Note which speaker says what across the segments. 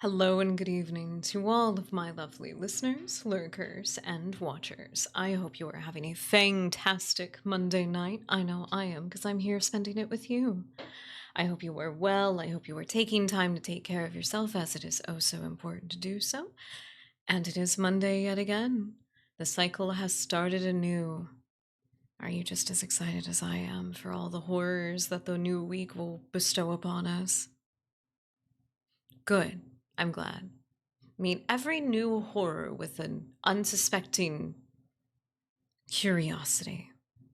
Speaker 1: Hello and good evening to all of my lovely listeners, lurkers, and watchers. I hope you are having a fantastic Monday night. I know I am because I'm here spending it with you. I hope you are well. I hope you are taking time to take care of yourself as it is oh so important to do so. And it is Monday yet again. The cycle has started anew. Are you just as excited as I am for all the horrors that the new week will bestow upon us? Good. I'm glad. Meet every new horror with an unsuspecting curiosity,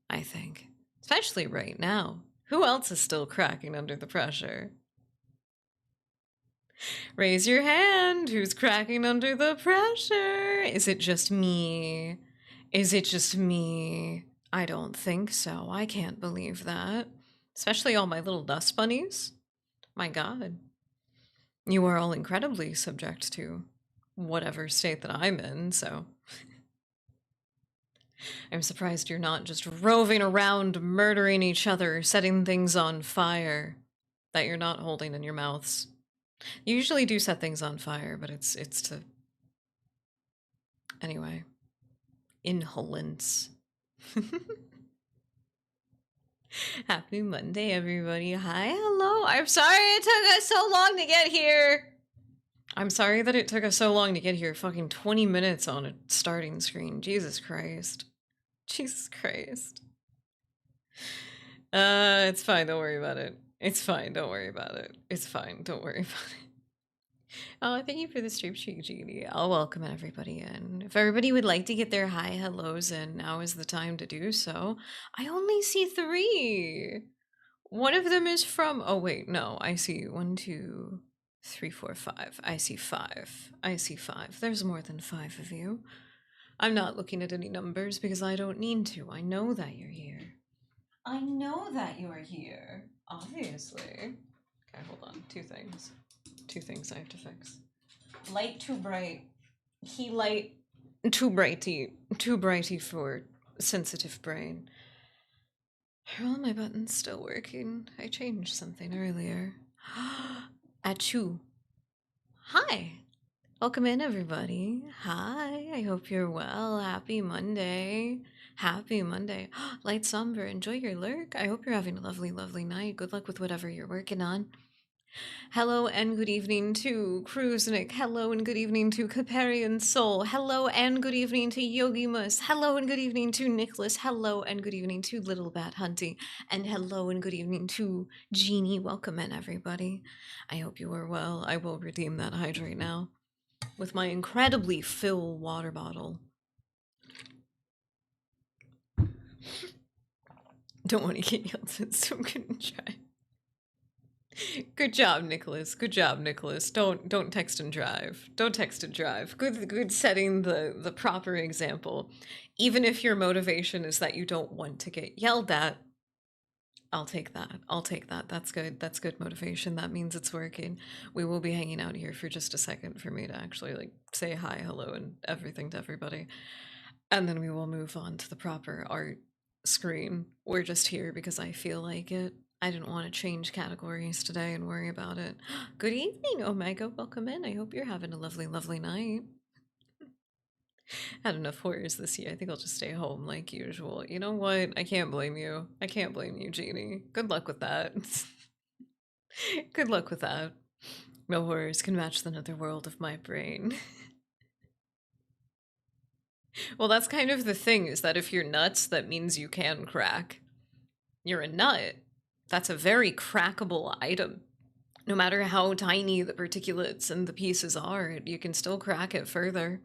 Speaker 1: I think. Especially right now. Who else is still cracking under the pressure? Raise your hand. Who's cracking under the pressure? Is it just me? Is it just me? I don't think so. I can't believe that. Especially all my little dust bunnies. My god. You are all incredibly subject to whatever state that I'm in, so I'm surprised you're not just roving around murdering each other, setting things on fire that you're not holding in your mouths. You usually do set things on fire, but it's to anyway. Inhalants. Happy Monday, everybody. Hi, hello. I'm sorry it took us so long to get here. I'm sorry that it took us so long to get here. Fucking 20 minutes on a starting screen. Jesus Christ. Jesus Christ. It's fine. Don't worry about it. It's fine. Don't worry about it. It's fine. Don't worry about it. Oh, thank you for the stream sheet, Genie. I'll welcome everybody in. If everybody would like to get their hi hellos in, now is the time to do so. I only see 3. One of them is from. Oh wait, no. I see 1, 2, 3, 4, 5. I see 5. I see 5. There's more than 5 of you. I'm not looking at any numbers because I don't need to. I know that you're here. I know that you are here. Obviously. Okay, hold on. 2 things. 2 things I have to fix. Light too bright. Key light too brighty. Too brighty for sensitive brain. Are all my buttons still working? I changed something earlier. Achoo. Hi. Welcome in, everybody. Hi. I hope you're well. Happy Monday. Happy Monday. Light Somber, enjoy your lurk. I hope you're having a lovely, lovely night. Good luck with whatever you're working on. Hello and good evening to Cruznik. Hello and good evening to Caparian Soul. Hello and good evening to Yogi Mus. Hello and good evening to Nicholas. Hello and good evening to Little Bat Hunty. And hello and good evening to Jeannie. Welcome in, everybody. I hope you are well. I will redeem that hydrate now with my incredibly full water bottle. Don't want to get yelled at, so I'm gonna try. Good job, Nicholas. Good job, Nicholas. Don't text and drive. Don't text and drive. Good setting the proper example. Even if your motivation is that you don't want to get yelled at, I'll take that. I'll take that. That's good. That's good motivation. That means it's working. We will be hanging out here for just a second for me to actually like say hi, hello, and everything to everybody. And then we will move on to the proper art screen. We're just here because I feel like it. I didn't want to change categories today and worry about it. Good evening, Omega. Welcome in. I hope you're having a lovely, lovely night. Had enough horrors this year. I think I'll just stay home like usual. You know what? I can't blame you. I can't blame you, Jeannie. Good luck with that. Good luck with that. No horrors can match the netherworld of my brain. Well, that's kind of the thing, is that if you're nuts, that means you can crack. You're a nut. That's a very crackable item. No matter how tiny the particulates and the pieces are, you can still crack it further.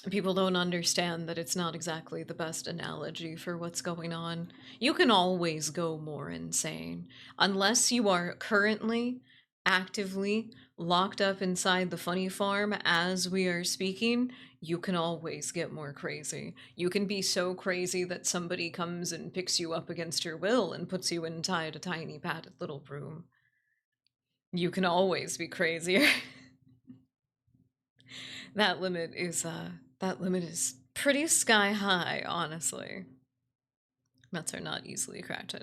Speaker 1: People don't understand that it's not exactly the best analogy for what's going on. You can always go more insane. Unless you are currently, actively locked up inside the funny farm as we are speaking, you can always get more crazy. You can be so crazy that somebody comes and picks you up against your will and puts you inside a tiny padded little room. You can always be crazier. That limit is pretty sky high, honestly. Nuts are not easily cracked.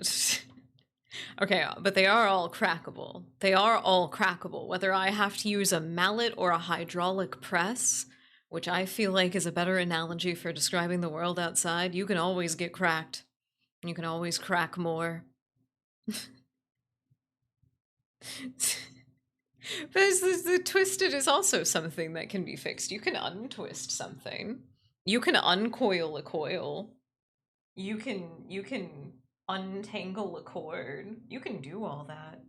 Speaker 1: Okay, but they are all crackable. They are all crackable. Whether I have to use a mallet or a hydraulic press, which I feel like is a better analogy for describing the world outside, you can always get cracked. You can always crack more. But the twisted is also something that can be fixed. You can untwist something. You can uncoil a coil. You can untangle a cord. You can do all that.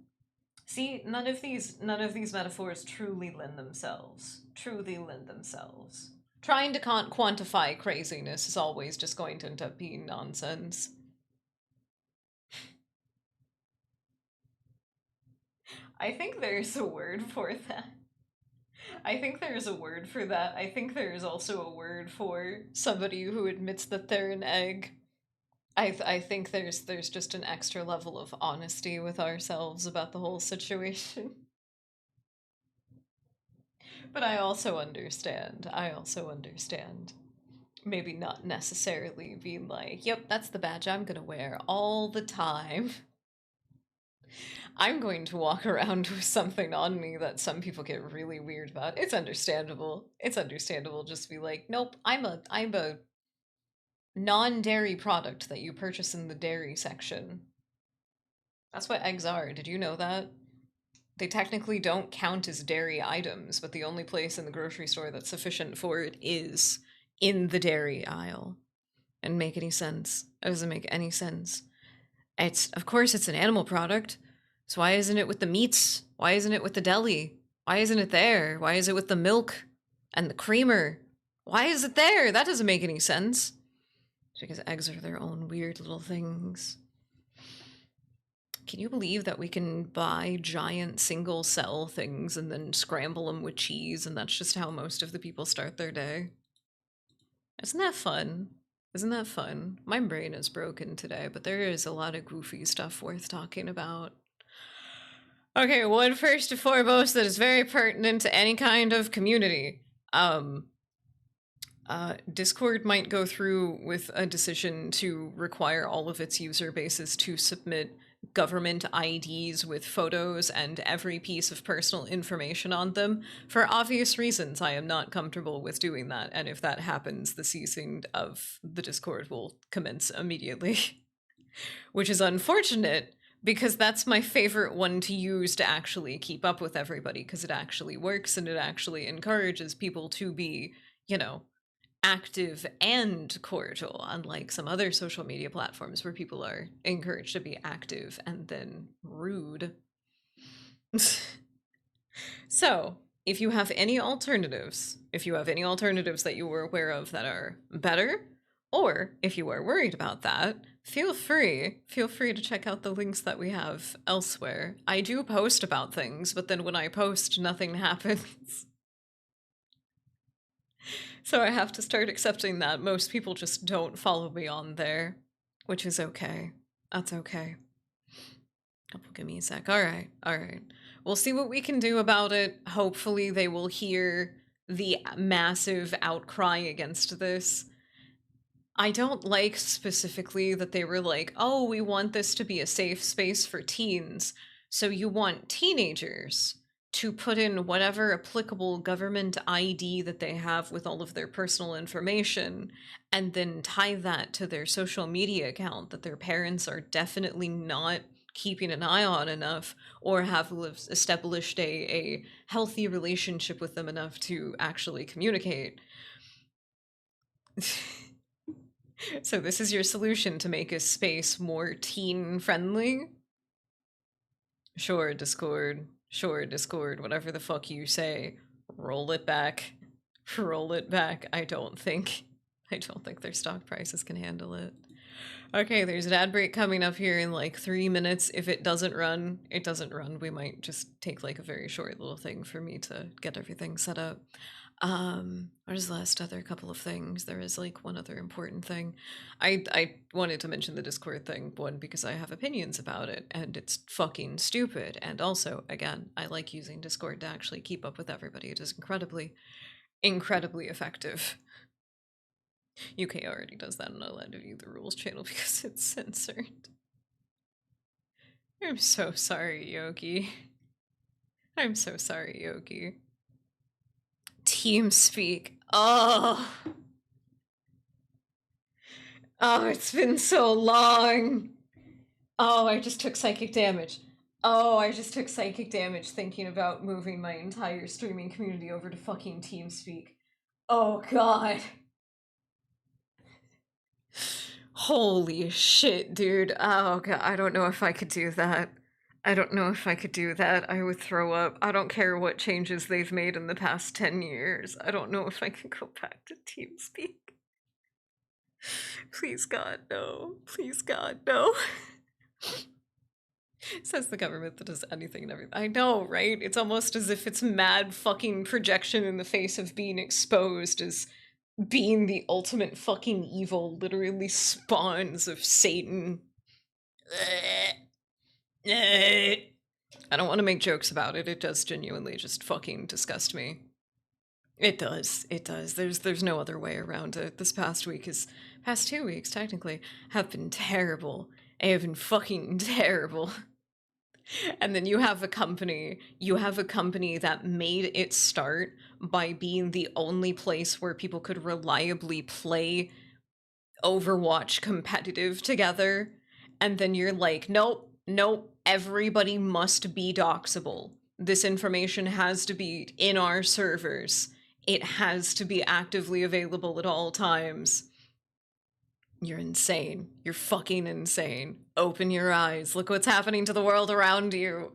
Speaker 1: See, none of these metaphors truly lend themselves. Truly lend themselves. Trying to quantify craziness is always just going to end up being nonsense. I think there's a word for that. I think there's a word for that. I think there's also a word for somebody who admits that they're an egg. I think there's just an extra level of honesty with ourselves about the whole situation. But I also understand. I also understand. Maybe not necessarily being like, yep, that's the badge I'm gonna wear all the time. I'm going to walk around with something on me that some people get really weird about. It's understandable. It's understandable just to be like, nope, I'm a non-dairy product that you purchase in the dairy section. That's what eggs are. Did you know that? They technically don't count as dairy items, but the only place in the grocery store that's sufficient for it is in the dairy aisle. And make any sense? It doesn't make any sense. It's of course it's an animal product. So why isn't it with the meats? Why isn't it with the deli? Why isn't it there? Why is it with the milk and the creamer? Why is it there? That doesn't make any sense. It's because eggs are their own weird little things. Can you believe that we can buy giant single cell things and then scramble them with cheese, and that's just how most of the people start their day? Isn't that fun? Isn't that fun? My brain is broken today, but there is a lot of goofy stuff worth talking about. Okay, one first and foremost that is very pertinent to any kind of community. Discord might go through with a decision to require all of its user bases to submit government IDs with photos and every piece of personal information on them. For obvious reasons, I am not comfortable with doing that, and if that happens, the ceasing of the Discord will commence immediately. Which is unfortunate, because that's my favorite one to use to actually keep up with everybody, because it actually works and it actually encourages people to be, you know, active and cordial, unlike some other social media platforms where people are encouraged to be active and then rude. So, if you have any alternatives, that you were aware of that are better, or if you are worried about that, feel free to check out the links that we have elsewhere. I do post about things, but then when I post, nothing happens. So I have to start accepting that most people just don't follow me on there, which is okay. That's okay. Couple, give me a sec. All right, all right. We'll see what we can do about it. Hopefully, they will hear the massive outcry against this. I don't like specifically that they were like, oh, we want this to be a safe space for teens. So you want teenagers to put in whatever applicable government ID that they have with all of their personal information and then tie that to their social media account that their parents are definitely not keeping an eye on enough or have established a healthy relationship with them enough to actually communicate. So this is your solution to make a space more teen friendly? Sure, Discord. Sure, Discord. Whatever the fuck you say. Roll it back. Roll it back. I don't think their stock prices can handle it. Okay, there's an ad break coming up here in like 3 minutes. If it doesn't run, it doesn't run. We might just take like a very short little thing for me to get everything set up. What is the last other couple of things? There is like one other important thing. I wanted to mention the Discord thing, one, because I have opinions about it and it's fucking stupid. And also, again, I like using Discord to actually keep up with everybody. It is incredibly effective. UK already does that. I'm not allowed to view the rules channel because it's censored. I'm so sorry, Yogi. I'm so sorry, Yogi. TeamSpeak. Oh. Oh, it's been so long. Oh, I just took psychic damage. Oh, I just took psychic damage thinking about moving my entire streaming community over to fucking TeamSpeak. Oh, God. Holy shit, dude. Oh, God. I don't know if I could do that. I don't know if I could do that. I would throw up. I don't care what changes they've made in the past 10 years. I don't know if I can go back to TeamSpeak. Please, God, no. Please, God, no. Says the government that does anything and everything. I know, right? It's almost as if it's mad fucking projection in the face of being exposed as being the ultimate fucking evil, literally spawns of Satan. I don't want to make jokes about it. It does genuinely just fucking disgust me. It does. It does. There's no other way around it. This past 2 weeks technically, have been terrible. They have been fucking terrible. And then you have a company that made it start by being the only place where people could reliably play Overwatch competitive together. And then you're like, nope, everybody must be doxable. This information has to be in our servers. It has to be actively available at all times. You're insane. You're fucking insane. Open your eyes. Look what's happening to the world around you.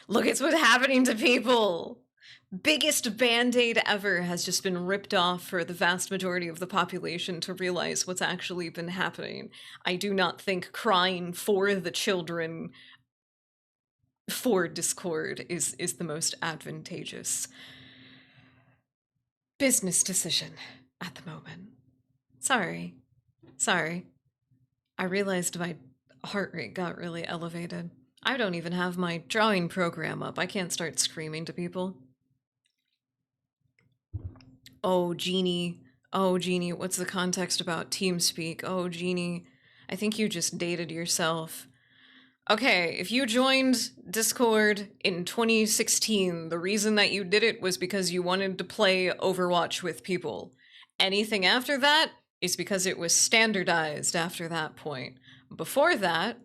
Speaker 1: Look at what's happening to people. Biggest band-aid ever has just been ripped off for the vast majority of the population to realize what's actually been happening. I do not think crying for the children for Discord is the most advantageous business decision at the moment. Sorry. I realized my heart rate got really elevated. I don't even have my drawing program up. I can't start screaming to people. Oh, Jeannie. Oh, Jeannie, what's the context about TeamSpeak? Oh, Jeannie, I think you just dated yourself. Okay, if you joined Discord in 2016, the reason that you did it was because you wanted to play Overwatch with people. Anything after that is because it was standardized after that point. Before that,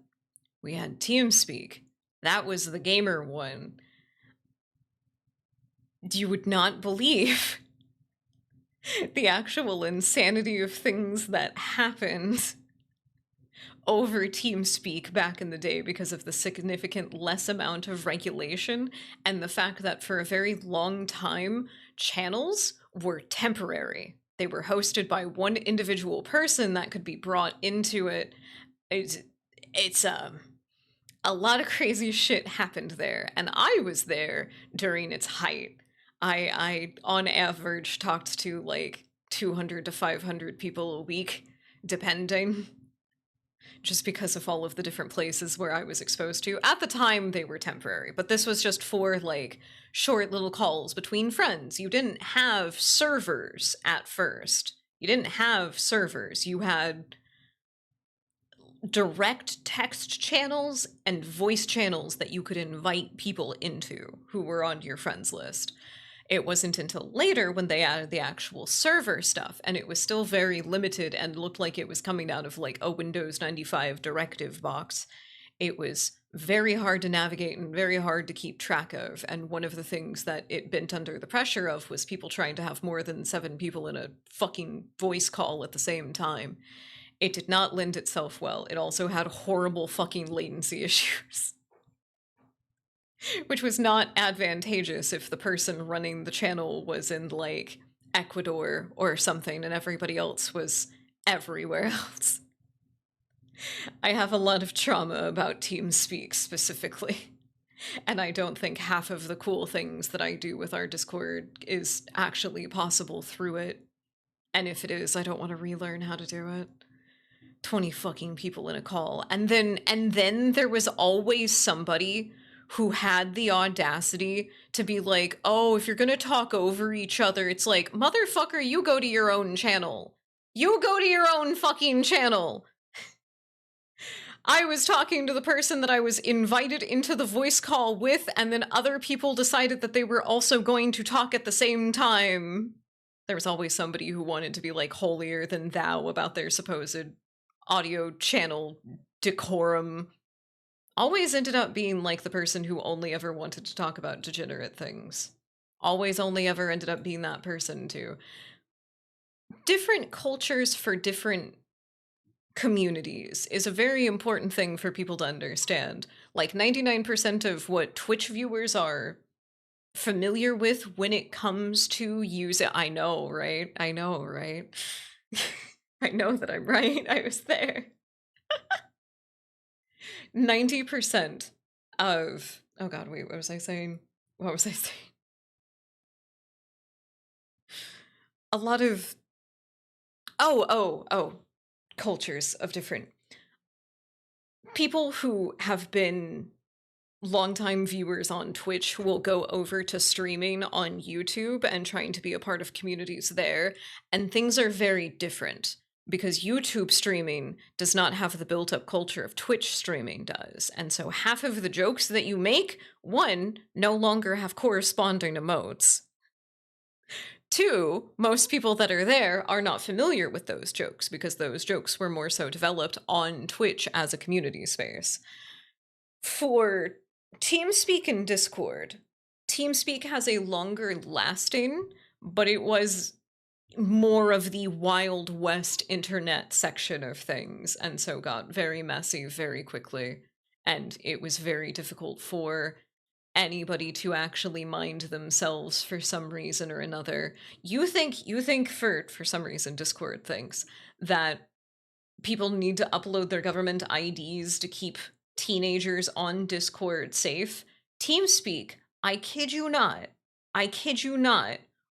Speaker 1: we had TeamSpeak. That was the gamer one. You would not believe the actual insanity of things that happened over TeamSpeak back in the day because of the significant less amount of regulation and the fact that for a very long time, channels were temporary. They were hosted by one individual person that could be brought into it. It's a lot of crazy shit happened there, and I was there during its height. I on average talked to like 200 to 500 people a week, depending, just because of all of the different places where I was exposed to. At the time, they were temporary, but this was just for like short little calls between friends. You didn't have servers at first. You didn't have servers. You had direct text channels and voice channels that you could invite people into who were on your friends list. It wasn't until later when they added the actual server stuff, and it was still very limited and looked like it was coming out of like a Windows 95 directive box. It was very hard to navigate and very hard to keep track of, and one of the things that it bent under the pressure of was people trying to have more than 7 people in a fucking voice call at the same time. It did not lend itself well. It also had horrible fucking latency issues. Which was not advantageous if the person running the channel was in, like, Ecuador or something and everybody else was everywhere else. I have a lot of trauma about TeamSpeak specifically. And I don't think half of the cool things that I do with our Discord is actually possible through it. And if it is, I don't want to relearn how to do it. 20 fucking people in a call. And then there was always somebody who had the audacity to be like, oh, if you're gonna talk over each other, it's like, motherfucker, you go to your own channel. You go to your own fucking channel. I was talking to the person that I was invited into the voice call with, and then other people decided that they were also going to talk at the same time. There was always somebody who wanted to be like holier than thou about their supposed audio channel decorum. Always ended up being like the person who only ever wanted to talk about degenerate things. Always only ever ended up being that person too. Different cultures for different communities is a very important thing for people to understand. Like 99% of what Twitch viewers are familiar with when it comes to use it. I know, right? I know, right? I know that I'm right. I was there. 90% of, oh god, wait, what was I saying? What was I saying? A lot of, oh, cultures of different people who have been longtime viewers on Twitch will go over to streaming on YouTube and trying to be a part of communities there, and things are very different because YouTube streaming does not have the built-up culture of Twitch streaming does. And so half of the jokes that you make, one, no longer have corresponding emotes. Two, most people that are there are not familiar with those jokes because those jokes were more so developed on Twitch as a community space. For TeamSpeak and Discord, TeamSpeak has a longer lasting, but it was more of the Wild West internet section of things, and so got very messy very quickly. And it was very difficult for anybody to actually mind themselves for some reason or another. You think for some reason Discord thinks that people need to upload their government IDs to keep teenagers on Discord safe. TeamSpeak, I kid you not,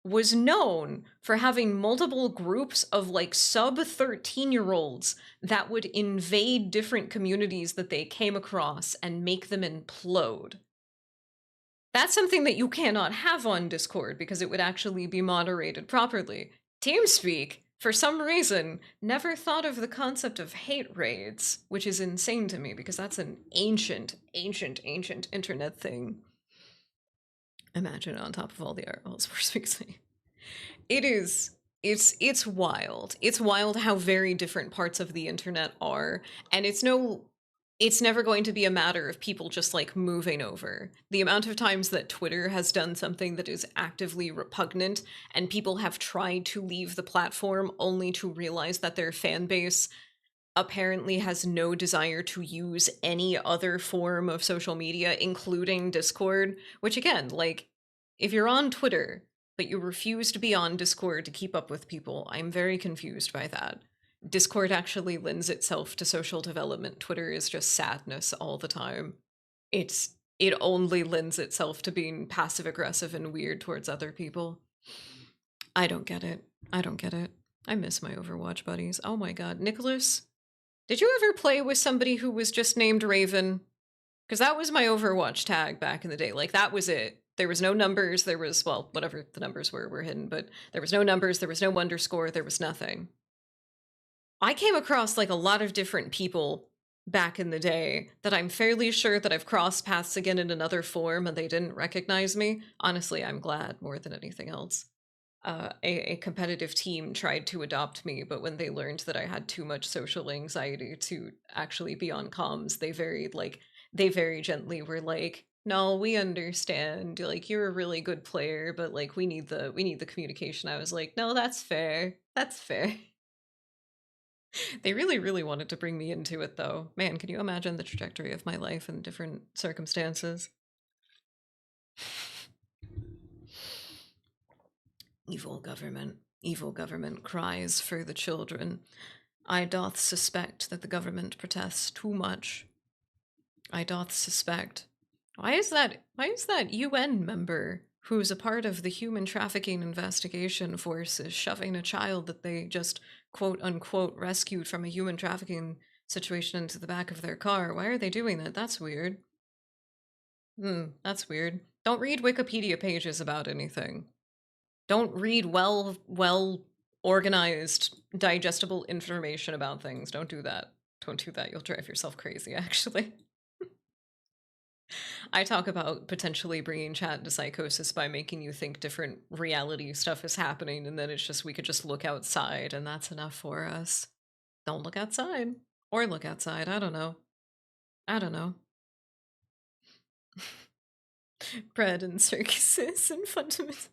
Speaker 1: was known for having multiple groups of like sub 13-year-olds that would invade different communities that they came across and make them implode. That's something that you cannot have on Discord because it would actually be moderated properly. TeamSpeak, for some reason, never thought of the concept of hate raids, which is insane to me because that's an ancient internet thing. Imagine on top of all the articles we're speaking. It's wild. It's wild how very different parts of the internet are, and it's never going to be a matter of people just like moving over. The amount of times that Twitter has done something that is actively repugnant and people have tried to leave the platform only to realize that their fan base apparently has no desire to use any other form of social media, including Discord, which again, like, if you're on Twitter, but you refuse to be on Discord to keep up with people, I'm very confused by that. Discord actually lends itself to social development. Twitter is just sadness all the time. It only lends itself to being passive aggressive and weird towards other people. I don't get it. I don't get it. I miss my Overwatch buddies. Oh my god. Nicholas, did you ever play with somebody who was just named Raven? Because that was my Overwatch tag back in the day. Like, that was it. There was no numbers. There was, well, whatever the numbers were hidden, but there was no numbers. There was no underscore. There was nothing. I came across like a lot of different people back in the day that I'm fairly sure that I've crossed paths again in another form and they didn't recognize me. Honestly, I'm glad more than anything else. A competitive team tried to adopt me, but when they learned that I had too much social anxiety to actually be on comms, they very gently were like, "No, we understand. Like, you're a really good player, but like we need the communication." I was like, "No, that's fair. That's fair." They really wanted to bring me into it though. Man, can you imagine the trajectory of my life in different circumstances? Evil government cries for the children. I doth suspect that the government protests too much. I doth suspect. Why is that UN member who's a part of the human trafficking investigation forces shoving a child that they just quote unquote rescued from a human trafficking situation into the back of their car? Why are they doing that? That's weird. That's weird. Don't read Wikipedia pages about anything. Don't read well organized, digestible information about things. Don't do that. Don't do that. You'll drive yourself crazy, actually. I talk about potentially bringing chat into psychosis by making you think different reality stuff is happening, and then it's just we could just look outside, and that's enough for us. Don't look outside. Or look outside. I don't know. I don't know. Bread and circuses and fundamental.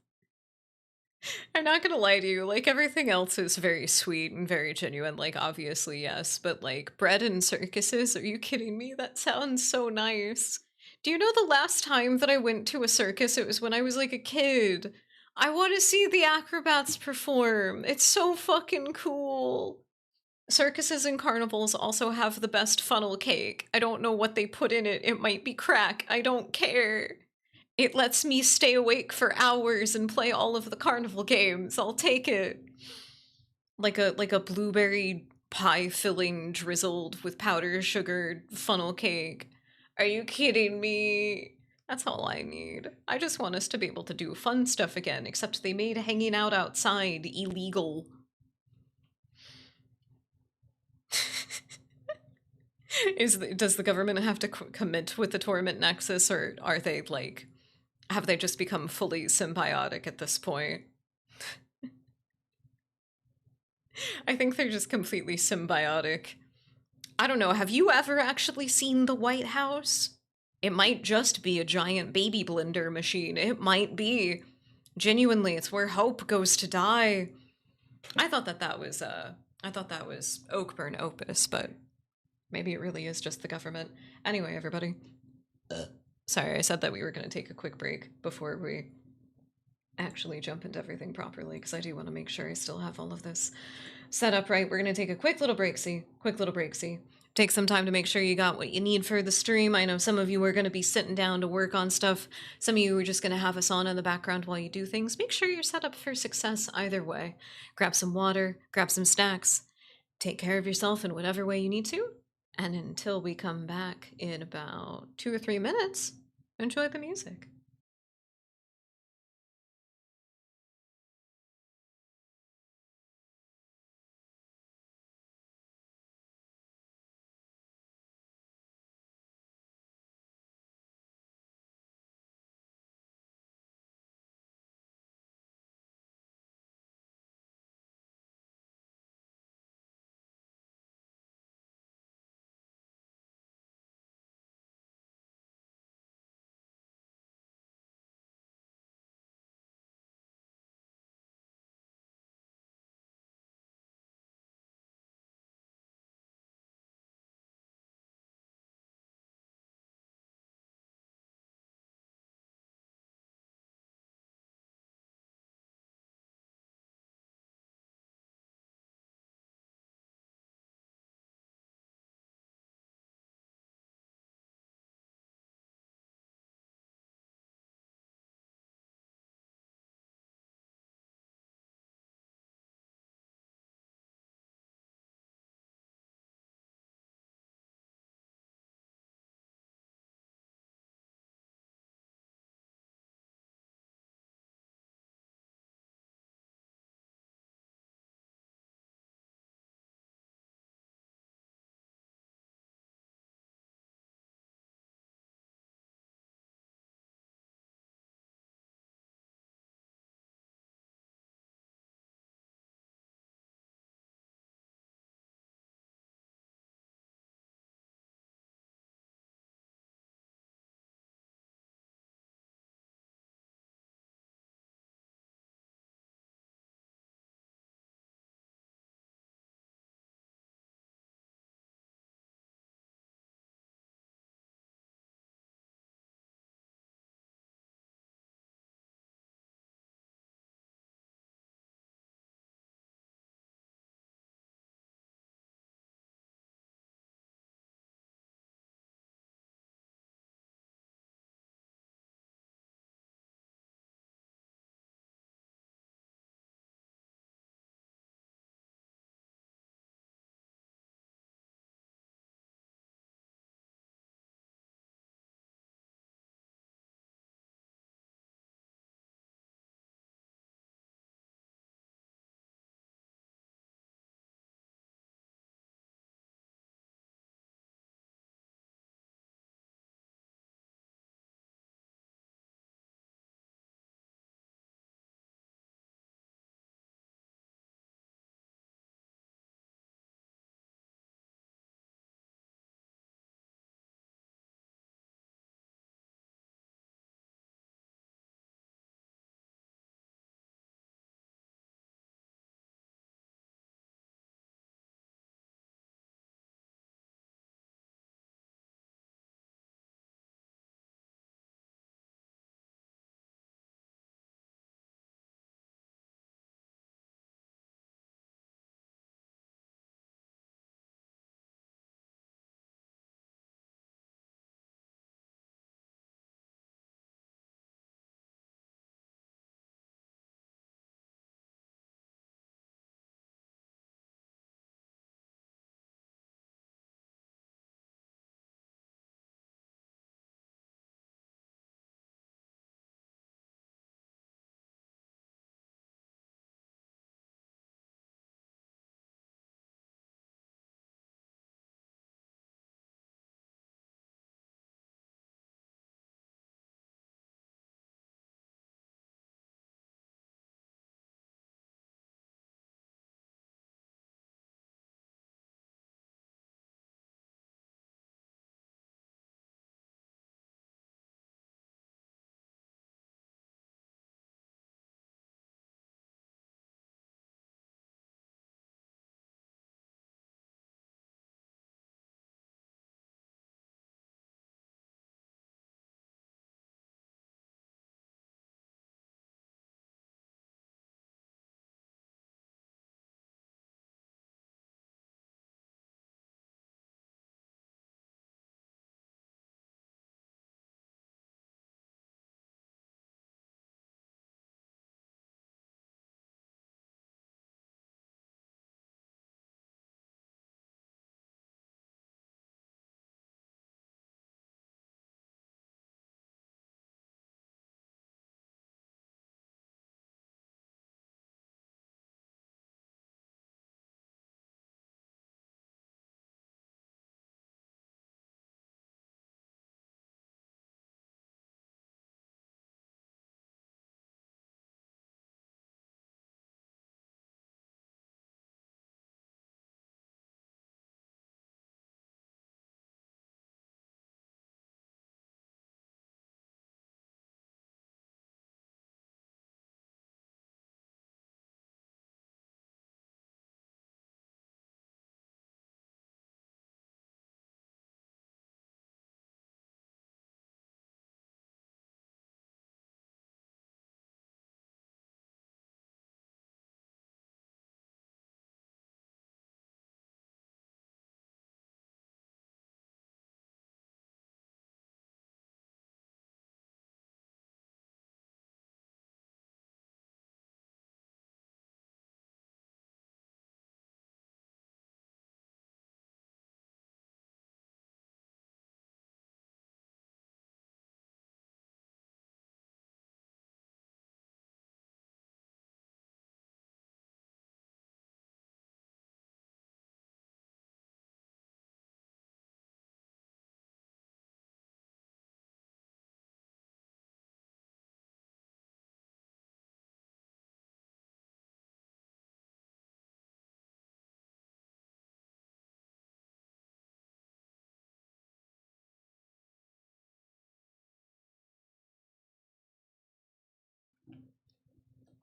Speaker 1: I'm not gonna lie to you, like, everything else is very sweet and very genuine, like, obviously, yes, but, like, bread and circuses? Are you kidding me? That sounds so nice. Do you know the last time that I went to a circus, it was when I was, like, a kid? I want to see the acrobats perform. It's so fucking cool. Circuses and carnivals also have the best funnel cake. I don't know what they put in it. It might be crack. I don't care. It lets me stay awake for hours and play all of the carnival games. I'll take it. Like a blueberry pie filling drizzled with powdered sugar funnel cake. Are you kidding me? That's all I need. I just want us to be able to do fun stuff again, except they made hanging out outside illegal. Does the government have to commit with the torment nexus, or are they like, have they just become fully symbiotic at this point? I think they're just completely symbiotic. I don't know, have you ever actually seen the White House? It might just be a giant baby blender machine. It might be. Genuinely, it's where hope goes to die. I thought that was Oakburn Opus, but maybe it really is just the government. Anyway, everybody. Sorry, I said that we were going to take a quick break before we actually jump into everything properly, because I do want to make sure I still have all of this set up right. We're going to take a quick little break-see. Take some time to make sure you got what you need for the stream. I know some of you are going to be sitting down to work on stuff. Some of you are just going to have us on in the background while you do things. Make sure you're set up for success either way. Grab some water, grab some snacks, take care of yourself in whatever way you need to. And until we come back in about 2 or 3 minutes, enjoy the music.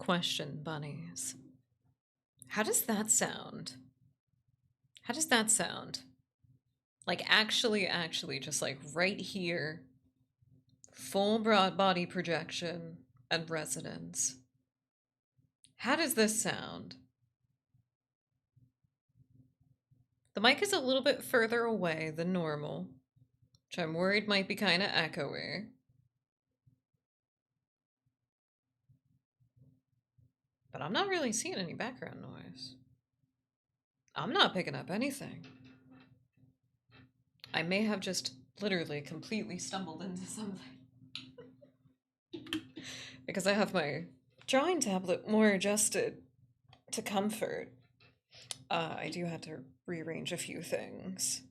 Speaker 1: Question bunnies. How does that sound? How does that sound? Like actually, just like right here, full broad body projection and resonance. How does this sound? The mic is a little bit further away than normal, which I'm worried might be kind of echoey. But I'm not really seeing any background noise. I'm not picking up anything. I may have just literally completely stumbled into something. Because I have my drawing tablet more adjusted to comfort. I do have to rearrange a few things.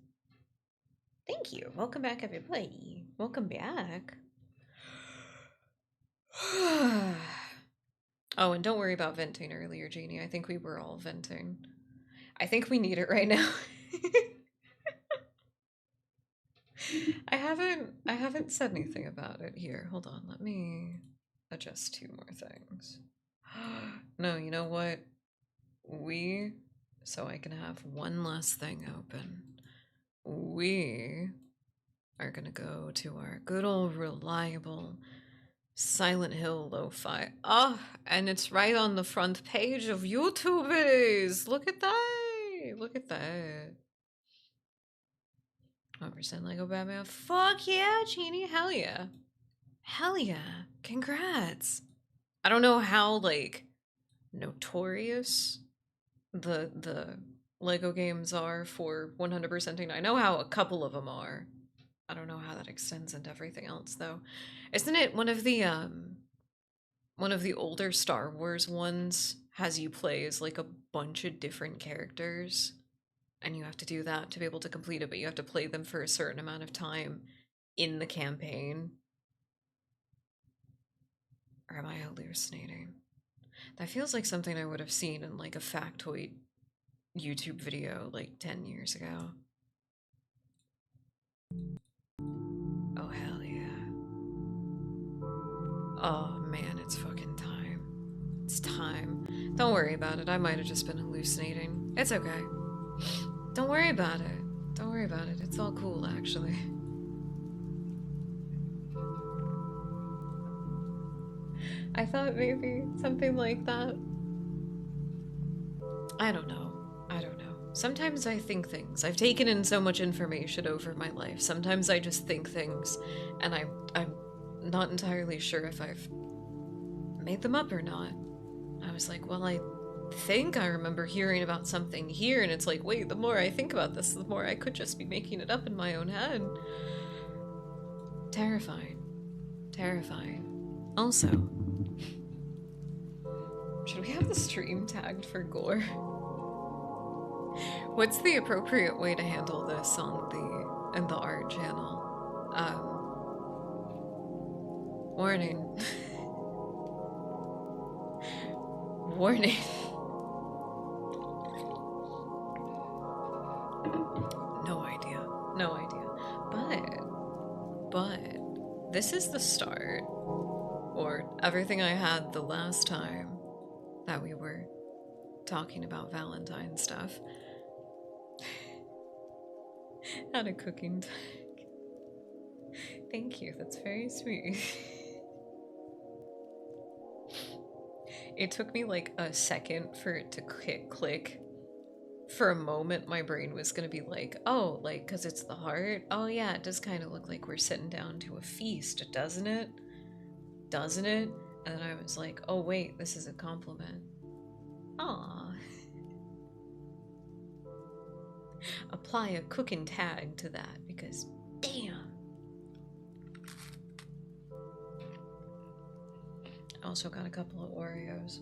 Speaker 1: Thank you. Welcome back, everybody. Welcome back. Oh, and don't worry about venting earlier, Jeannie. I think we were all venting. I think we need it right now. I haven't said anything about it. Here, hold on. Let me adjust 2 more things. No, you know what? So I can have one last thing open. We are gonna go to our good old reliable Silent Hill lo-fi. Oh, and it's right on the front page of YouTube videos. Look at that. Look at that. 100% Lego Batman. Fuck yeah, Genie. Hell yeah. Hell yeah. Congrats. I don't know how, like, notorious the Lego games are for 100%ing. I know how a couple of them are. I don't know how that extends into everything else, though. Isn't it one of the older Star Wars ones has you play as like a bunch of different characters, and you have to do that to be able to complete it, but you have to play them for a certain amount of time in the campaign? Or am I hallucinating? That feels like something I would have seen in like a factoid YouTube video like 10 years ago. Oh, hell yeah. Oh man, it's fucking time. It's time. Don't worry about it. I might have just been hallucinating. It's okay. Don't worry about it. Don't worry about it. It's all cool, actually. I thought maybe something like that. I don't know. I don't know. Sometimes I think things. I've taken in so much information over my life. Sometimes I just think things, and I'm not entirely sure if I've made them up or not. I was like, well, I think I remember hearing about something here, and it's like, wait, the more I think about this, the more I could just be making it up in my own head. Terrifying. Terrifying. Also, should we have the stream tagged for gore? What's the appropriate way to handle this in the art channel? Warning. Warning. No idea. No idea. But this is the start, or everything I had the last time that we were talking about Valentine stuff. Had a cooking tag. Thank you, that's very sweet. It took me like a second for it to click. For a moment, my brain was gonna be like, oh, like, because it's the heart? Oh yeah, it does kind of look like we're sitting down to a feast, doesn't it? Doesn't it? And then I was like, oh wait, this is a compliment. Aww. Apply a cooking tag to that, because damn. I also got a couple of Oreos.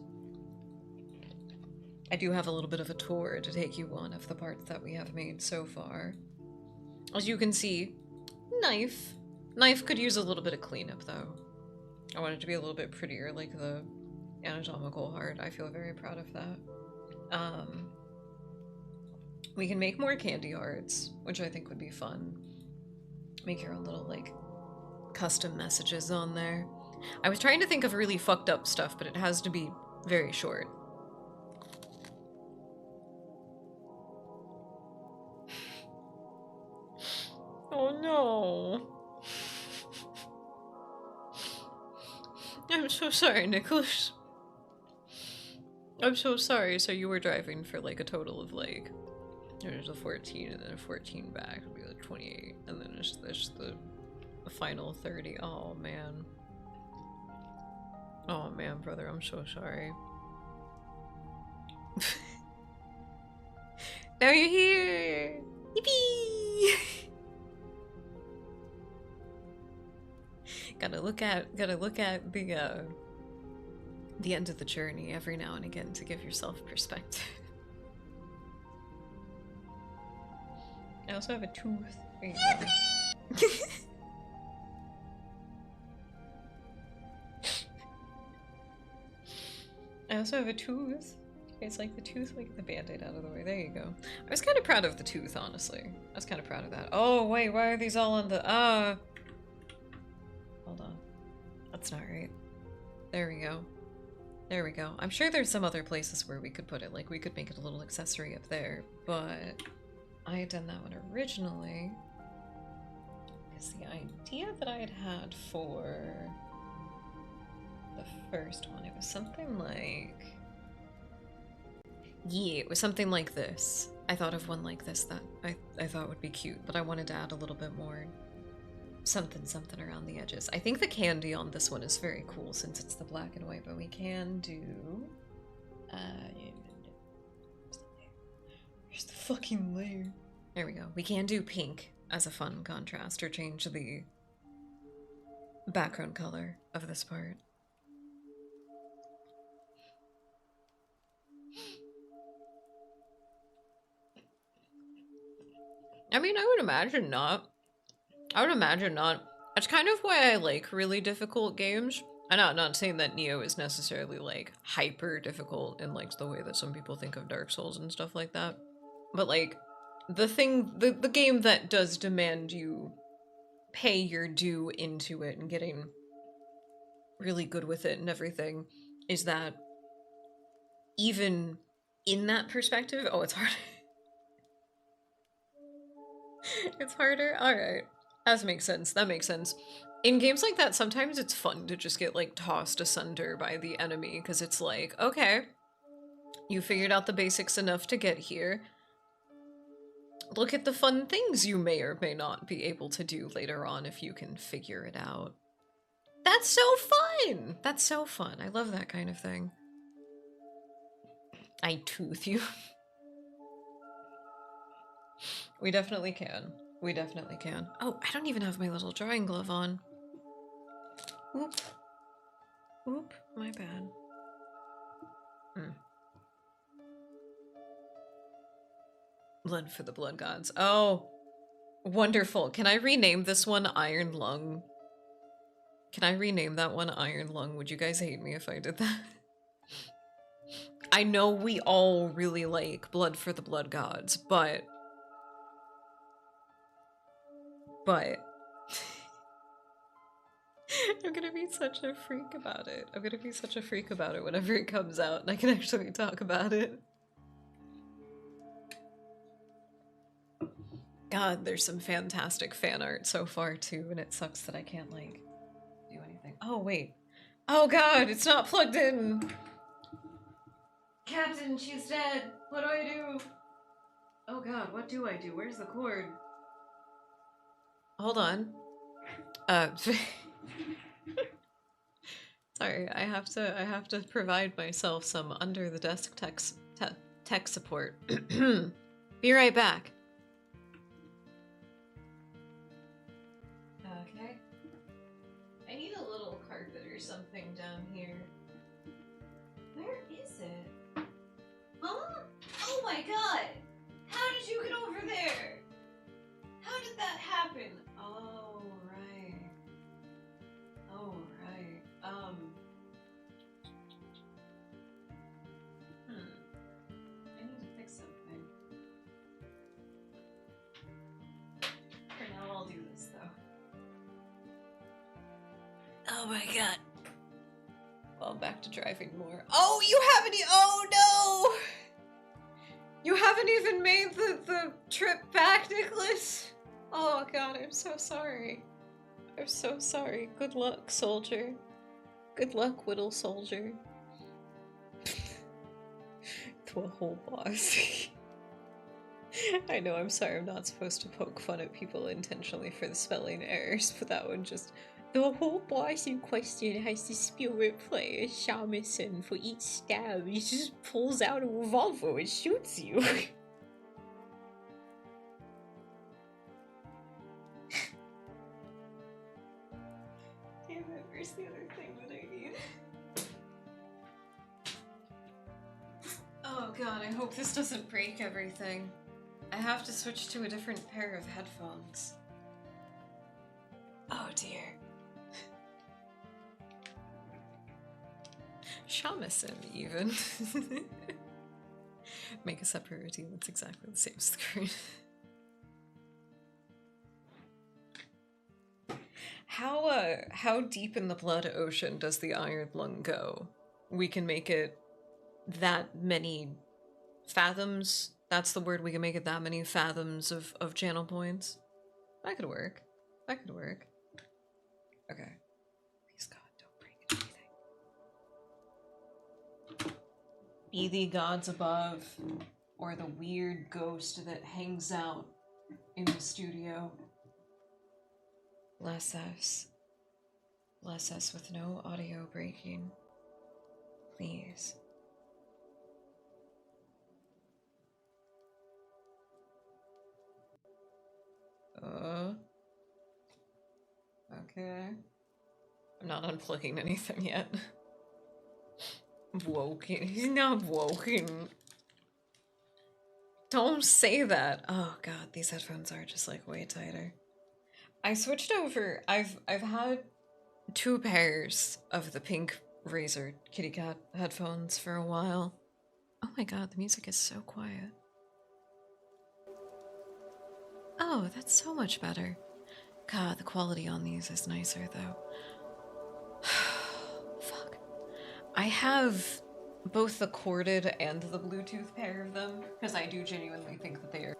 Speaker 1: I do have a little bit of a tour to take you on of the parts that we have made so far. As you can see, knife. Knife could use a little bit of cleanup, though. I want it to be a little bit prettier, like the anatomical heart. I feel very proud of that. We can make more candy hearts, which I think would be fun. Make your own little, like, custom messages on there. I was trying to think of really fucked up stuff, but it has to be very short. Oh no. I'm so sorry, Nicholas. I'm so sorry. So you were driving for like a total of like, there's a 14 and then a 14 back would be like 28, and then there's the final 30. Oh man. Oh man, brother, I'm so sorry. Now you're here! Yippee! gotta look at the end of the journey every now and again to give yourself perspective. I also have a tooth. I also have a tooth. It's like the tooth, like the band-aid out of the way. There you go. I was kind of proud of the tooth, honestly. I was kind of proud of that. Oh, wait, why are these all on the... Hold on. That's not right. There we go. There we go. I'm sure there's some other places where we could put it. Like, we could make it a little accessory up there. But I had done that one originally. Because the idea that I had for the first one, it was something like... Yeah, it was something like this. I thought of one like this that I thought would be cute, but I wanted to add a little bit more something around the edges. I think the candy on this one is very cool since it's the black and white, but we can do... Where's the fucking layer? There we go. We can do pink as a fun contrast, or change the background color of this part. I mean, I would imagine not. I would imagine not. That's kind of why I like really difficult games. I'm not saying that Neo is necessarily like hyper difficult in like the way that some people think of Dark Souls and stuff like that. But like the game that does demand you pay your due into it and getting really good with it and everything is that even in that perspective, oh, it's hard. It's harder? Alright. That makes sense. That makes sense. In games like that, sometimes it's fun to just get, like, tossed asunder by the enemy, because it's like, okay, you figured out the basics enough to get here. Look at the fun things you may or may not be able to do later on if you can figure it out. That's so fun! That's so fun. I love that kind of thing. I tooth you. We definitely can. We definitely can. Oh, I don't even have my little drawing glove on. Oop. Oop, my bad. Blood for the blood gods. Oh, wonderful. Can I rename this one Iron Lung? Can I rename that one Iron Lung? Would you guys hate me if I did that? I know we all really like Blood for the blood gods, but I'm gonna be such a freak about it. I'm gonna be such a freak about it whenever it comes out and I can actually talk about it. God, there's some fantastic fan art so far too, and it sucks that I can't like do anything. Oh wait. Oh god, it's not plugged in! Captain, she's dead! What do I do? Oh god, what do I do? Where's the cord? Hold on. Sorry, I have to provide myself some under the desk tech support. Be right back. Okay. I need a little carpet or something down here. Where is it? Huh? Oh my god! How did you get over there? How did that happen? Oh, right. Oh, right. I need to fix something. For now, I'll do this, though. Oh my god. I'm back to driving more. Oh, you haven't oh no! You haven't even made the trip back, Nicholas? Oh god, I'm so sorry. I'm so sorry. Good luck, soldier. Good luck, whittle soldier. To a whole boss. I know, I'm sorry, I'm not supposed to poke fun at people intentionally for the spelling errors, but that one just... The whole boss in question has the spirit player shamisen. For each stab, he just pulls out a revolver and shoots you. Damn it, where's the other thing that I need? Oh god, I hope this doesn't break everything. I have to switch to a different pair of headphones. Oh dear. Shamisen, even. Make a separate routine that's exactly the same screen. How deep in the blood ocean does the iron lung go? We can make it that many fathoms. That's the word. We can make it that many fathoms of channel points. That could work. That could work. Okay. Please God, don't break anything. Be the gods above, or the weird ghost that hangs out in the studio. Bless us. Bless us with no audio breaking. Please. Okay. I'm not unplugging anything yet. Woken. He's not woken. Don't say that. Oh god, these headphones are just like way tighter. I switched over. I've had 2 pairs of the pink Razer kitty cat headphones for a while. Oh my god, the music is so quiet. Oh, that's so much better. God, the quality on these is nicer though. Fuck. I have both the corded and the Bluetooth pair of them, because I do genuinely think that they are.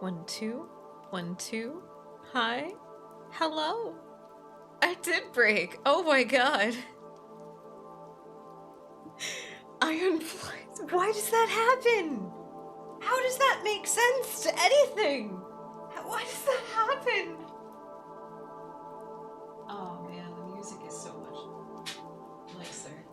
Speaker 1: One, two. 1, 2. Hi. Hello. I did break. Oh my god. I unplugged. Why does that happen? How does that make sense to anything? Why does that happen? Oh man, the music is so much nicer.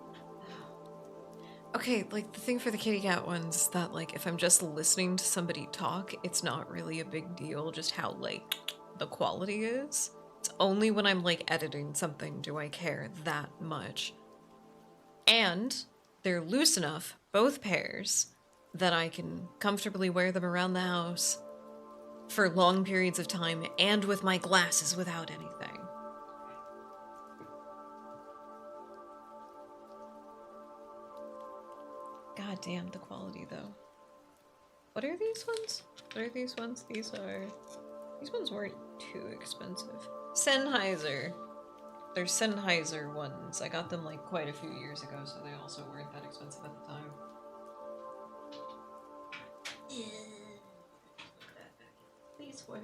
Speaker 1: Okay, like the thing for the kitty cat ones is that like if I'm just listening to somebody talk, it's not really a big deal just how like the quality is. It's only when I'm like editing something do I care that much. And they're loose enough, both pairs, that I can comfortably wear them around the house for long periods of time and with my glasses without anything. God damn the quality though. What are these ones? What are these ones? These ones weren't too expensive. Sennheiser. They're Sennheiser ones. I got them like quite a few years ago, so they also weren't that expensive at the time. Please work.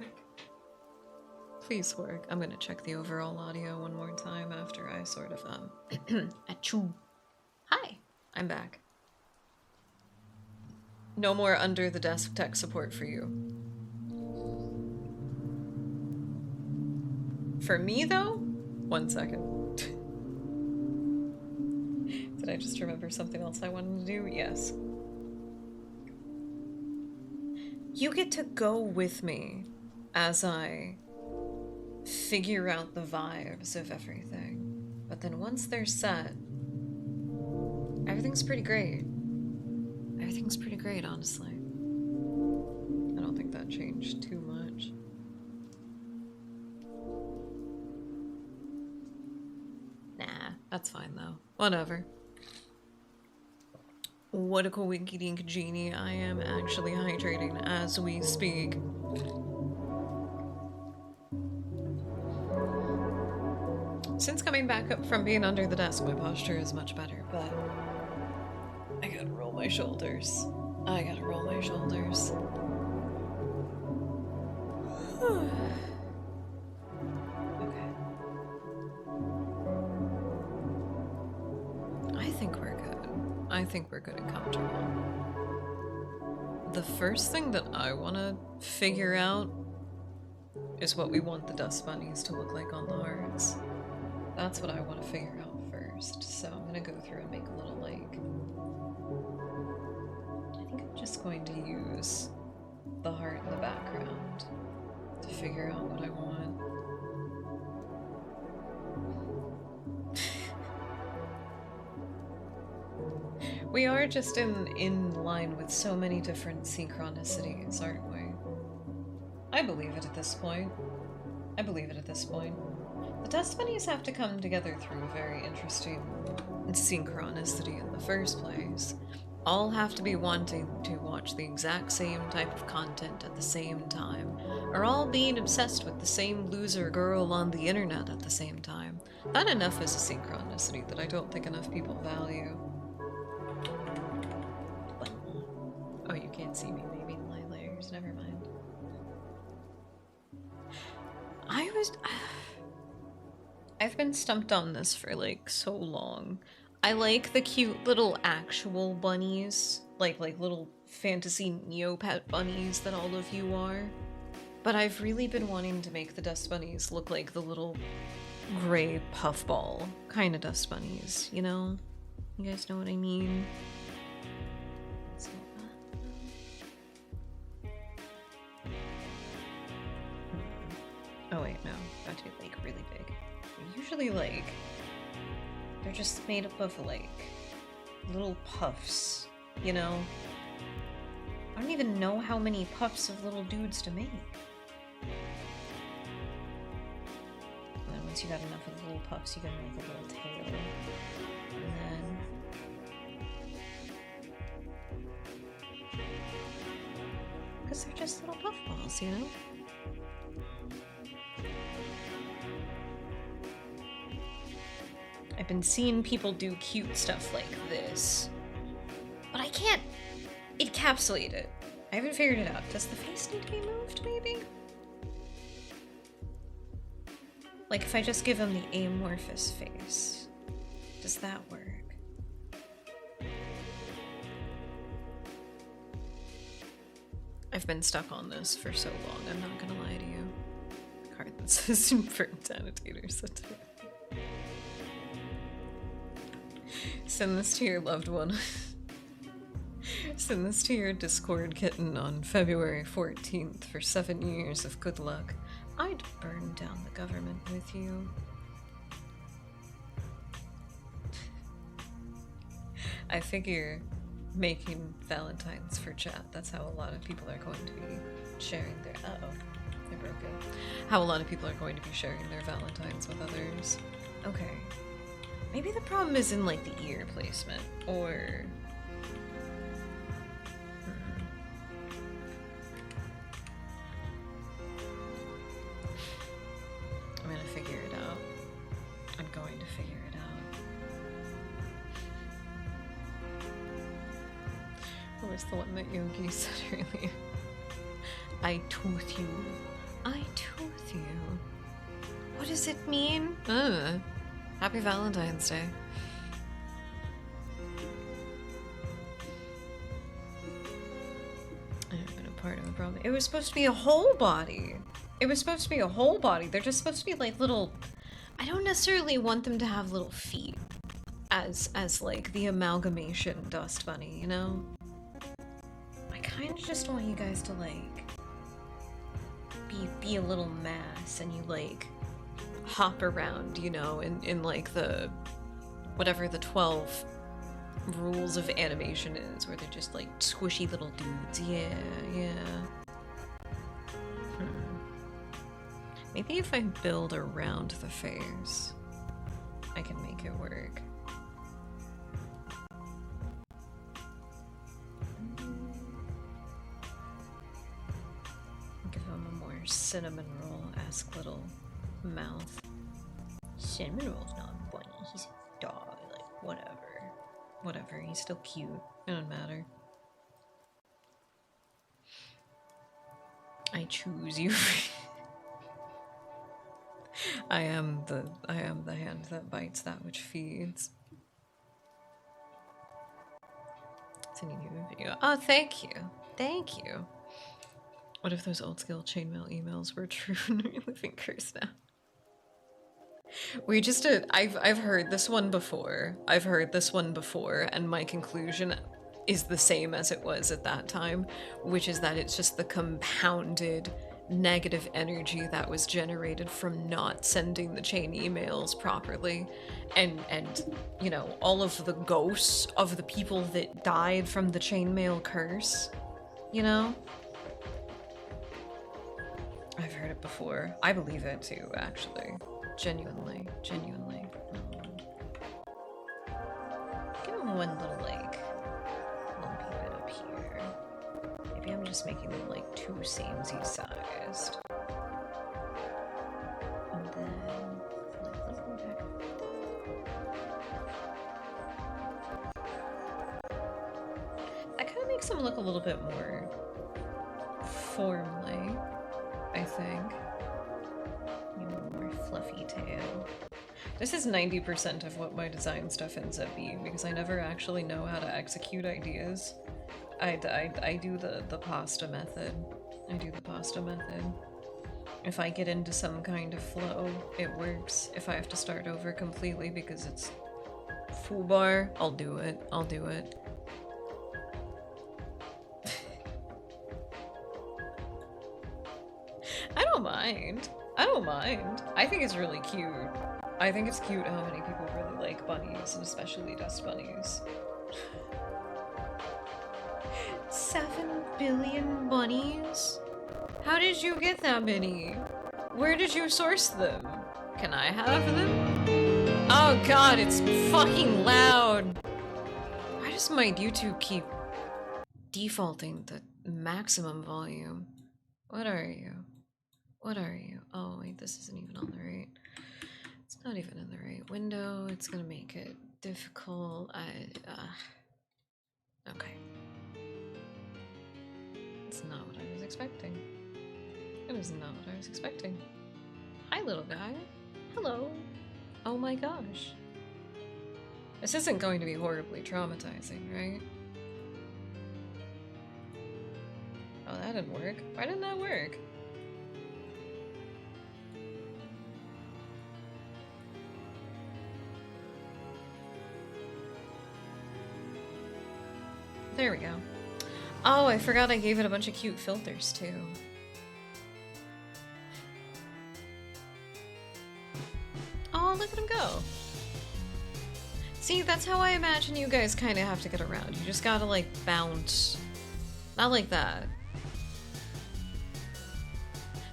Speaker 1: Please work. I'm gonna check the overall audio one more time after I sort of achoo. Hi, I'm back. No more under the desk tech support for you. For me though? 1 second. Did I just remember something else I wanted to do? Yes. You get to go with me as I figure out the vibes of everything. But then once they're set, Everything's pretty great. Everything's pretty great, honestly. I don't think that changed too much. Nah, that's fine though. Whatever. What a coinky dink genie. I am actually hydrating as we speak. Since coming back up from being under the desk, my posture is much better, but I gotta roll my shoulders. I gotta roll my shoulders. Okay. I think we're good. I think we're good and comfortable. The first thing that I want to figure out is what we want the Dust Bunnies to look like on the hearts. That's what I want to figure out first. So I'm gonna go through and make a little, like... I think I'm just going to use the heart in the background to figure out what I want. We are just in line with so many different synchronicities, aren't we? I believe it at this point. I believe it at this point. The Dust Bunnies have to come together through a very interesting synchronicity in the first place. All have to be wanting to watch the exact same type of content at the same time, or all being obsessed with the same loser girl on the internet at the same time. That enough is a synchronicity that I don't think enough people value. Oh, you can't see me maybe in light layers, never mind. I've been stumped on this for like so long. I like the cute little actual bunnies, like little fantasy Neopet bunnies that all of you are. But I've really been wanting to make the Dust Bunnies look like the little gray puffball kind of Dust Bunnies, you know? You guys know what I mean? So, oh wait, no. That would be like really big. They're usually like... They're just made up of like little puffs, you know? I don't even know how many puffs of little dudes to make. And then once you got enough of the little puffs, you gotta make a little tail. And then... because they're just little puffballs, you know? I've been seeing people do cute stuff like this, but I can't encapsulate it. I haven't figured it out. Does the face need to be moved, maybe? Like if I just give him the amorphous face, does that work? I've been stuck on this for so long, I'm not gonna lie to you. The card that says Superintendentator said to me. Send this to your loved one. Send this to your Discord kitten on February 14th for 7 years of good luck. I'd burn down the government with you. I figure making Valentines for chat, that's how a lot of people are going to be sharing their... Uh-oh, I broke it. How a lot of people are going to be sharing their Valentines with others. Okay. Maybe the problem is in, like, the ear placement, or... I'm gonna figure it out. I'm going to figure it out. What was the one that Yogi said earlier? I tooth you. I tooth you. What does it mean? Happy Valentine's Day. I've been a part of the problem. It was supposed to be a whole body. It was supposed to be a whole body. They're just supposed to be like little... I don't necessarily want them to have little feet as like the amalgamation Dust Bunny, you know? I kind of just want you guys to like be a little mass and you like hop around, you know, in like the whatever the 12 rules of animation is, where they're just like squishy little dudes. Yeah, yeah. Maybe if I build around the face, I can make it work. Give him a more cinnamon roll-esque little mouth. Cinnamon roll's not a bunny, he's a dog, like, whatever. Whatever, he's still cute. It doesn't matter. I choose you. I am the hand that bites that which feeds. Sending you a video. Oh, thank you. Thank you. What if those old school chainmail emails were true and we live in curse now? We just did. I've heard this one before. I've heard this one before, and my conclusion is the same as it was at that time, which is that it's just the compounded negative energy that was generated from not sending the chain emails properly, and you know, all of the ghosts of the people that died from the chainmail curse, you know? I've heard it before. I believe it too, actually. Genuinely. Give him one little, like, lumpy bit up here. Maybe I'm just making them, like, too samey sized. And then, like, let's go back. That kind of makes them look a little bit more formally, I think. You know, more fluffy tail. This is 90% of what my design stuff ends up being, because I never actually know how to execute ideas. I do the pasta method. If I get into some kind of flow, it works. If I have to start over completely because it's foobar, I'll do it. I don't mind. I think it's really cute. I think it's cute how many people really like bunnies, and especially dust bunnies. 7 billion bunnies? How did you get that many? Where did you source them? Can I have them? Oh god, it's fucking loud! Why does my YouTube keep defaulting the maximum volume? What are you? Oh wait, this isn't even on the right. It's not even in the right window. It's gonna make it difficult. Okay. It's not what I was expecting. It is not what I was expecting. Hi, little guy. Hello. Oh my gosh. This isn't going to be horribly traumatizing, right? Oh, that didn't work. Why didn't that work? There we go. Oh, I forgot I gave it a bunch of cute filters, too. Oh, look at him go. See, that's how I imagine you guys kind of have to get around. You just gotta, like, bounce. Not like that.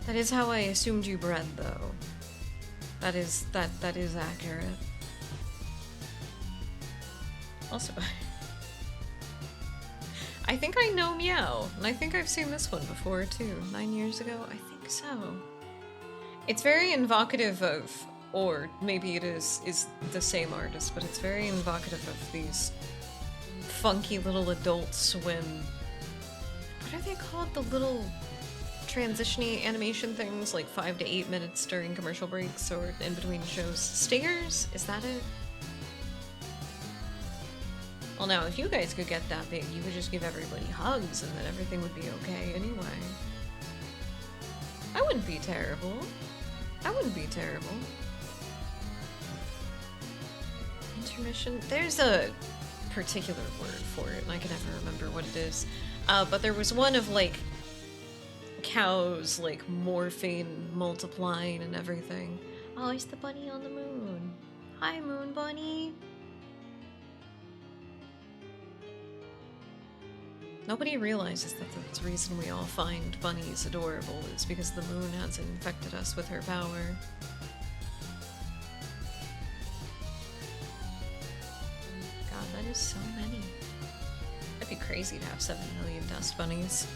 Speaker 1: That is how I assumed you bred, though. That is accurate. Also, I think I know Meow, and I think I've seen this one before, too. 9 years ago? I think so. It's very invocative of, or maybe it is the same artist, but it's very invocative of these funky little Adult Swim. What are they called? The little transition-y animation things, like 5 to 8 minutes during commercial breaks or in between shows. Stingers? Is that it? Well, now, if you guys could get that big, you could just give everybody hugs and then everything would be okay anyway. I wouldn't be terrible. Intermission? There's a particular word for it, and I can never remember what it is. But there was one of, like, cows, like, morphing, multiplying, and everything. Oh, it's the bunny on the moon. Hi, Moon Bunny. Nobody realizes that the reason we all find bunnies adorable is because the moon has infected us with her power. God, that is so many. That'd be crazy to have 7 million dust bunnies.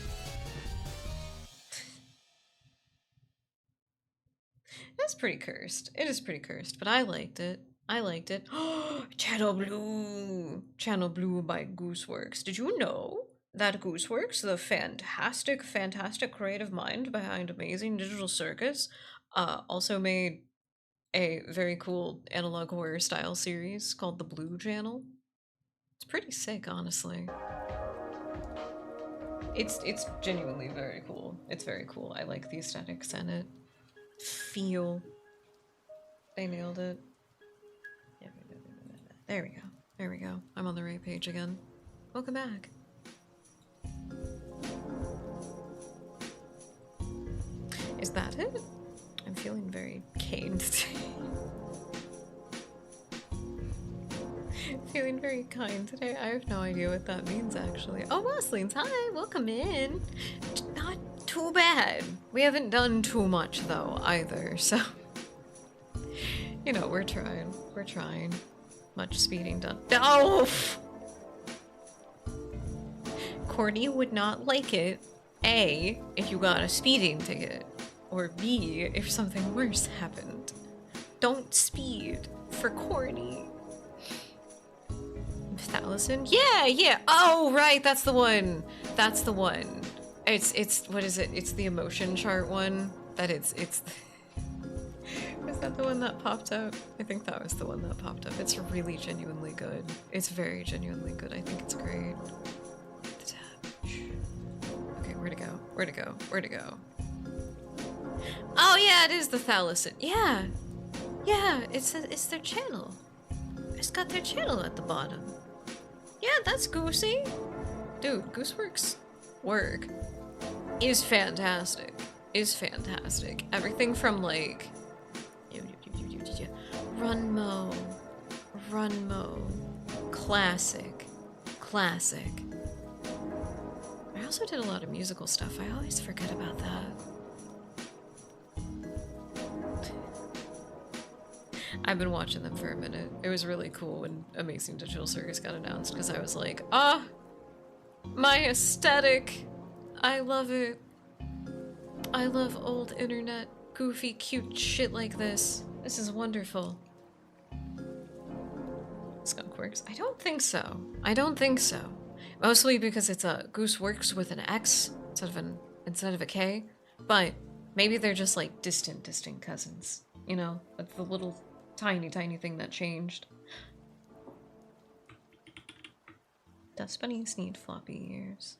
Speaker 1: That's pretty cursed. It is pretty cursed, but I liked it. I liked it. Channel Blue! Channel Blue by Gooseworks. Did you know that Gooseworks, the fantastic, fantastic creative mind behind Amazing Digital Circus, also made a very cool analog horror style series called The Blue Channel? It's pretty sick, honestly. It's genuinely very cool. It's very cool. I like the aesthetics and it. Feel. They nailed it. There we go. There we go. I'm on the right page again. Welcome back. Is that it? I'm feeling very kind today. Feeling very kind today. I have no idea what that means, actually. Oh, Moslings, hi! Welcome in! Not too bad. We haven't done too much, though, either, so... You know, we're trying. We're trying. Much speeding done. Oh! Courtney would not like it, A, if you got a speeding ticket, or B, if something worse happened. Don't speed for Courtney. Allison? Yeah, yeah. Oh, right, that's the one. That's the one. It's what is it? It's the emotion chart one. That it's is that the one that popped up? I think that was the one that popped up. It's really genuinely good. It's very genuinely good. I think it's great. Okay, where to go? Where to go? Where to go? Oh yeah, it is the Thalison. Yeah. Yeah, it's their channel. It's got their channel at the bottom. Yeah, that's Goosey. Dude, Gooseworks' work is fantastic. Is fantastic. Everything from like Runmo, classic. I also did a lot of musical stuff. I always forget about that. I've been watching them for a minute. It was really cool when Amazing Digital Circus got announced because I was like, ah, my aesthetic. I love it. I love old internet, goofy, cute shit like this. This is wonderful. Skunkworks? I don't think so. I don't think so. Mostly because it's a Gooseworks with an X instead of a K. But maybe they're just like distant cousins. You know, with the little tiny thing that changed. Dust bunnies need floppy ears.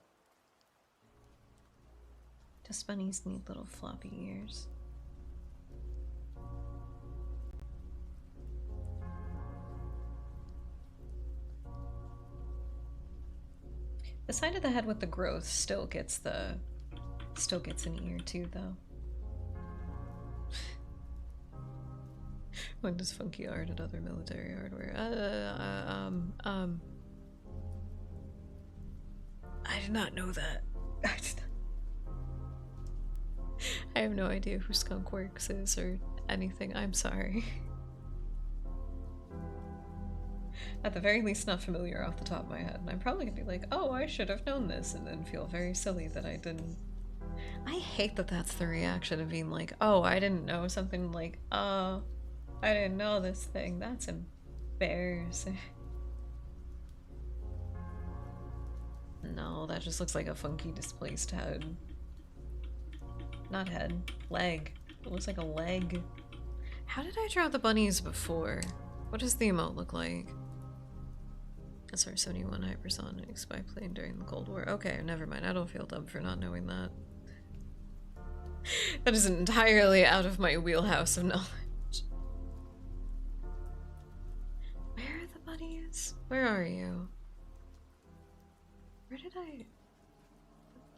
Speaker 1: Dust bunnies need little floppy ears. The side of the head with the growth still gets an ear too, though. When does funky art and other military hardware? I did not know that. I have no idea who Skunkworks is or anything. I'm sorry. At the very least, not familiar off the top of my head. And I'm probably gonna be like, oh, I should have known this, and then feel very silly that I didn't. I hate that that's the reaction of being like, oh, I didn't know something, like, oh, I didn't know this thing. That's embarrassing. No, that just looks like a funky displaced head. Not head. Leg. It looks like a leg. How did I draw the bunnies before? What does the emote look like? That's our Sony 1 hypersonic spy plane during the Cold War. Okay, never mind. I don't feel dumb for not knowing that. That is entirely out of my wheelhouse of knowledge. Where are the bunnies? Where are you? Where did I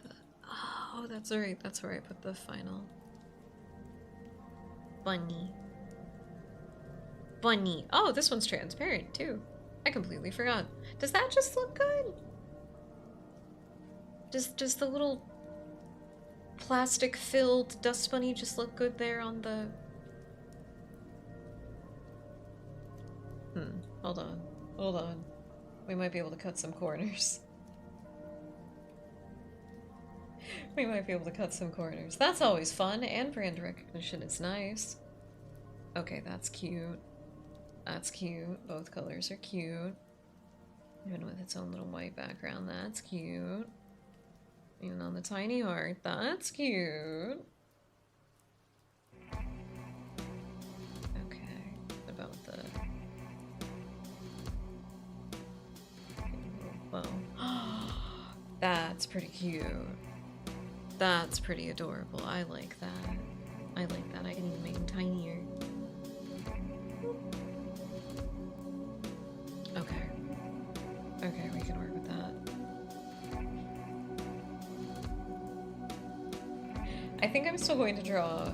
Speaker 1: put the... Oh, that's right. That's where I put the final. Bunny. Bunny. Oh, this one's transparent too. I completely forgot. Does that just look good? Does the little plastic-filled Dust Bunny just look good there on the... Hold on. Hold on. We might be able to cut some corners. We might be able to cut some corners. That's always fun, and brand recognition is nice. Okay, that's cute. That's cute. Both colors are cute. Even with its own little white background, that's cute. Even on the tiny heart, that's cute. Okay, what about the... bow? That's pretty cute. That's pretty adorable. I like that. I like that. I can even make them tinier. Okay. Okay, we can work with that. I think I'm still going to draw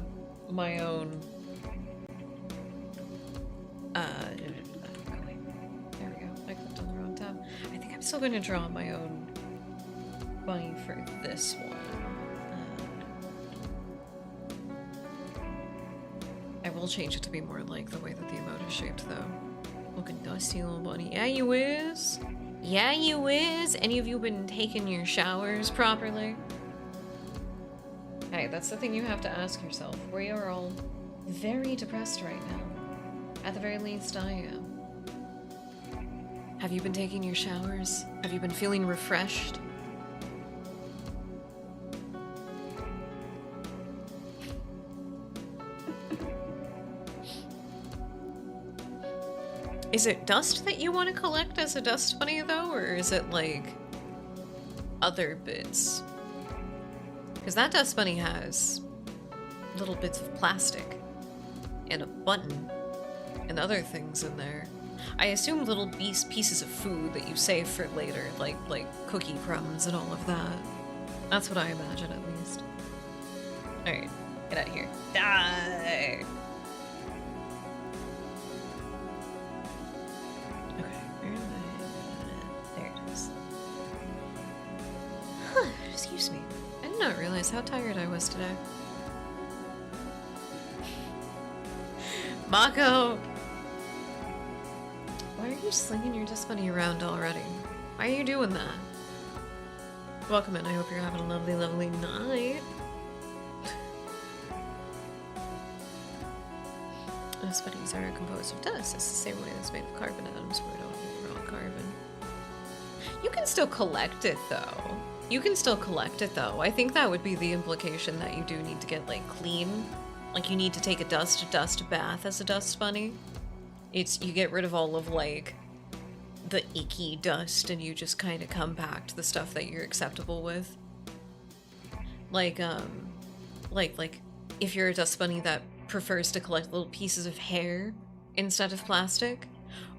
Speaker 1: my own... there we go. I clicked on the wrong tab. I think I'm still going to draw my own bunny for this one. I will change it to be more like the way that the emote is shaped, though. Looking dusty little bunny. Yeah, you is. Yeah, you is. Any of you been taking your showers properly? Hey, that's the thing you have to ask yourself. We are all very depressed right now. At the very least, I am. Have you been taking your showers? Have you been feeling refreshed? Is it dust that you want to collect as a dust bunny, though, or is it, like, other bits? Because that dust bunny has little bits of plastic and a button and other things in there. I assume little pieces of food that you save for later, like cookie crumbs and all of that. That's what I imagine, at least. Alright, get out of here. Die! Excuse me. I did not realize how tired I was today. Mako! Why are you slinging your Dust Bunny around already? Why are you doing that? Welcome in. I hope you're having a lovely, lovely night. Dust bunnies are composed of dust. It's the same way it's made of carbon atoms, but we don't need raw carbon. You can still collect it, though. You can still collect it, though. I think that would be the implication that you do need to get, like, clean. Like, you need to take a dust bath as a dust bunny. You get rid of all of, like, the icky dust, and you just kind of compact the stuff that you're acceptable with. Like, if you're a dust bunny that prefers to collect little pieces of hair instead of plastic,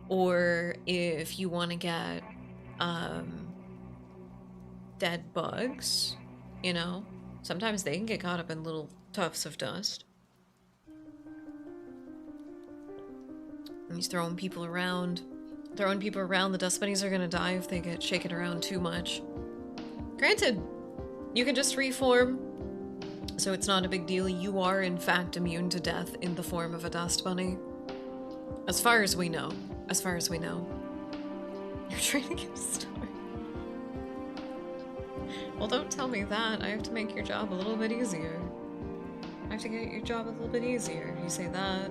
Speaker 1: or if you want to get, dead bugs, you know? Sometimes they can get caught up in little tufts of dust. And he's throwing people around. Throwing people around, the dust bunnies are gonna die if they get shaken around too much. Granted, you can just reform, so it's not a big deal. You are, in fact, immune to death in the form of a dust bunny. As far as we know. As far as we know. You're trying to get a star. Well, don't tell me that. I have to make your job a little bit easier. I have to get your job a little bit easier. You say that.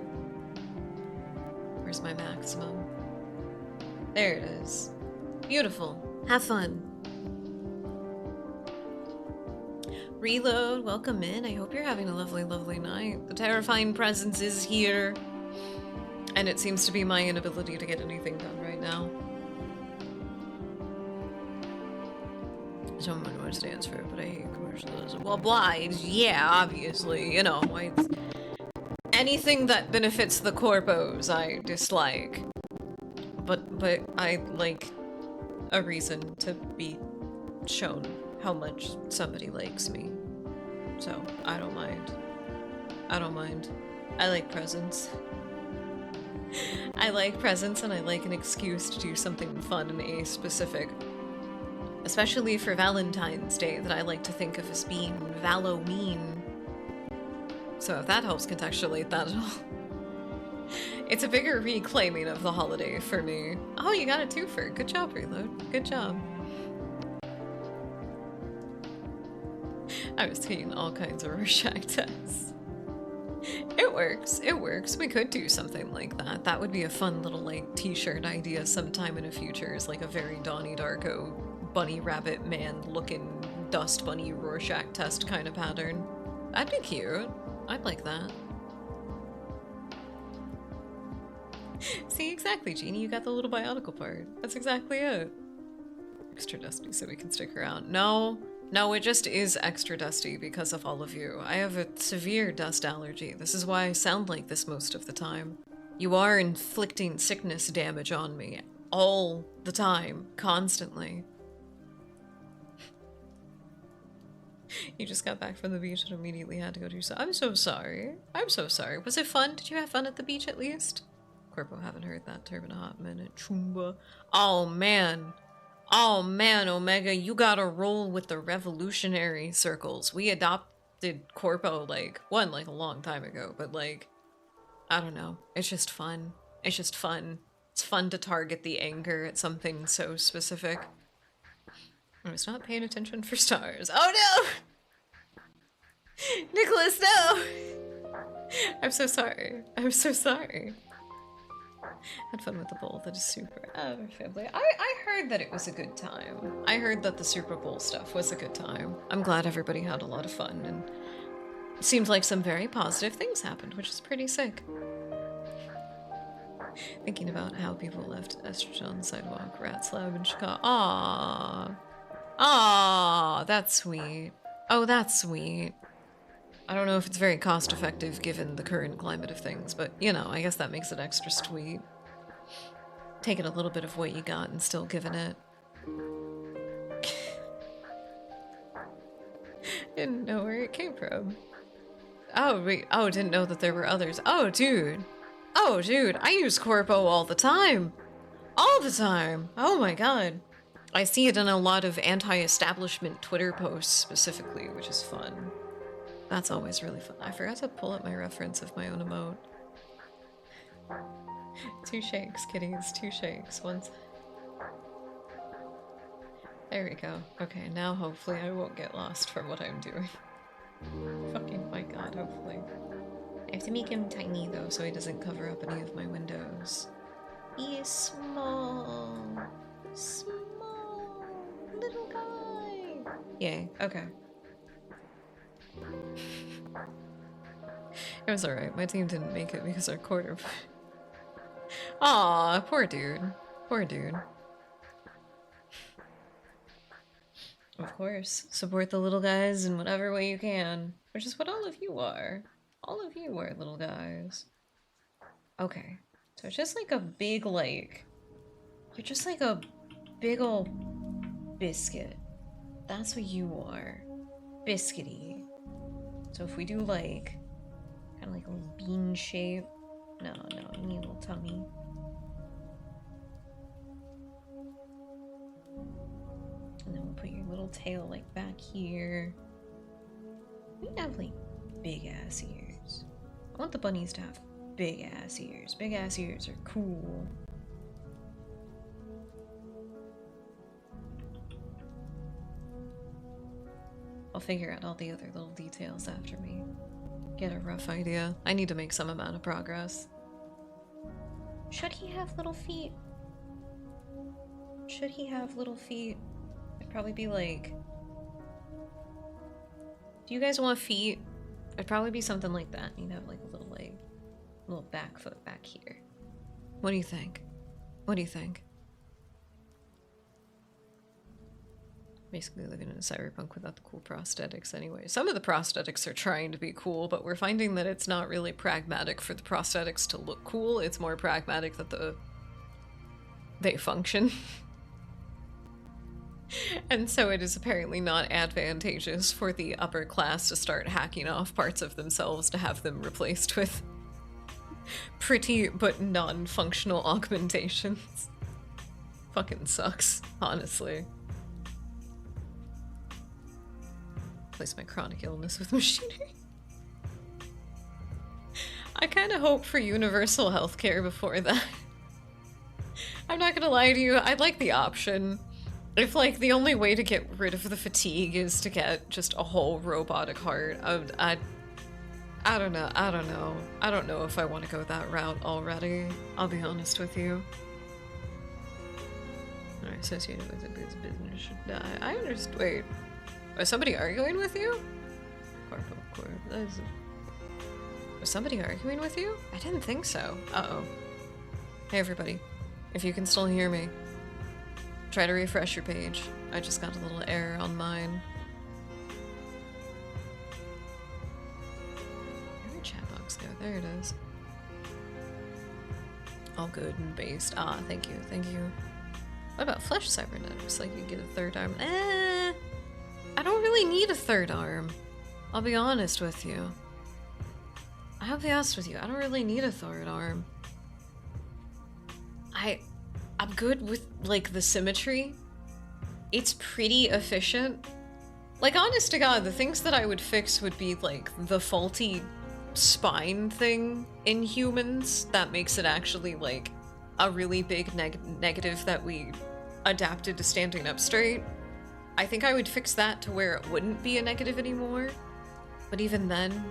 Speaker 1: Where's my maximum? There it is. Beautiful. Have fun. Reload, welcome in. I hope you're having a lovely, lovely night. The terrifying presence is here. And it seems to be my inability to get anything done right now. Someone what it stands for, but I hate commercialism. Well, blinds, yeah, obviously, you know, anything that benefits the corpos I dislike. But I like a reason to be shown how much somebody likes me. So, I don't mind. I don't mind. I like presents. I like presents, and I like an excuse to do something fun and a specific. Especially for Valentine's Day, that I like to think of as being Valloween. So if that helps contextualize that at all. It's a bigger reclaiming of the holiday for me. Oh, you got a twofer. Good job, Reload. Good job. I was taking all kinds of Rorschach tests. It works. It works. We could do something like that. That would be a fun little, like, t-shirt idea sometime in the future. Is like a very Donnie Darko, bunny rabbit man looking Dust Bunny Rorschach test kind of pattern. That'd be cute. I'd like that. See, exactly, Jeannie. You got the little bionicle part. That's exactly it. Extra dusty so we can stick around. No, it just is extra dusty because of all of you. I have a severe dust allergy. This is why I sound like this most of the time. You are inflicting sickness damage on me all the time, constantly. You just got back from the beach and immediately had to go do so. I'm so sorry. I'm so sorry. Was it fun? Did you have fun at the beach at least? Corpo, haven't heard that term in a hot minute. Chumba. Oh man. Oh man, Omega, you gotta roll with the revolutionary circles. We adopted Corpo like a long time ago, but like, I don't know. It's just fun. It's just fun. It's fun to target the anger at something so specific. I was not paying attention for stars. Oh no! Nicholas, no! I'm so sorry. I'm so sorry. Had fun with the bowl. That is super. Family. I heard that it was a good time. I heard that the Super Bowl stuff was a good time. I'm glad everybody had a lot of fun, and it seemed like some very positive things happened, which is pretty sick. Thinking about how people left estrogen on the sidewalk, rat slab in Chicago. Aww. Aww, that's sweet. Oh, that's sweet. I don't know if it's very cost effective given the current climate of things, but you know, I guess that makes it extra sweet. Taking a little bit of what you got and still giving it. Didn't know where it came from. Oh, wait. Oh, didn't know that there were others. Oh, dude. Oh, dude. I use Corpo all the time. All the time. Oh my god. I see it in a lot of anti-establishment Twitter posts specifically, which is fun. That's always really fun. I forgot to pull up my reference of my own emote. 2 shakes, kitties. 2 shakes. Once. There we go. Okay, now hopefully I won't get lost from what I'm doing. Fucking my god, hopefully. I have to make him tiny though, so he doesn't cover up any of my windows. He is small. Small. Little guy. Yay, okay. It was alright. My team didn't make it because our quarterback. Aw, poor dude. Poor dude. Of course. Support the little guys in whatever way you can. Which is what all of you are. All of you are little guys. Okay. So it's just like a big, like... You're just like a big ol' biscuit. That's what you are. Biscuity. So if we do like... kind of like a little bean shape. No, you need a little tummy. And then we'll put your little tail like back here. We have like big ass ears. I want the bunnies to have big ass ears. Big ass ears are cool. I'll figure out all the other little details after we get a rough idea. I need to make some amount of progress. Should he have little feet? Should he have little feet? It'd probably be like... Do you guys want feet? It'd probably be something like that. You'd have like a little leg. A little back foot back here. What do you think? What do you think? Basically living in a cyberpunk without the cool prosthetics anyway. Some of the prosthetics are trying to be cool, but we're finding that it's not really pragmatic for the prosthetics to look cool. It's more pragmatic that they function. And so it is apparently not advantageous for the upper class to start hacking off parts of themselves to have them replaced with pretty but non-functional augmentations. Fucking sucks, honestly. Replace my chronic illness with machinery. I kind of hope for universal healthcare before that. I'm not gonna lie to you, I'd like the option. If, like, the only way to get rid of the fatigue is to get just a whole robotic heart, I don't know, I don't know if I want to go that route already, I'll be honest with you. Associated with it, business should die. I understand. Wait, was somebody arguing with you? Was somebody arguing with you? I didn't think so. Uh-oh. Hey everybody, if you can still hear me, try to refresh your page. I just got a little error on mine. Where did chat box go? There it is. All good and based. Ah, thank you, thank you. What about flesh cybernetics? Like you get a third arm. I don't really need a third arm. I'll be honest with you. I'll be honest with you. I don't really need a third arm. I'm good with, like, the symmetry. It's pretty efficient. Like, honest to God, the things that I would fix would be, like, the faulty spine thing in humans that makes it actually, like, a really big negative that we adapted to standing up straight. I think I would fix that to where it wouldn't be a negative anymore. But even then,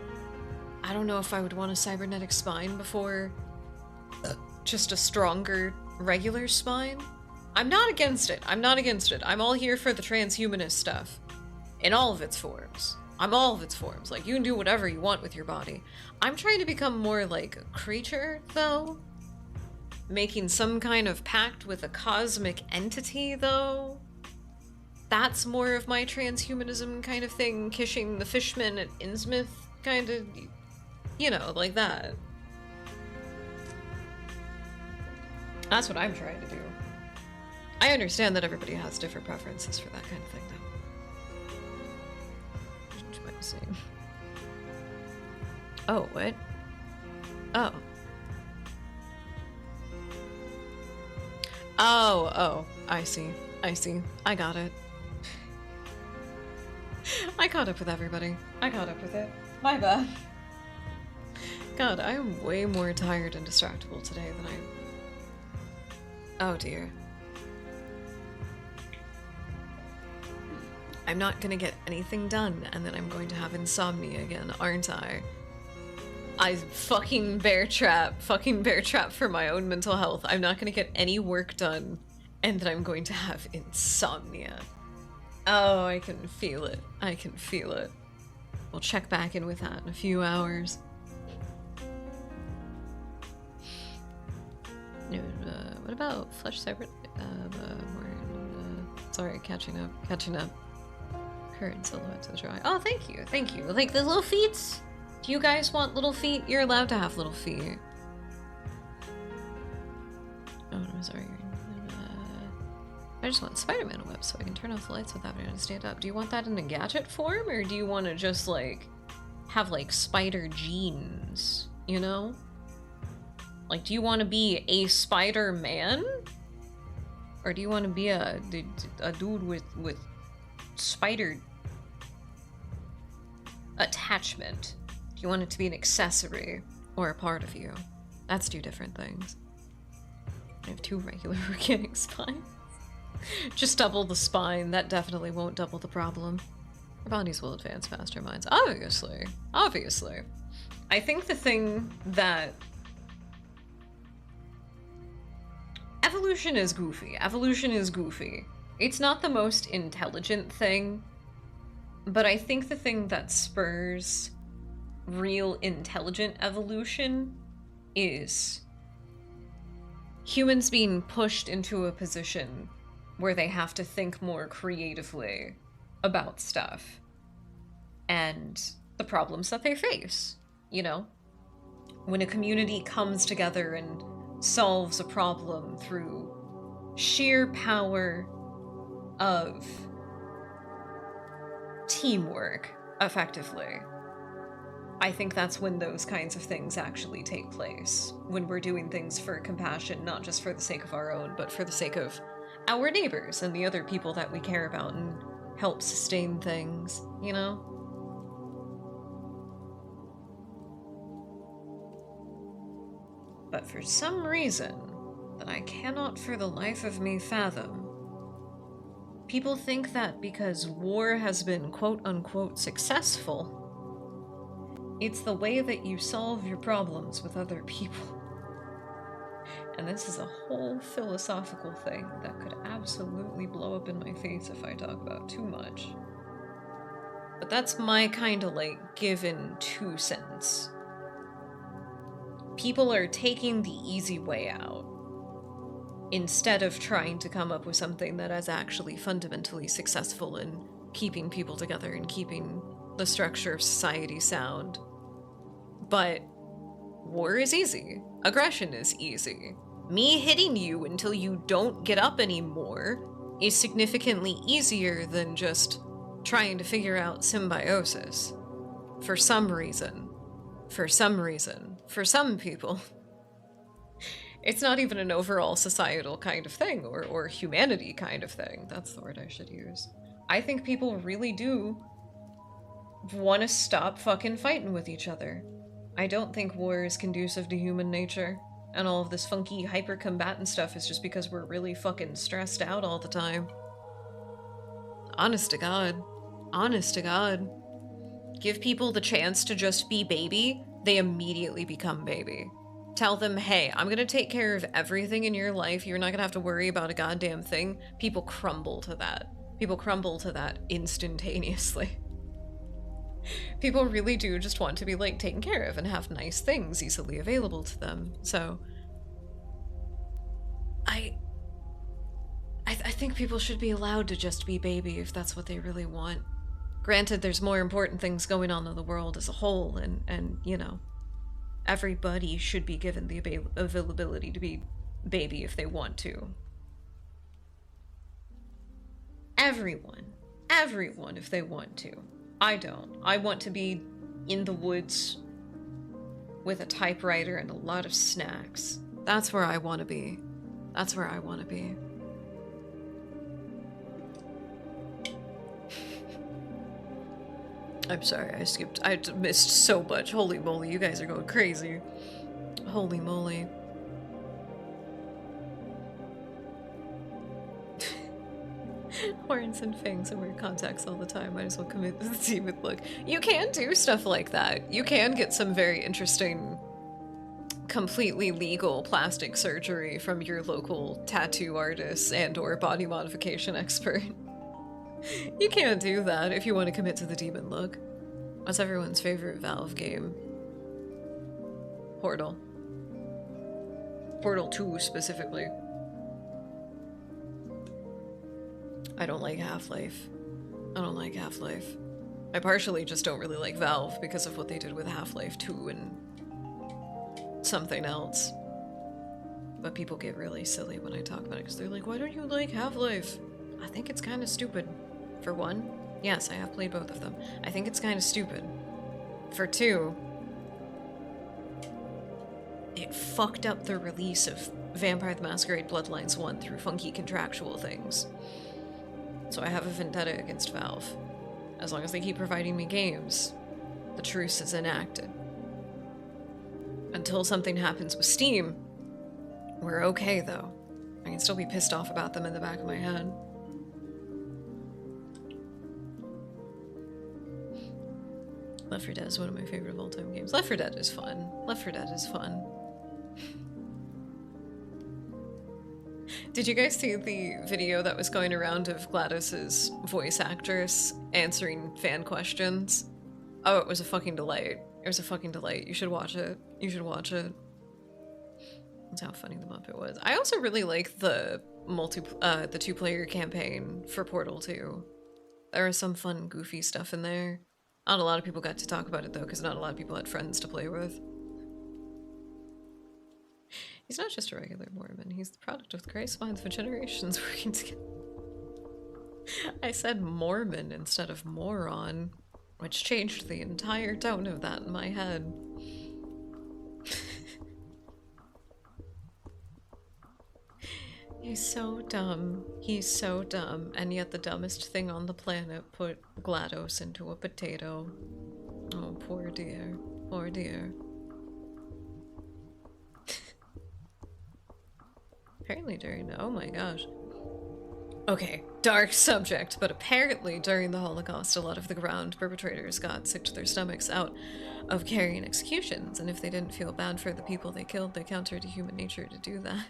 Speaker 1: I don't know if I would want a cybernetic spine before just a stronger regular spine. I'm not against it. I'm not against it. I'm all here for the transhumanist stuff. In all of its forms. I'm all of its forms. Like, you can do whatever you want with your body. I'm trying to become more like a creature, though. Making some kind of pact with a cosmic entity, though. That's more of my transhumanism kind of thing. Kissing the fishman at Innsmouth, kind of, you know, like that. That's what I'm trying to do. I understand that everybody has different preferences for that kind of thing, though. What am I saying? Oh, what? Oh. Oh, I see. I see. I got it. I caught up with everybody. I caught up with it. My bad. God, I am way more tired and distractible today than I... Oh dear. I'm not gonna get anything done, and then I'm going to have insomnia again, aren't I? I fucking bear trap for my own mental health. I'm not gonna get any work done, and then I'm going to have insomnia. Oh, I can feel it. I can feel it. We'll check back in with that in a few hours. What about flesh cyber? Sorry, catching up. Current silhouette to the drawing. Oh, thank you, thank you. Like the little feet. Do you guys want little feet? You're allowed to have little feet. Oh, I'm sorry. I just want Spider-Man web so I can turn off the lights without having to stand up. Do you want that in a gadget form, or do you want to just like have like spider genes? You know? Like, do you want to be a Spider-Man? Or do you want to be a dude with spider attachment? Do you want it to be an accessory or a part of you? That's two different things. I have two regular organic spines. Just double the spine. That definitely won't double the problem. Our bodies will advance faster minds. Obviously. Obviously. I think the thing that... Evolution is goofy. Evolution is goofy. It's not the most intelligent thing, but I think the thing that spurs real intelligent evolution is humans being pushed into a position where they have to think more creatively about stuff and the problems that they face, you know? When a community comes together and solves a problem through sheer power of teamwork, effectively. I think that's when those kinds of things actually take place. When we're doing things for compassion, not just for the sake of our own, but for the sake of our neighbors and the other people that we care about and help sustain things, you know? But for some reason that I cannot for the life of me fathom, people think that because war has been quote-unquote successful, it's the way that you solve your problems with other people. And this is a whole philosophical thing that could absolutely blow up in my face if I talk about too much. But that's my kind of like given 2 cents. People are taking the easy way out instead of trying to come up with something that is actually fundamentally successful in keeping people together and keeping the structure of society sound. But war is easy. Aggression is easy. Me hitting you until you don't get up anymore is significantly easier than just trying to figure out symbiosis. For some reason. For some reason. For some people. It's not even an overall societal kind of thing, or humanity kind of thing. That's the word I should use. I think people really do want to stop fucking fighting with each other. I don't think war is conducive to human nature, and all of this funky hyper-combatant stuff is just because we're really fucking stressed out all the time. Honest to God. Honest to God. Give people the chance to just be baby, they immediately become baby. Tell them, hey, I'm gonna take care of everything in your life, you're not gonna have to worry about a goddamn thing. People crumble to that. People crumble to that instantaneously. People really do just want to be, like, taken care of and have nice things easily available to them. So I think people should be allowed to just be baby if that's what they really want. Granted, there's more important things going on in the world as a whole, and you know, everybody should be given the availability to be baby if they want to. Everyone if they want to. I don't. I want to be in the woods with a typewriter and a lot of snacks. That's where I want to be. That's where I want to be. I'm sorry, I missed so much. Holy moly, you guys are going crazy. Holy moly. Horns and fangs and weird contacts all the time. Might as well commit to the demon look. You can do stuff like that. You can get some very interesting, completely legal plastic surgery from your local tattoo artist and or body modification expert. You can do that if you want to commit to the demon look. What's everyone's favorite Valve game? Portal. Portal 2 specifically. I don't like Half-Life. I don't like Half-Life. I partially just don't really like Valve because of what they did with Half-Life 2 and something else. But people get really silly when I talk about it because they're like, why don't you like Half-Life? I think it's kind of stupid. For one, yes, I have played both of them. I think it's kind of stupid. For two, it fucked up the release of Vampire the Masquerade Bloodlines 1 through funky contractual things. So I have a vendetta against Valve. As long as they keep providing me games, the truce is enacted. Until something happens with Steam, we're okay though. I can still be pissed off about them in the back of my head. Left 4 Dead is one of my favorite of all-time games. Left 4 Dead is fun. Left 4 Dead is fun. Did you guys see the video that was going around of GLaDOS's voice actress answering fan questions? Oh, it was a fucking delight. It was a fucking delight. You should watch it. You should watch it. That's how funny the Muppet was. I also really like the the 2-player campaign for Portal 2. There was some fun, goofy stuff in there. Not a lot of people got to talk about it, though, because not a lot of people had friends to play with. He's not just a regular Mormon. He's the product of the Christ minds for generations working together. I said Mormon instead of moron, which changed the entire tone of that in my head. He's so dumb. He's so dumb. And yet the dumbest thing on the planet put GLaDOS into a potato. Oh, poor dear. Poor dear. Apparently during, oh my gosh. Okay, dark subject, but apparently during the Holocaust, a lot of the ground perpetrators got sick to their stomachs out of carrying executions, and if they didn't feel bad for the people they killed, they countered to human nature to do that.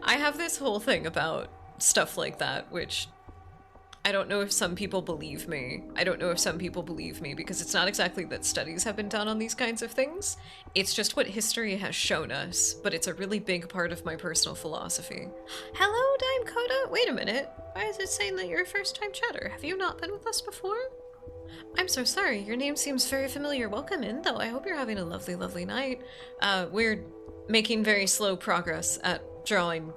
Speaker 1: I have this whole thing about stuff like that, which I don't know if some people believe me. I don't know if some people believe me because it's not exactly that studies have been done on these kinds of things. It's just what history has shown us, but it's a really big part of my personal philosophy. Hello, Dime Coda? Wait a minute. Why is it saying that you're a first-time chatter? Have you not been with us before? I'm so sorry. Your name seems very familiar. Welcome in, though. I hope you're having a lovely, lovely night. We're making very slow progress at drawing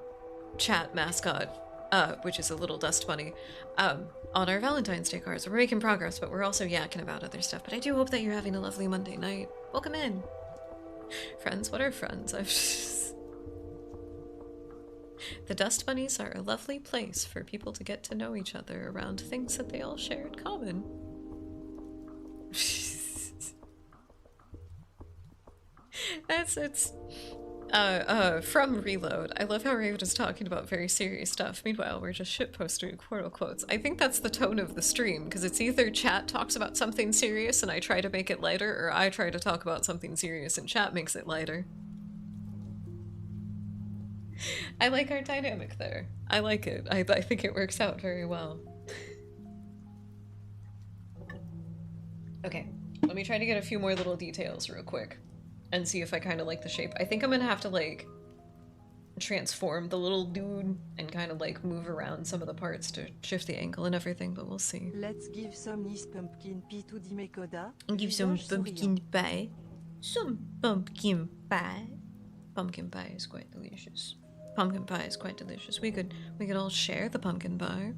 Speaker 1: chat mascot, which is a little dust bunny, on our Valentine's Day cards. We're making progress, but we're also yakking about other stuff. But I do hope that you're having a lovely Monday night. Welcome in. Friends, what are friends? The Dust Bunnies are a lovely place for people to get to know each other around things that they all share in common. It's from Reload. I love how Raven is talking about very serious stuff. Meanwhile, we're just shitposting quote quotes. I think that's the tone of the stream, because it's either chat talks about something serious and I try to make it lighter, or I try to talk about something serious and chat makes it lighter. I like our dynamic there. I like it. I think it works out very well. Okay, let me try to get a few more little details real quick and see if I kind of like the shape. I think I'm gonna have to like transform the little dude and kind of like move around some of the parts to shift the angle and everything, but we'll see.
Speaker 2: Let's give some nice pumpkin pie to the Mekoda.
Speaker 1: Give some pumpkin pie. Some pumpkin pie. Pumpkin pie is quite delicious. Pumpkin pie is quite delicious. We could all share the pumpkin pie.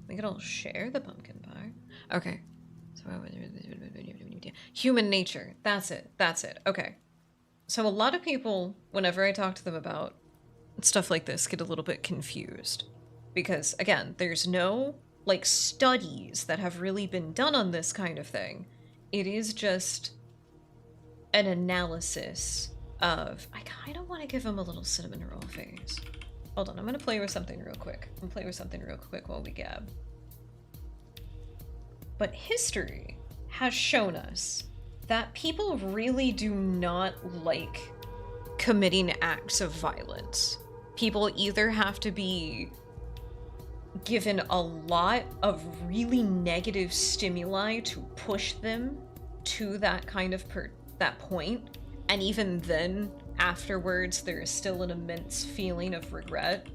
Speaker 1: We could all share the pumpkin pie. Okay. Human nature. That's it. That's it. Okay. So a lot of people, whenever I talk to them about stuff like this, get a little bit confused. Because, again, there's no, like, studies that have really been done on this kind of thing. It is just an analysis of... I kind of want to give him a little cinnamon roll face. Hold on, I'm going to play with something real quick. I'm going to play with something real quick while we gab. But history has shown us that people really do not like committing acts of violence. People either have to be given a lot of really negative stimuli to push them to that kind of that point, and even then, afterwards, there is still an immense feeling of regret.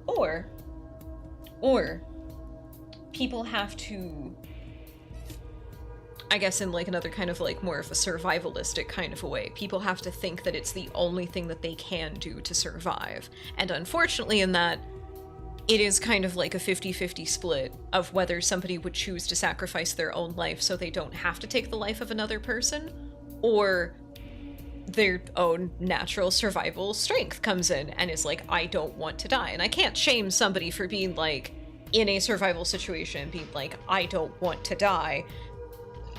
Speaker 1: Or people have to, I guess in like another kind of like more of a survivalistic kind of a way, people have to think that it's the only thing that they can do to survive. And unfortunately in that, it is kind of like a 50-50 split of whether somebody would choose to sacrifice their own life so they don't have to take the life of another person, or their own natural survival strength comes in and is like, I don't want to die. And I can't shame somebody for being like, in a survival situation, being like, I don't want to die,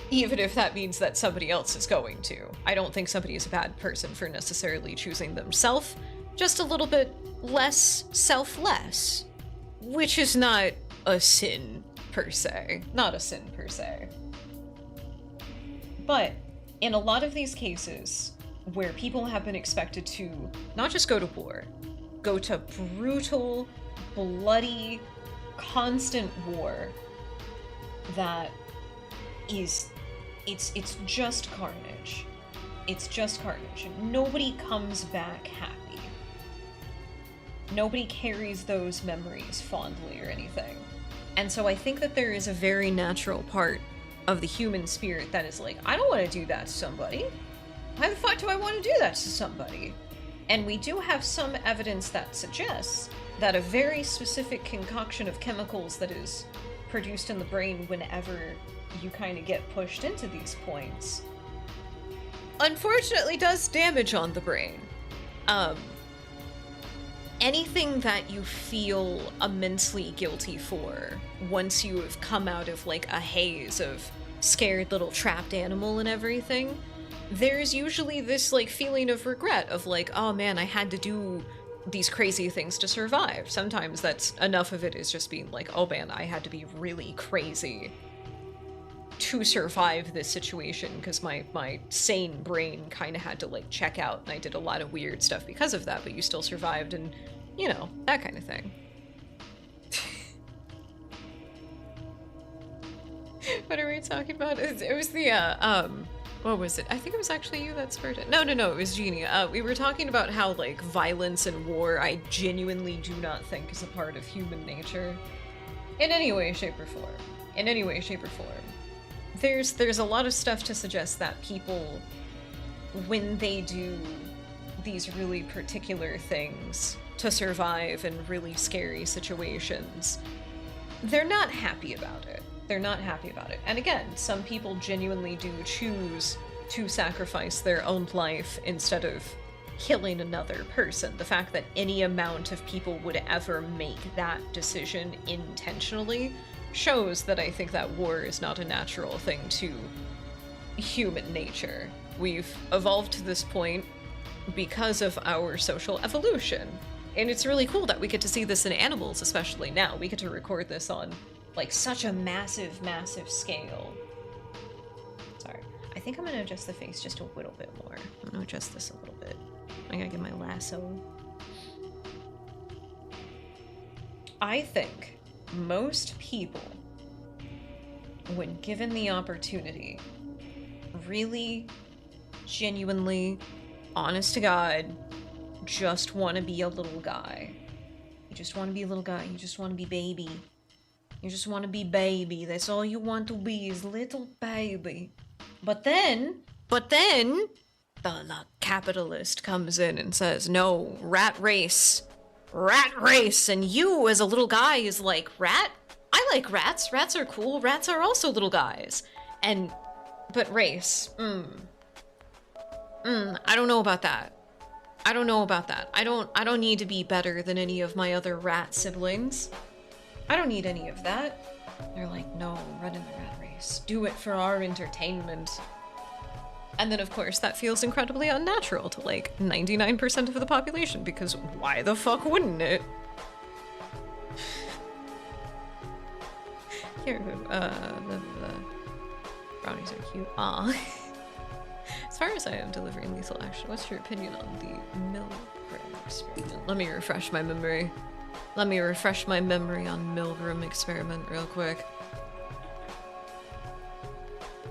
Speaker 1: even if that means that somebody else is going to. I don't think somebody is a bad person for necessarily choosing themselves, just a little bit less selfless, which is not a sin per se. Not a sin per se. But in a lot of these cases where people have been expected to not just go to war, go to brutal, bloody, constant war that is, it's just carnage. It's just carnage. Nobody comes back happy. Nobody carries those memories fondly or anything. And so I think that there is a very natural part of the human spirit that is like, I don't want to do that to somebody. Why the fuck do I want to do that to somebody? And we do have some evidence that suggests that a very specific concoction of chemicals that is produced in the brain whenever you kind of get pushed into these points, unfortunately does damage on the brain. Anything that you feel immensely guilty for once you have come out of like a haze of scared little trapped animal and everything, there's usually this like feeling of regret of like, oh man, I had to do these crazy things to survive. Sometimes that's enough of it is just being like, oh man, I had to be really crazy to survive this situation because my sane brain kind of had to like check out, and I did a lot of weird stuff because of that, but you still survived, and you know, that kind of thing. What are we talking about? It was the what was it? I think it was actually you that spurred it. No, it was Jeannie. We were talking about how like violence and war, I genuinely do not think is a part of human nature in any way, shape, or form. In any way, shape, or form. There's a lot of stuff to suggest that people, when they do these really particular things to survive in really scary situations, they're not happy about it. They're not happy about it. And again, some people genuinely do choose to sacrifice their own life instead of killing another person. The fact that any amount of people would ever make that decision intentionally shows that I think that war is not a natural thing to human nature. We've evolved to this point because of our social evolution. And it's really cool that we get to see this in animals, especially now. We get to record this on like such a massive, massive scale. Sorry. I think I'm gonna adjust the face just a little bit more. I'm gonna adjust this a little bit. I gotta get my lasso. I think most people, when given the opportunity, really, genuinely, honest to God, just want to be a little guy. You just want to be a little guy. You just want to be baby. You just want to be baby. That's all you want to be is little baby. But then, the capitalist comes in and says, no, rat race. Rat race. And you, as a little guy, is like, rat? I like rats. Rats are cool. Rats are also little guys. But race. I don't know about that. I don't know about that. I don't need to be better than any of my other rat siblings. I don't need any of that. They're like, no, run in the rat race. Do it for our entertainment. And then, of course, that feels incredibly unnatural to, like, 99% of the population, because why the fuck wouldn't it? Here, the brownies are cute. Aw. As far as I am delivering lethal action, what's your opinion on the Milgram experiment? Let me refresh my memory. Let me refresh my memory on Milgram experiment real quick.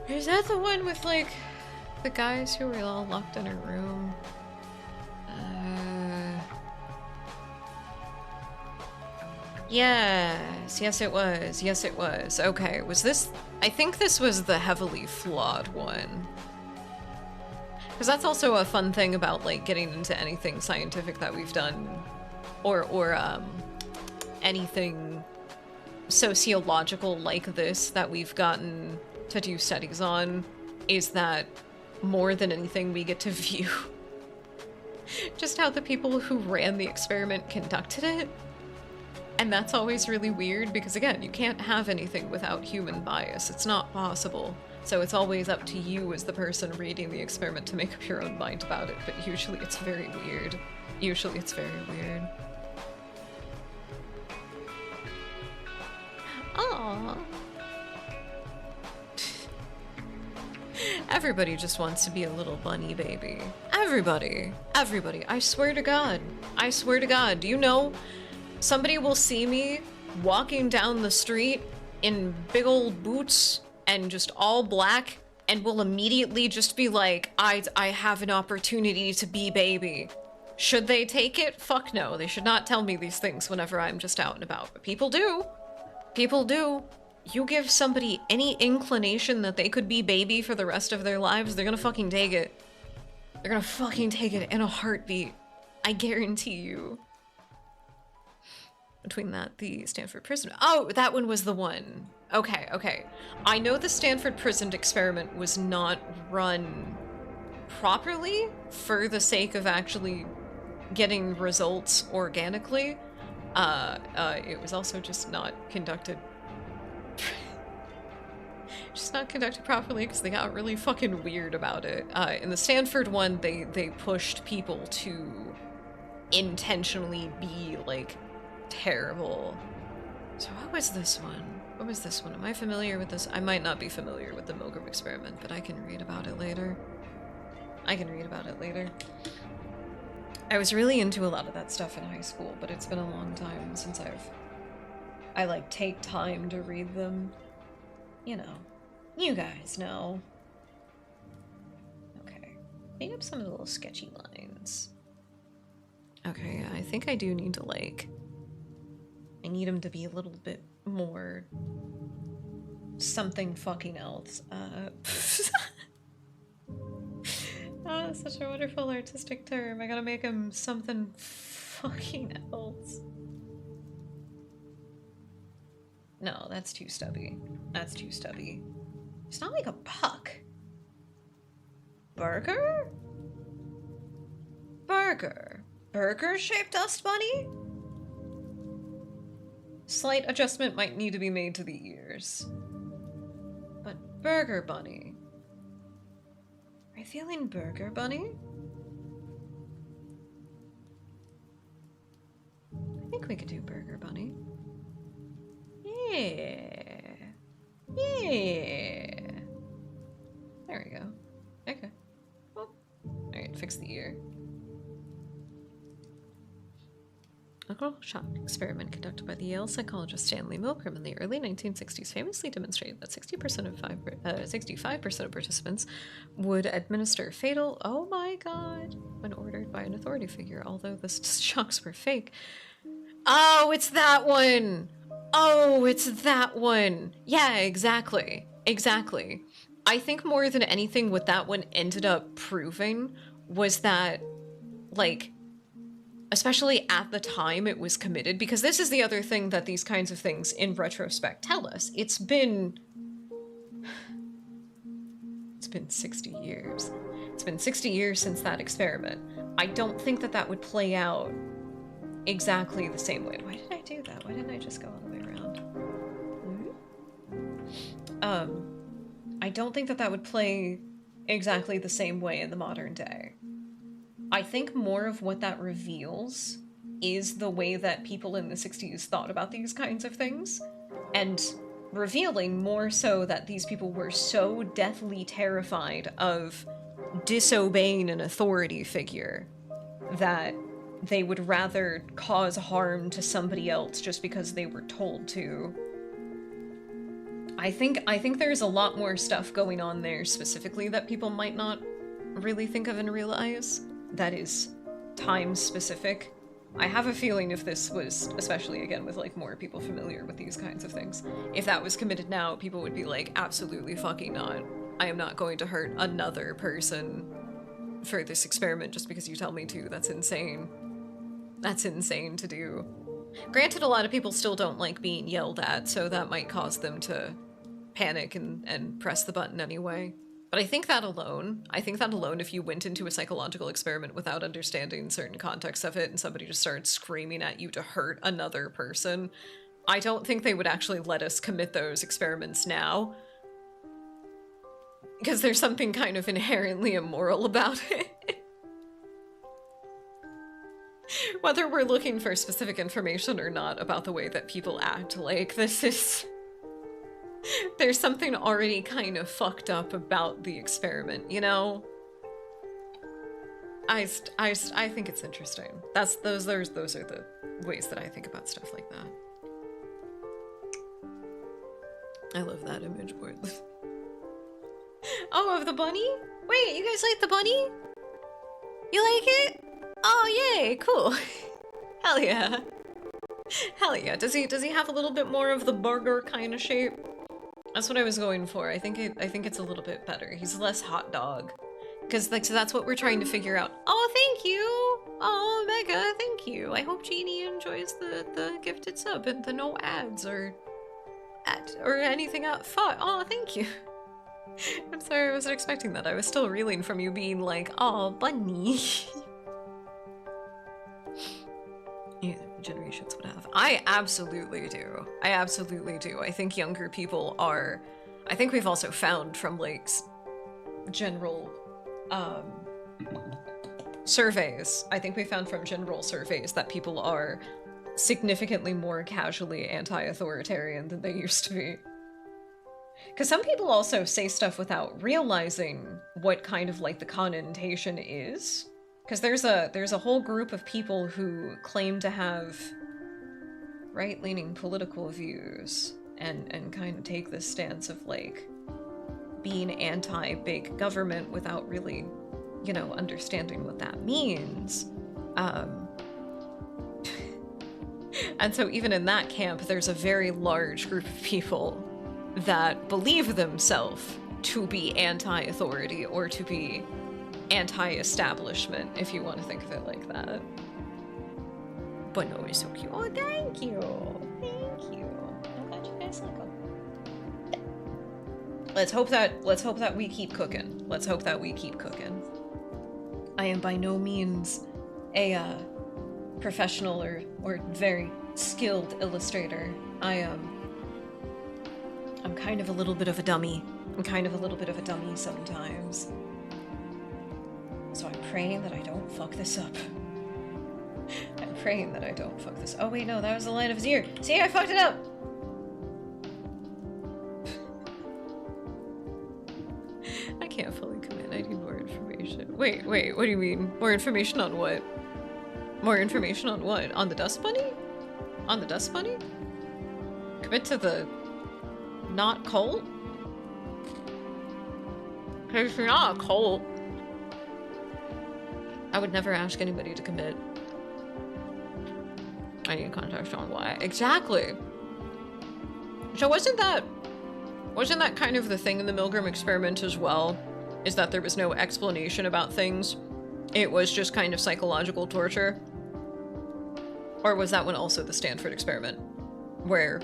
Speaker 1: Is that the one with, like, the guys who were all locked in a room? Yes, it was. Yes, it was. Okay, was this... I think this was the heavily flawed one. Because that's also a fun thing about, like, getting into anything scientific that we've done, or anything sociological like this that we've gotten to do studies on, is that more than anything we get to view just how the people who ran the experiment conducted it. And that's always really weird because, again, you can't have anything without human bias. It's not possible. So it's always up to you as the person reading the experiment to make up your own mind about it, but usually it's very weird. Usually it's very weird. Aww. Everybody just wants to be a little bunny baby. Everybody. Everybody. I swear to God. I swear to God. Do you know, somebody will see me walking down the street in big old boots and just all black and will immediately just be like, I have an opportunity to be baby. Should they take it? Fuck no. They should not tell me these things whenever I'm just out and about. But people do. People do. You give somebody any inclination that they could be baby for the rest of their lives, they're gonna fucking take it. They're gonna fucking take it in a heartbeat. I guarantee you. Between that, the Stanford prison. Oh, that one was the one. Okay, okay. I know the Stanford prison experiment was not run properly for the sake of actually getting results organically. It was also just not conducted just not conducted properly because they got really fucking weird about it. In the Stanford one, they pushed people to intentionally be, like, terrible. So what was this one? What was this one? Am I familiar with this? I might not be familiar with the Milgram experiment, but I can read about it later. I can read about it later. I was really into a lot of that stuff in high school, but it's been a long time since I like take time to read them. You know. You guys know. Okay. Clean up some of the little sketchy lines. Okay, yeah, I think I do need to, like... I need them to be a little bit more... something fucking else. Oh, that's such a wonderful artistic term. I gotta make him something fucking else. No, that's too stubby. That's too stubby. It's not like a puck. Burger? Burger. Burger-shaped dust bunny? Slight adjustment might need to be made to the ears. But burger bunny. Are you feeling burger bunny? I think we could do burger bunny. Yeah. Yeah. There we go. Okay. Well, alright, fix the ear. A clinical shock experiment conducted by the Yale psychologist Stanley Milgram in the early 1960s famously demonstrated that 65% of participants would administer fatal, oh my god, when ordered by an authority figure, although the shocks were fake. Oh, it's that one! Oh, it's that one! Yeah, exactly. Exactly. I think more than anything what that one ended up proving was that, like, especially at the time it was committed, because this is the other thing that these kinds of things in retrospect tell us. It's been 60 years. It's been 60 years since that experiment. I don't think that that would play out exactly the same way. Why did I do that? Why didn't I just go all the way around? I don't think that that would play exactly the same way in the modern day. I think more of what that reveals is the way that people in the 60s thought about these kinds of things, and revealing more so that these people were so deathly terrified of disobeying an authority figure that they would rather cause harm to somebody else just because they were told to. I think there's a lot more stuff going on there specifically that people might not really think of and realize. That is time specific. I have a feeling if this was, especially again with like more people familiar with these kinds of things, if that was committed now, people would be like, absolutely fucking not. I am not going to hurt another person for this experiment just because you tell me to. That's insane. That's insane to do. Granted, a lot of people still don't like being yelled at, so that might cause them to panic and press the button anyway. But I think that alone, if you went into a psychological experiment without understanding certain contexts of it and somebody just started screaming at you to hurt another person, I don't think they would actually let us commit those experiments now. Because there's something kind of inherently immoral about it. Whether we're looking for specific information or not about the way that people act, like, this is... There's something already kind of fucked up about the experiment, you know? I think it's interesting. Those are the ways that I think about stuff like that. I love that image board. Oh, of the bunny? Wait, you guys like the bunny? You like it? Oh, yay, cool. Hell yeah. Hell yeah. Does he have a little bit more of the burger kind of shape? That's what I was going for. I think it's a little bit better. He's less hot dog. Because like, so that's what we're trying to figure out. Oh, thank you! Oh, Mega, thank you. I hope Jeannie enjoys the gifted sub and the no ads or anything out. Fuck. Oh, thank you. I'm sorry, I wasn't expecting that. I was still reeling from you being like, oh, bunny. Yeah, generations would have. I absolutely do. I absolutely do. I think younger people are I think we've also found from, like, general, surveys. I think we found from general surveys that people are significantly more casually anti-authoritarian than they used to be. Because some people also say stuff without realizing what kind of, like, the connotation is. Because there's a whole group of people who claim to have right-leaning political views and kind of take this stance of, like, being anti-big government without really, you know, understanding what that means. And so even in that camp, there's a very large group of people that believe themselves to be anti-authority or to be anti-establishment, if you want to think of it like that. But no, it's so cute. Oh, thank you. Thank you. I'm glad you guys like them. Let's hope that we keep cooking. Let's hope that we keep cooking. I am by no means a professional or very skilled illustrator. I'm kind of a little bit of a dummy. I'm kind of a little bit of a dummy sometimes. So I'm praying that I don't fuck this up. I'm praying that I don't fuck this. Oh wait, no, that was the line of his ear. See, I fucked it up! I can't fully commit. I need more information. Wait, what do you mean? More information on what? More information on what? On the Dust Bunny? On the Dust Bunny? Commit to the not cult? Because you're not a cult. I would never ask anybody to commit. I need context on why. Exactly. So wasn't that kind of the thing in the Milgram experiment as well? Is that there was no explanation about things? It was just kind of psychological torture? Or was that one also the Stanford experiment? Where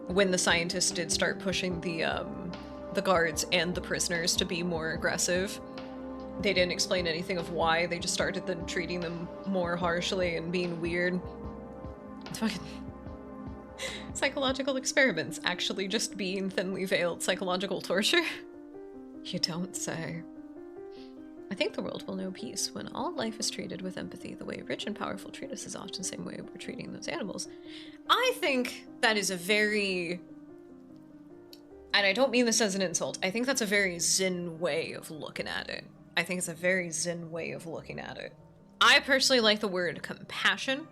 Speaker 1: when the scientists did start pushing the guards and the prisoners to be more aggressive, they didn't explain anything of why, they just started then treating them more harshly and being weird. It's fucking... Psychological experiments actually just being thinly veiled psychological torture? You don't say. I think the world will know peace when all life is treated with empathy, the way rich and powerful treat us is often the same way we're treating those animals. I think that is a very... And I don't mean this as an insult. I think that's a very Zen way of looking at it. I think it's a very Zen way of looking at it. I personally like the word compassion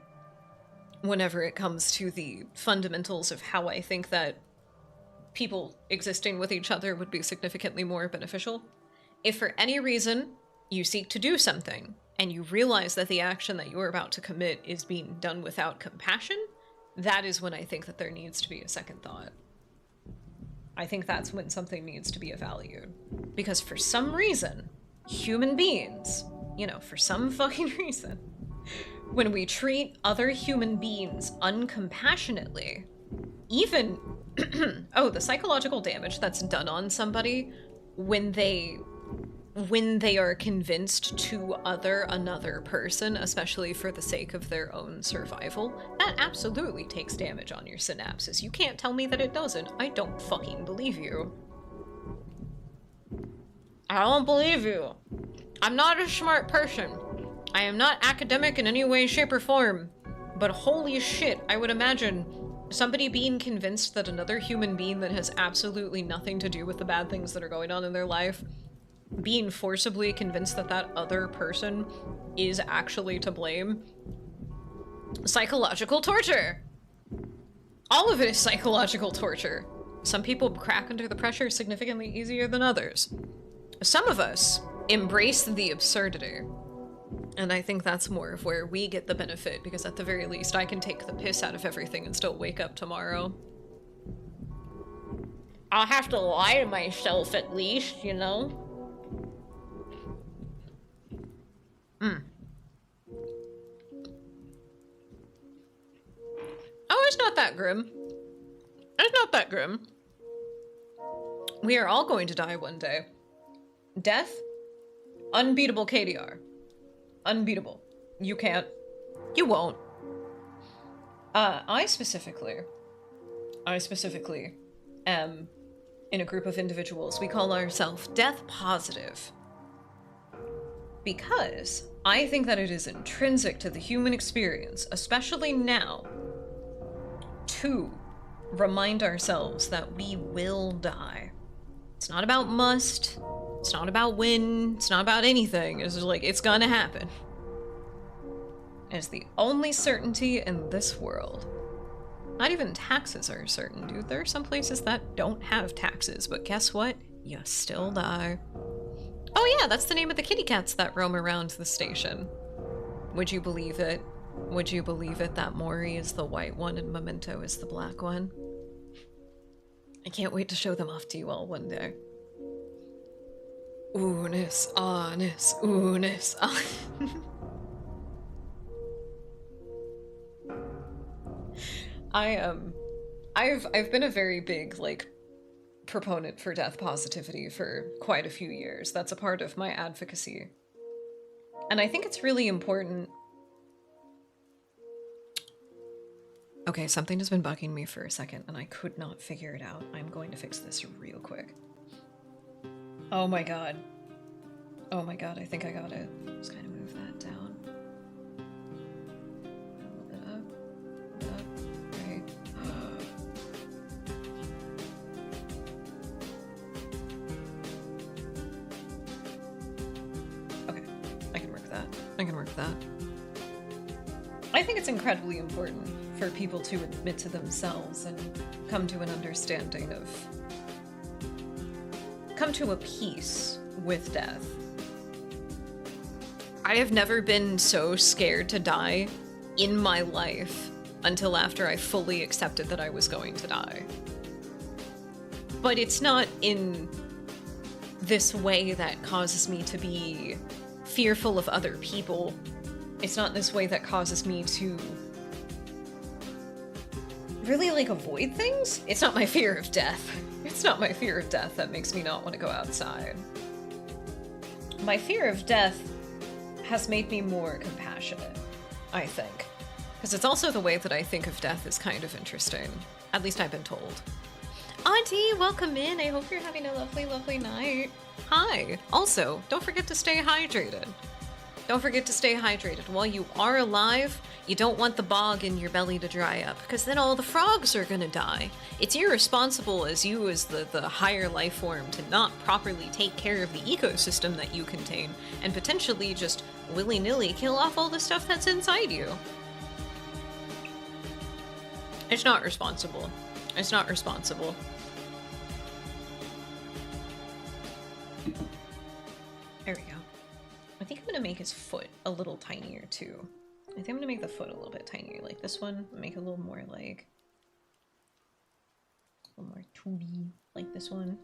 Speaker 1: whenever it comes to the fundamentals of how I think that people existing with each other would be significantly more beneficial. If for any reason you seek to do something and you realize that the action that you're about to commit is being done without compassion, that is when I think that there needs to be a second thought. I think that's when something needs to be evaluated. Because for some reason, human beings, you know, for some fucking reason, when we treat other human beings uncompassionately, even, oh, the psychological damage that's done on somebody when they are convinced to other another person, especially for the sake of their own survival, that absolutely takes damage on your synapses. You can't tell me that it doesn't. I don't fucking believe you. I don't believe you. I'm not a smart person. I am not academic in any way, shape, or form. But holy shit, I would imagine somebody being convinced that another human being that has absolutely nothing to do with the bad things that are going on in their life, being forcibly convinced that that other person is actually to blame. Psychological torture! All of it is psychological torture. Some people crack under the pressure significantly easier than others. Some of us embrace the absurdity. And I think that's more of where we get the benefit, because at the very least I can take the piss out of everything and still wake up tomorrow. I'll have to lie to myself at least, you know? Oh, it's not that grim. It's not that grim. We are all going to die one day. Death? Unbeatable KDR. Unbeatable. You can't. You won't. I specifically am in a group of individuals. We call ourselves death positive. Because I think that it is intrinsic to the human experience, especially now, to remind ourselves that we will die. It's not about must, it's not about when, it's not about anything. It's just like, it's gonna happen. And it's the only certainty in this world. Not even taxes are certain, dude. There are some places that don't have taxes, but guess what? You still die. Oh yeah, that's the name of the kitty cats that roam around the station. Would you believe it? Would you believe it that Maury is the white one and Memento is the black one? I can't wait to show them off to you all one day. Unis, honest, unis, I've been a very big, like, proponent for death positivity for quite a few years. That's a part of my advocacy. And I think it's really important. Okay, something has been bugging me for a second and I could not figure it out. I'm going to fix this real quick. Oh my god. Oh my god, I think I got it. Just kind of move that down. A little bit up, right. Okay, I can work that. I can work that. I think it's incredibly important for people to admit to themselves and come to an understanding of, come to a peace with death. I have never been so scared to die in my life until after I fully accepted that I was going to die. But it's not in this way that causes me to be fearful of other people. It's not this way that causes me to really, like, avoid things. It's not my fear of death. It's not my fear of death that makes me not want to go outside. My fear of death has made me more compassionate, I think. Because it's also the way that I think of death is kind of interesting. At least I've been told. Auntie, welcome in. I hope you're having a lovely, lovely night. Hi. Also, don't forget to stay hydrated. Don't forget to stay hydrated. While you are alive, you don't want the bog in your belly to dry up, because then all the frogs are gonna die. It's irresponsible as you, as the higher life form, to not properly take care of the ecosystem that you contain, and potentially just willy-nilly kill off all the stuff that's inside you. It's not responsible. It's not responsible. There we go. I think I'm gonna make his foot a little tinier too. I think I'm gonna make the foot a little bit tinier, like this one. Make it a little more like, a little more 2D, like this one.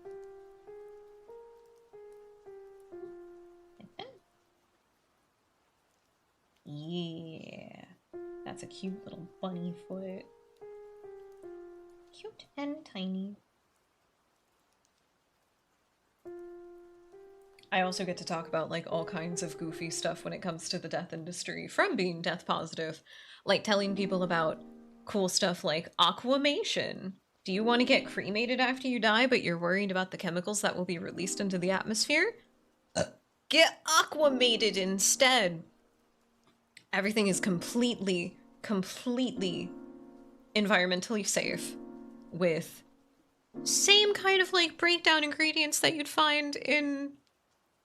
Speaker 1: Like that. Yeah, that's a cute little bunny foot. Cute and tiny. I also get to talk about, like, all kinds of goofy stuff when it comes to the death industry from being death positive. Like telling people about cool stuff like aquamation. Do you want to get cremated after you die, but you're worried about the chemicals that will be released into the atmosphere? Get aquamated instead. Everything is completely environmentally safe with same kind of, like, breakdown ingredients that you'd find in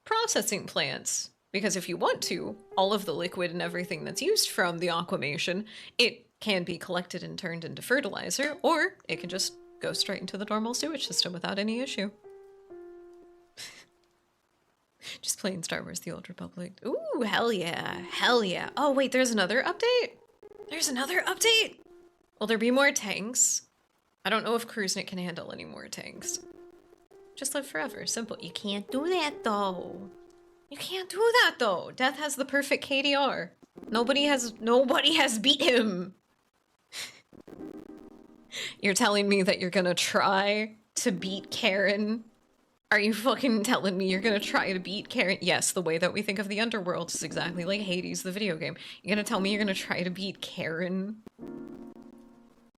Speaker 1: processing plants. Because if you want to, all of the liquid and everything that's used from the aquamation, it can be collected and turned into fertilizer, or it can just go straight into the normal sewage system without any issue. Just playing Star Wars The Old Republic. Ooh, hell yeah. Hell yeah. Oh, wait, there's another update? There's another update? Will there be more tanks? I don't know if CruiseNet can handle any more tanks. Just live forever. Simple. You can't do that, though. You can't do that, though. Death has the perfect KDR. Nobody has beat him. You're telling me that you're gonna try to beat Karen? Are you fucking telling me you're gonna try to beat Karen? Yes, the way that we think of the underworld is exactly like Hades, the video game. You're gonna tell me you're gonna try to beat Karen?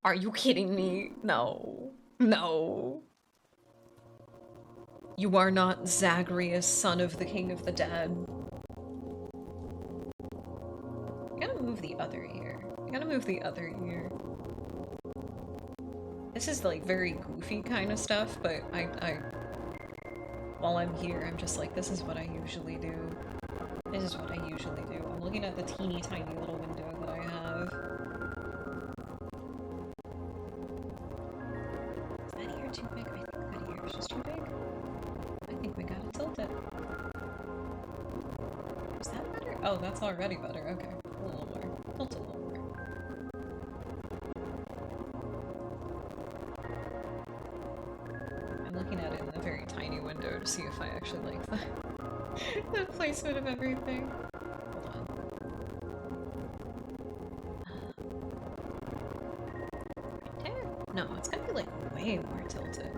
Speaker 1: Are you kidding me? No. No. You are not Zagreus, son of the king of the dead. I gotta move the other ear. I gotta move the other ear. This is like very goofy kind of stuff, but while I'm here, I'm just like, this is what I usually do. This is what I usually do. I'm looking at the teeny tiny little window that I have. Is that ear too big? I think that ear is just too big. I think we gotta tilt it. Is that better? Oh, that's already better. Okay. A little more. Tilt it a little more. I'm looking at it in a very tiny window to see if I actually like the placement of everything. Hold on. Okay. No, it's gotta be like way more tilted.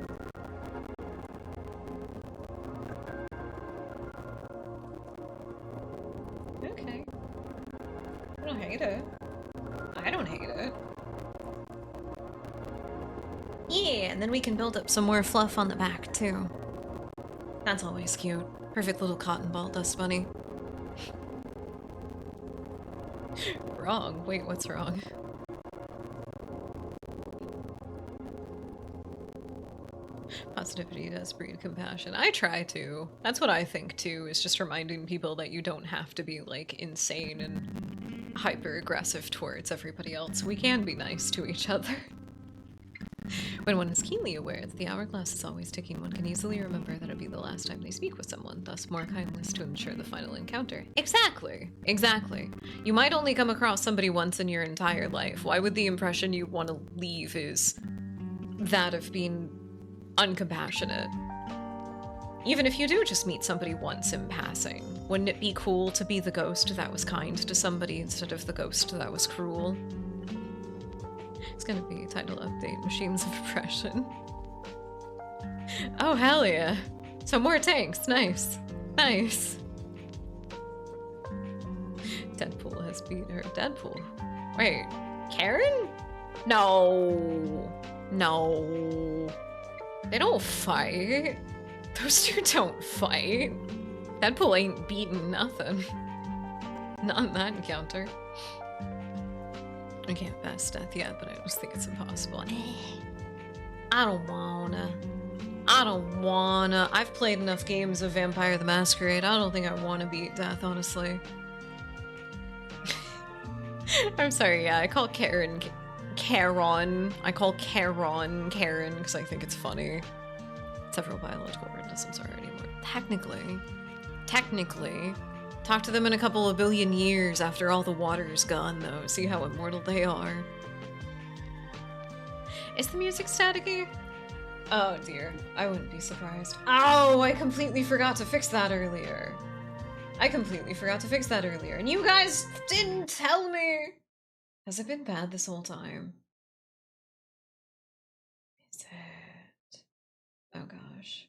Speaker 1: Okay. I don't hate it. I don't hate it. Yeah, and then we can build up some more fluff on the back, too. That's always cute. Perfect little cotton ball dust bunny. Wrong. Wait, what's wrong? Positivity does breed compassion. I try to. That's what I think, too, is just reminding people that you don't have to be, like, insane and hyper-aggressive towards everybody else. We can be nice to each other. When one is keenly aware that the hourglass is always ticking, one can easily remember that it'll be the last time they speak with someone, thus more kindness to ensure the final encounter. Exactly! Exactly. You might only come across somebody once in your entire life. Why would the impression you want to leave is that of being uncompassionate? Even if you do just meet somebody once in passing, wouldn't it be cool to be the ghost that was kind to somebody instead of the ghost that was cruel? It's gonna be title update, Machines of Oppression. Oh, hell yeah. So more tanks, nice. Nice. Deadpool has beat her. Deadpool? Wait, Karen? No. No. They don't fight. Those two don't fight. Deadpool ain't beating nothing. Not in that encounter. I can't pass death yet, but I just think it's impossible. I don't wanna. I don't wanna. I've played enough games of Vampire the Masquerade. I don't think I wanna beat death, honestly. I'm sorry, yeah, I call Karen Charon. I call Charon Karen because I think it's funny. Several biological organisms are already more. Technically. Talk to them in a couple of billion years after all the water's gone, though. See how immortal they are. Is the music staticky? Oh dear, I wouldn't be surprised. Oh, I completely forgot to fix that earlier. And you guys didn't tell me! Has it been bad this whole time? Is it? Oh gosh.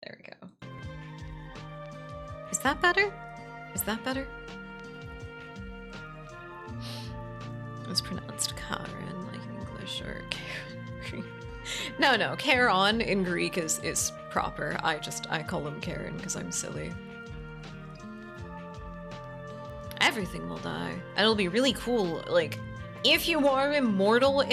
Speaker 1: There we go. Is that better? Is that better? It's pronounced Karen, like in English, or Karen. No, Charon in Greek is proper. I call him Karen because I'm silly. Everything will die. And it'll be really cool, like, if you are immortal,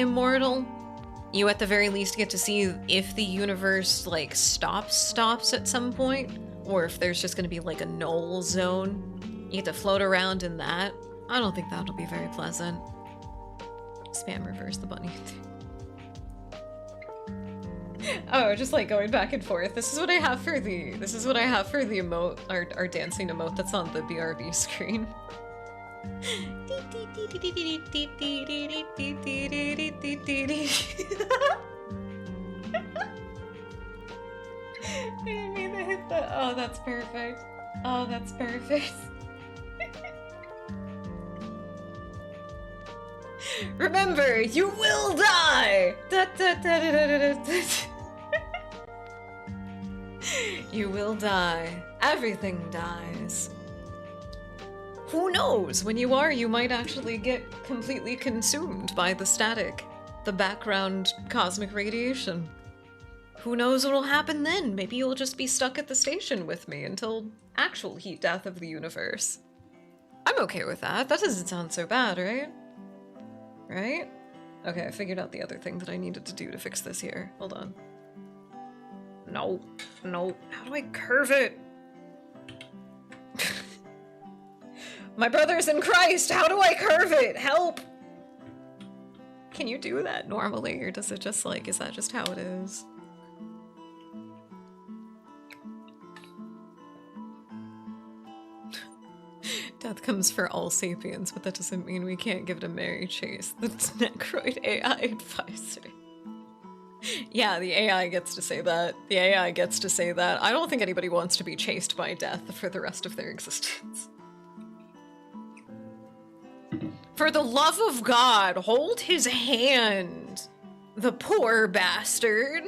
Speaker 1: you at the very least get to see if the universe, like, stops at some point. Or if there's just gonna be like a null zone. You get to float around in that. I don't think that'll be very pleasant. Spam reverse the bunny. Oh, just like going back and forth. This is what I have for the emote, our dancing emote that's on the BRB screen. I didn't mean to hit that. Oh, that's perfect. Oh, that's perfect. Remember, you will die! You will die. Everything dies. Who knows? When you are, you might actually get completely consumed by the static, the background cosmic radiation. who knows what'll happen then? Maybe you'll just be stuck at the station with me until actual heat death of the universe. I'm okay with that. That doesn't sound so bad, right? Right? Okay, I figured out the other thing that I needed to do to fix this here. Hold on. No. No. How do I curve it? My brothers in Christ, how do I curve it? Help! Can you do that normally, or does it just like, is that just how it is? Death comes for all sapiens, but that doesn't mean we can't give it a merry chase. That's Necroid AI advisor. Yeah, the AI gets to say that. The AI gets to say that. I don't think anybody wants to be chased by death for the rest of their existence. For the love of God, hold his hand. The poor bastard.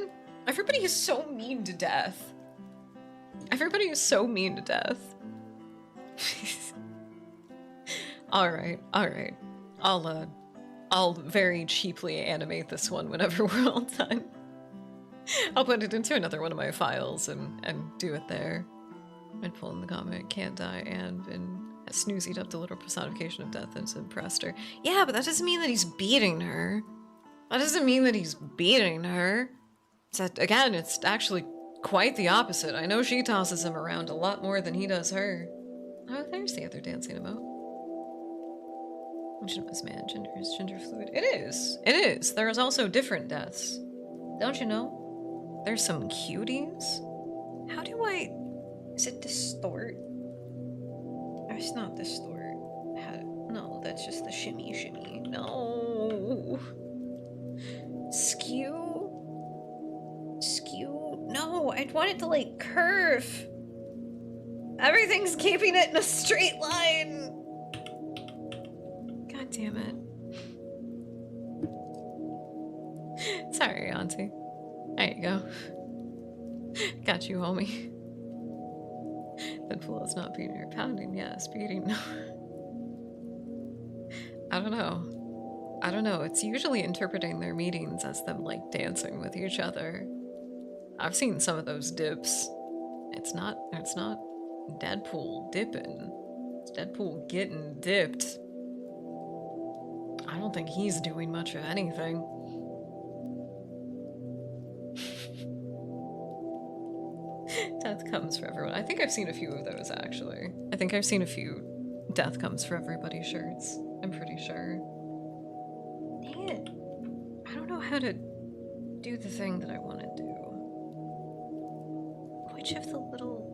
Speaker 1: Everybody is so mean to death. Everybody is so mean to death. Alright. I'll very cheaply animate this one whenever we're all done. I'll put it into another one of my files and do it there. And pull in the comment, can't die, and snoozied up the little personification of death and impressed her. Yeah, but that doesn't mean that he's beating her. That doesn't mean that he's beating her. Again, it's actually quite the opposite. I know she tosses him around a lot more than he does her. Oh, there's the other dancing emote. Function of this man, gender is gender fluid. It is. It is. There is also different deaths. Don't you know? There's some cuties. How do I... Is it distort? Oh, it's not distort. No, that's just the shimmy shimmy. No. Skew? Skew? No, I'd want it to like curve. Everything's keeping it in a straight line. God damn it. Sorry, Auntie. There you go. Got you, homie. Deadpool is not beating or pounding. Yes, beating. No. I don't know. I don't know. It's usually interpreting their meetings as them like dancing with each other. I've seen some of those dips. It's not Deadpool dipping. It's Deadpool getting dipped. I don't think he's doing much of anything. Death comes for everyone. I think I've seen a few of those, actually. I think I've seen a few Death Comes for Everybody shirts. I'm pretty sure. Dang it. I don't know how to do the thing that I want to do. Which of the little...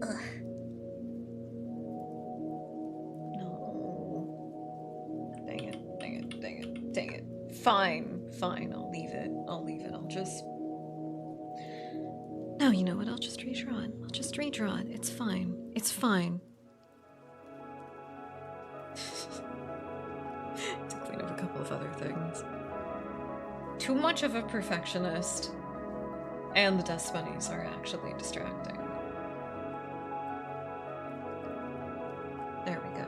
Speaker 1: Ugh. No. Dang it. Fine. I'll leave it. I'll just... No, you know what? I'll just redraw it. It's fine. To clean up a couple of other things. Too much of a perfectionist. And the Dust Bunnies are actually distracting. There we go.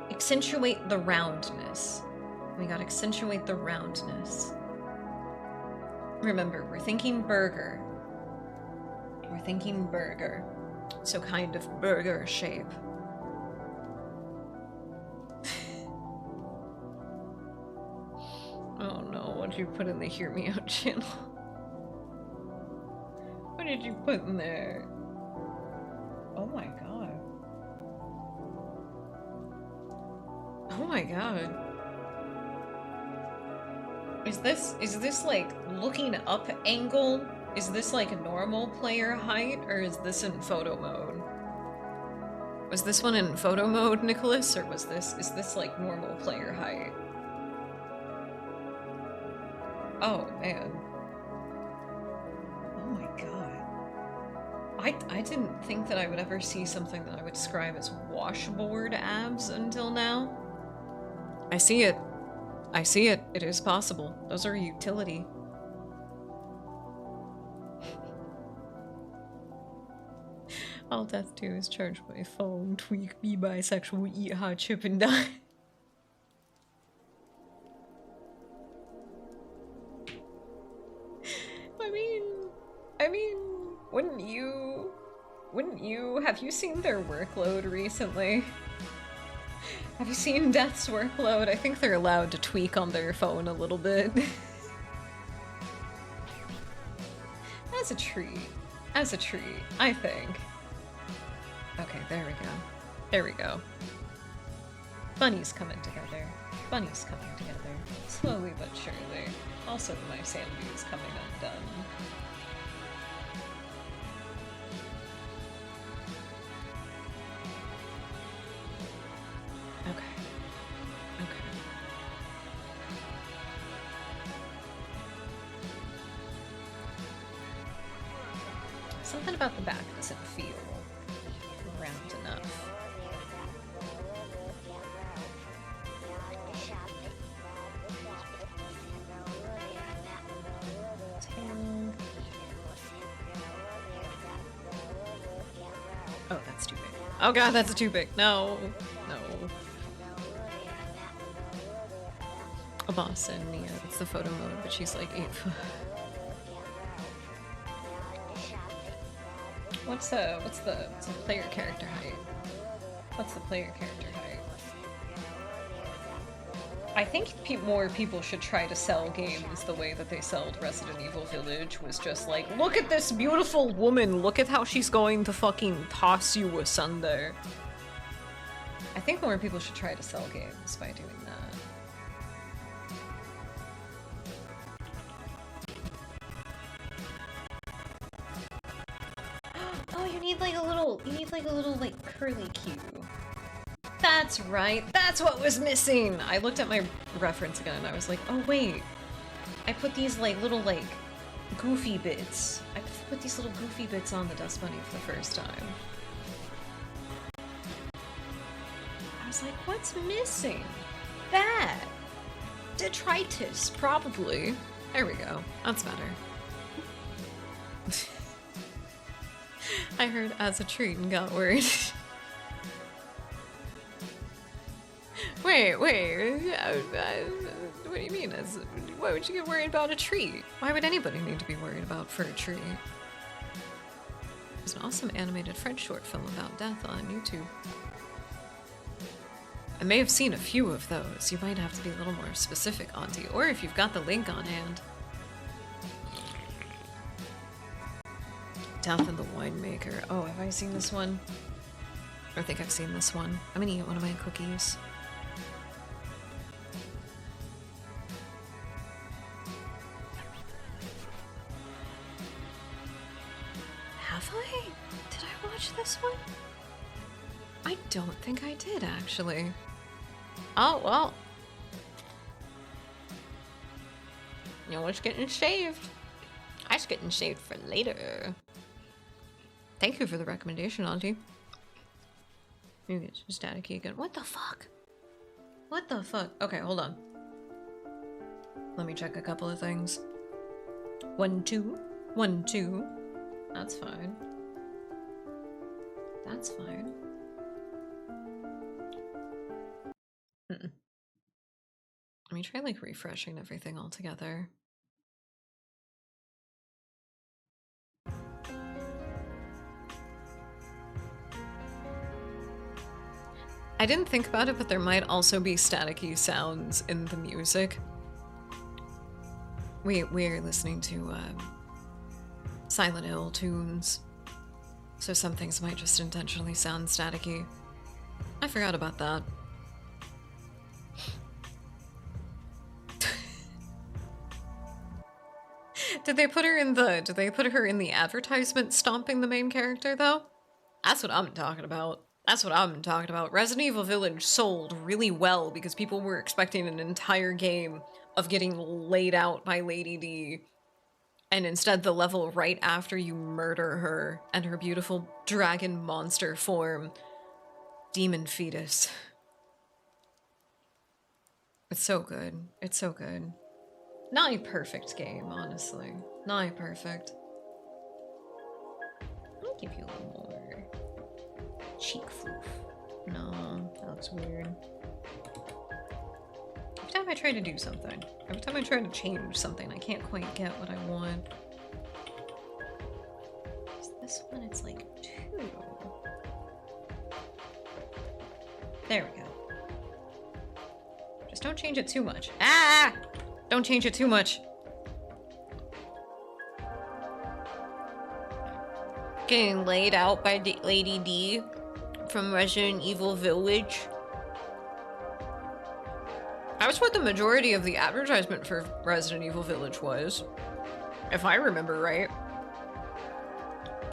Speaker 1: Accentuate the roundness. We gotta accentuate the roundness. Remember, we're thinking burger. So kind of burger shape. Oh no, what did you put in the Hear Me Out channel? What did you put in there? Oh my god. Oh my god. Is this like looking up angle? Is this like a normal player height, or is this in photo mode? Was this one in photo mode, Nicholas, or is this like normal player height? Oh man. Oh my god. I didn't think that I would ever see something that I would describe as washboard abs until now. I see it. It is possible. Those are utility. All death do is charge my phone, tweak, be bisexual, eat hot chip, and die. I mean, have you seen their workload recently? Have you seen Death's workload? I think they're allowed to tweak on their phone a little bit. As a treat. As a treat, I think. Okay, there we go. There we go. Bunnies coming together. Bunnies coming together. Slowly but surely. Also, my sanity is coming undone. Okay. Okay. Something about the back doesn't feel round enough. Oh, that's too big. Oh god, that's too big. No. No. A boss and Mia, it's the photo mode, but she's like 8 foot. What's the player character height? What's the player character height? I think more people should try to sell games the way that they sold Resident Evil Village, was just like, look at this beautiful woman, look at how she's going to fucking toss you asunder. I think more people should try to sell games by doing that. Oh, you need like a little like curly cue. That's right, that's what was missing! I looked at my reference again and I was like, oh wait. I put these little goofy bits. I put these little goofy bits on the Dust Bunny for the first time. I was like, what's missing? That! Detritus, probably. There we go, that's better. I heard as a treat and got worried. Wait, what do you mean? Why would you get worried about a tree? Why would anybody need to be worried about for a tree? There's an awesome animated French short film about death on YouTube. I may have seen a few of those. You might have to be a little more specific, Auntie, or if you've got the link on hand. Death and the Winemaker. Oh, have I seen this one? I think I've seen this one. I'm gonna eat one of my cookies. Have I? Did I watch this one? I don't think I did, actually. Oh, well. You know what's getting shaved? I was getting shaved for later. Thank you for the recommendation, Auntie. Maybe it's just staticky again. What the fuck? What the fuck? Okay, hold on. Let me check a couple of things. 1, 2. 1, 2. That's fine. That's fine. Let me try refreshing everything all together. I didn't think about it, but there might also be staticky sounds in the music. We're listening to Silent Hill tunes, so some things might just intentionally sound staticky. I forgot about that. Did they put her in the advertisement stomping the main character though? That's what I'm talking about. That's what I'm talking about. Resident Evil Village sold really well because people were expecting an entire game of getting laid out by Lady D. And instead the level right after you murder her and her beautiful dragon monster form. Demon fetus. It's so good. It's so good. Not a perfect game, honestly. Not a perfect. I'll give you a little more cheek floof. No, that looks weird. Every time I try to do something, every time I try to change something, I can't quite get what I want. This one, it's like 2. There we go. Just don't change it too much. Ah! Don't change it too much. Getting laid out by Lady D from Resident Evil Village. That's what the majority of the advertisement for Resident Evil Village was. If I remember right.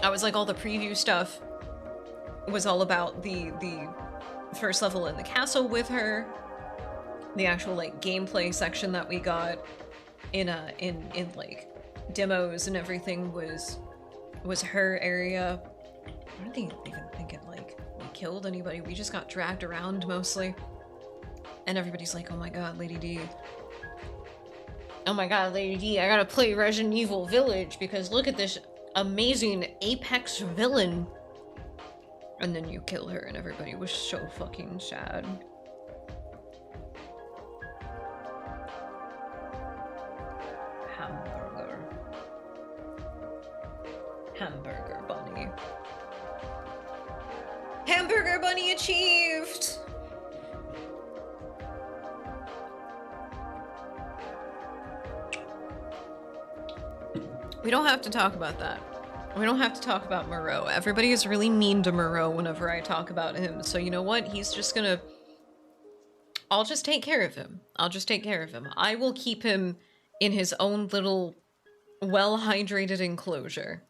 Speaker 1: I was like, all the preview stuff was all about the first level in the castle with her. The actual like gameplay section that we got in like demos and everything was her area. I don't even think it like we killed anybody. We just got dragged around mostly. And everybody's like, oh my god, Lady D. Oh my god, Lady D, I gotta play Resident Evil Village because look at this amazing apex villain. And then you kill her and everybody was so fucking sad. Hamburger. Hamburger bunny. Hamburger bunny achieved! We don't have to talk about that. We don't have to talk about Moreau. Everybody is really mean to Moreau whenever I talk about him. So you know what? He's just gonna... I'll just take care of him. I'll just take care of him. I will keep him in his own little well-hydrated enclosure.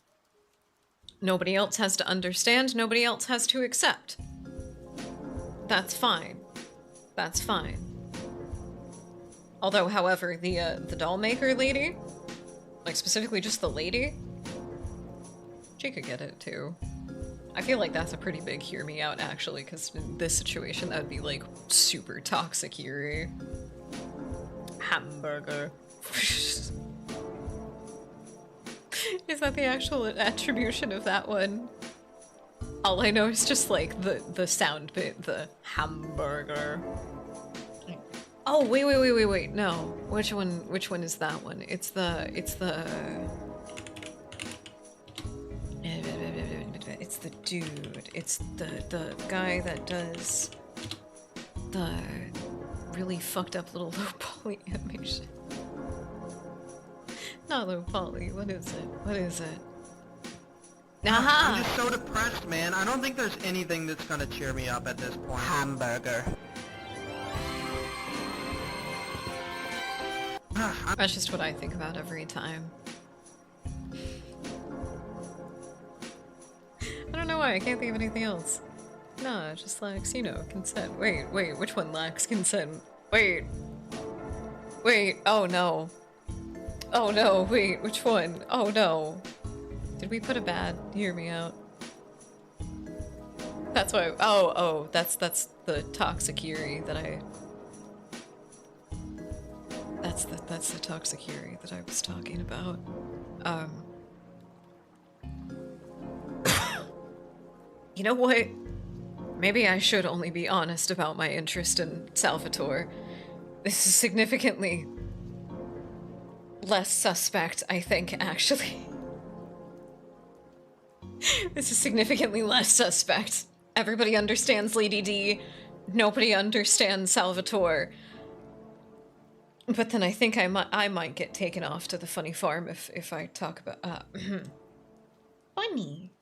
Speaker 1: Nobody else has to understand. Nobody else has to accept. That's fine. That's fine. Although, however, the doll maker lady... Like, specifically just the lady? She could get it, too. I feel like that's a pretty big hear me out, actually, because in this situation, that would be, like, super toxic Yuri. Hamburger. Is that the actual attribution of that one? All I know is just, like, the sound bit, the hamburger. Oh, wait, no. Which one is that one? It's the... It's the dude. It's the guy that does the really fucked up little low poly animation. Not low poly, what is it? What is it? Aha!
Speaker 3: I'm just so depressed, man. I don't think there's anything that's gonna cheer me up at this point. Hamburger.
Speaker 1: That's just what I think about every time. I don't know why, I can't think of anything else. No, it just lacks, you know, consent. Wait, which one lacks consent? Wait, oh no. Oh no, wait, which one? Oh no. Did we put a bad? Hear me out. That's why, oh, that's the toxic Yuri that I... That's the toxic Yuri that I was talking about. You know what? Maybe I should only be honest about my interest in Salvatore. This is significantly less suspect, I think, actually. This is significantly less suspect. Everybody understands Lady D. Nobody understands Salvatore. But then I think I might get taken off to the funny farm if I talk about bunny.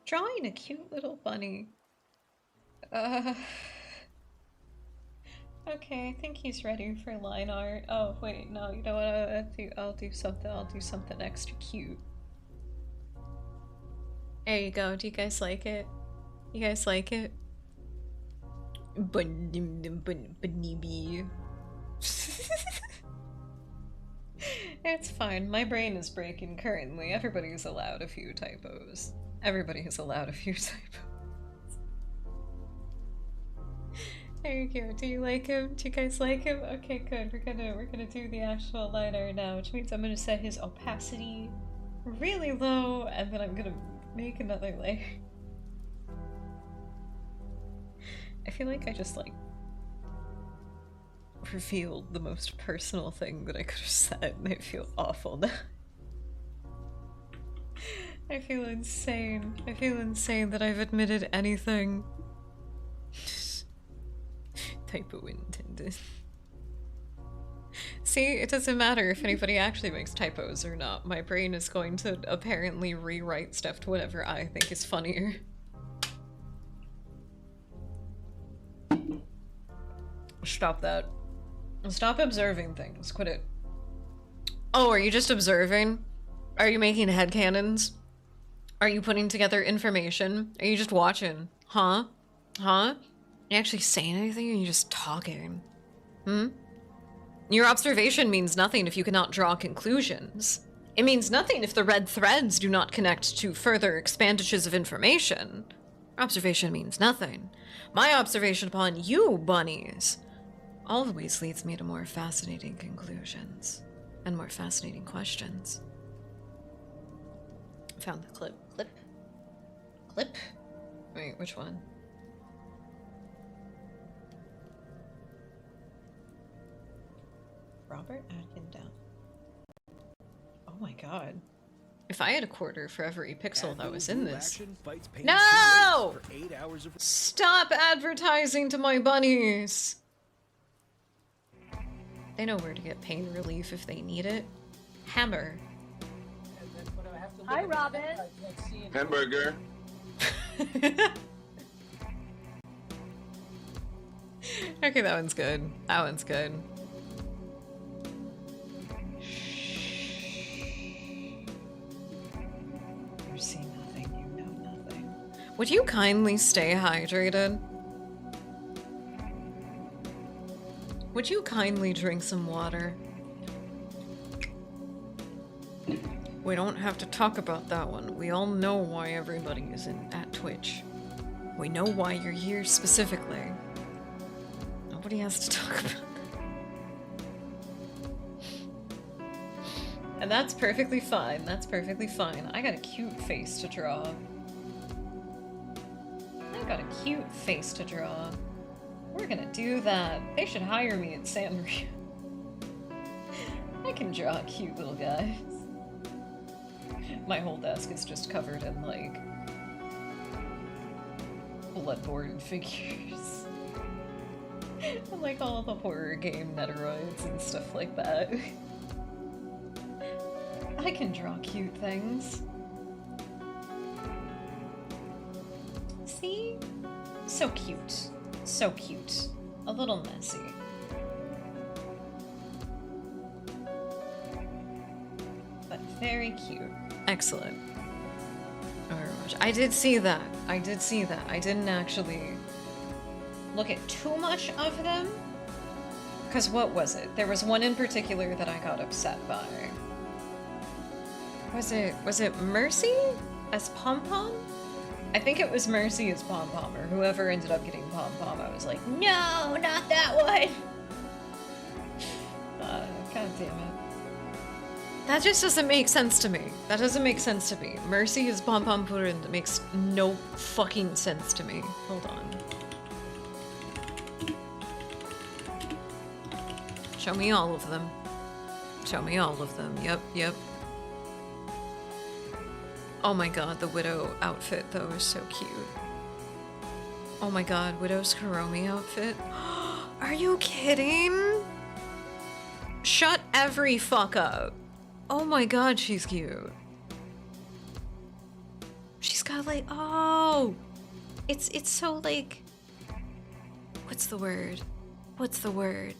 Speaker 1: Drawing a cute little bunny. Okay, I think he's ready for line art. Oh wait, no, you know what? I'll do something extra cute. There you go. Do you guys like it? You guys like it? Bunny bee. It's fine. My brain is breaking currently. Everybody's allowed a few typos. Everybody's allowed a few typos. There you go. Do you like him? Do you guys like him? Okay, good. We're gonna do the actual liner now, which means I'm gonna set his opacity really low, and then I'm gonna make another layer. I feel like I just like revealed the most personal thing that I could have said, and I feel awful now. I feel insane. I feel insane that I've admitted anything. typo intended. See, it doesn't matter if anybody actually makes typos or not. My brain is going to apparently rewrite stuff to whatever I think is funnier. Stop that. Stop observing things. Quit it. Oh, are you just observing? Are you making headcanons? Are you putting together information? Are you just watching? Huh? Huh? You actually saying anything or are you just talking? Hmm? Your observation means nothing if you cannot draw conclusions. It means nothing if the red threads do not connect to further expandages of information. Observation means nothing. My observation upon you, bunnies, always leads me to more fascinating conclusions and more fascinating questions. Found the clip. Clip? Wait, which one? Robert Atkindown. Oh my god. If I had a quarter for every pixel that was in this. No! Stop advertising to my bunnies! They know where to get pain relief if they need it. Hammer.
Speaker 4: Hi, Robin.
Speaker 5: Hamburger.
Speaker 1: Okay, that one's good. That one's good. You see nothing, you know nothing. Would you kindly stay hydrated? Would you kindly drink some water? We don't have to talk about that one. We all know why everybody is at Twitch. We know why you're here specifically. Nobody has to talk about that. And that's perfectly fine. That's perfectly fine. I got a cute face to draw. I got a cute face to draw. We're gonna do that. They should hire me at Sanrio. I can draw cute little guys. My whole desk is just covered in, like, bloodborne figures. And, like, all the horror game Netaroids and stuff like that. I can draw cute things. See? So cute. So cute. A little messy. But very cute. Excellent. I did see that. I did see that. I didn't actually look at too much of them. Because what was it? There was one in particular that I got upset by. Was it Mercy as Pom-Pom? I think it was Mercy as Pom-Pom, or whoever ended up getting Pom-Pom. I was like, no, not that one! God damn it. That just doesn't make sense to me. That doesn't make sense to me. Mercy is Pom-Pom Purin. That makes no fucking sense to me. Hold on. Show me all of them. Show me all of them. Yep, yep. Oh my god, the Widow outfit, though, is so cute. Oh my god, Widow's Kuromi outfit. Are you kidding? Shut every fuck up. Oh my god, she's cute. She's got, like, oh! It's so, like... What's the word? What's the word?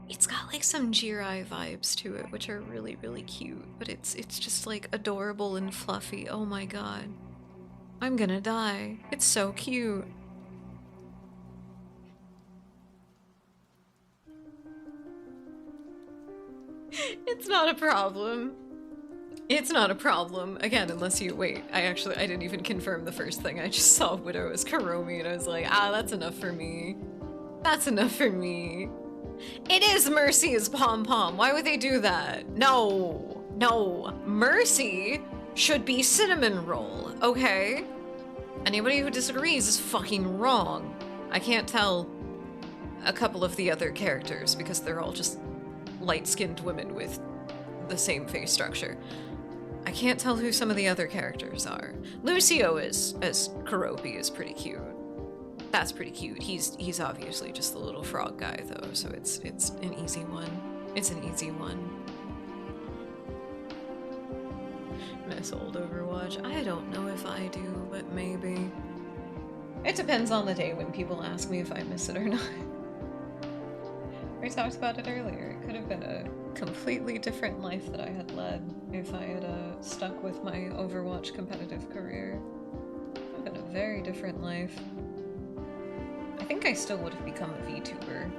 Speaker 1: It's got, like, some Jirai vibes to it, which are really, really cute. But it's just, like, adorable and fluffy. Oh my god. I'm gonna die. It's so cute. It's not a problem. It's not a problem. Again, unless you- wait, I didn't even confirm the first thing. I just saw Widow as Kuromi and I was like, ah, that's enough for me. That's enough for me. It is Mercy as Pom-Pom. Why would they do that? No. No. Mercy should be Cinnamon Roll, okay? Anybody who disagrees is fucking wrong. I can't tell a couple of the other characters because they're all just light-skinned women with the same face structure. I can't tell who some of the other characters are. Lucio as Kuropi is pretty cute. That's pretty cute. He's obviously just the little frog guy though, so it's an easy one. It's an easy one. Miss old Overwatch. I don't know if I do, but maybe. It depends on the day when people ask me if I miss it or not. We talked about it earlier. It could have been a completely different life that I had led if I had stuck with my Overwatch competitive career. It would have been a very different life. I think I still would have become a VTuber.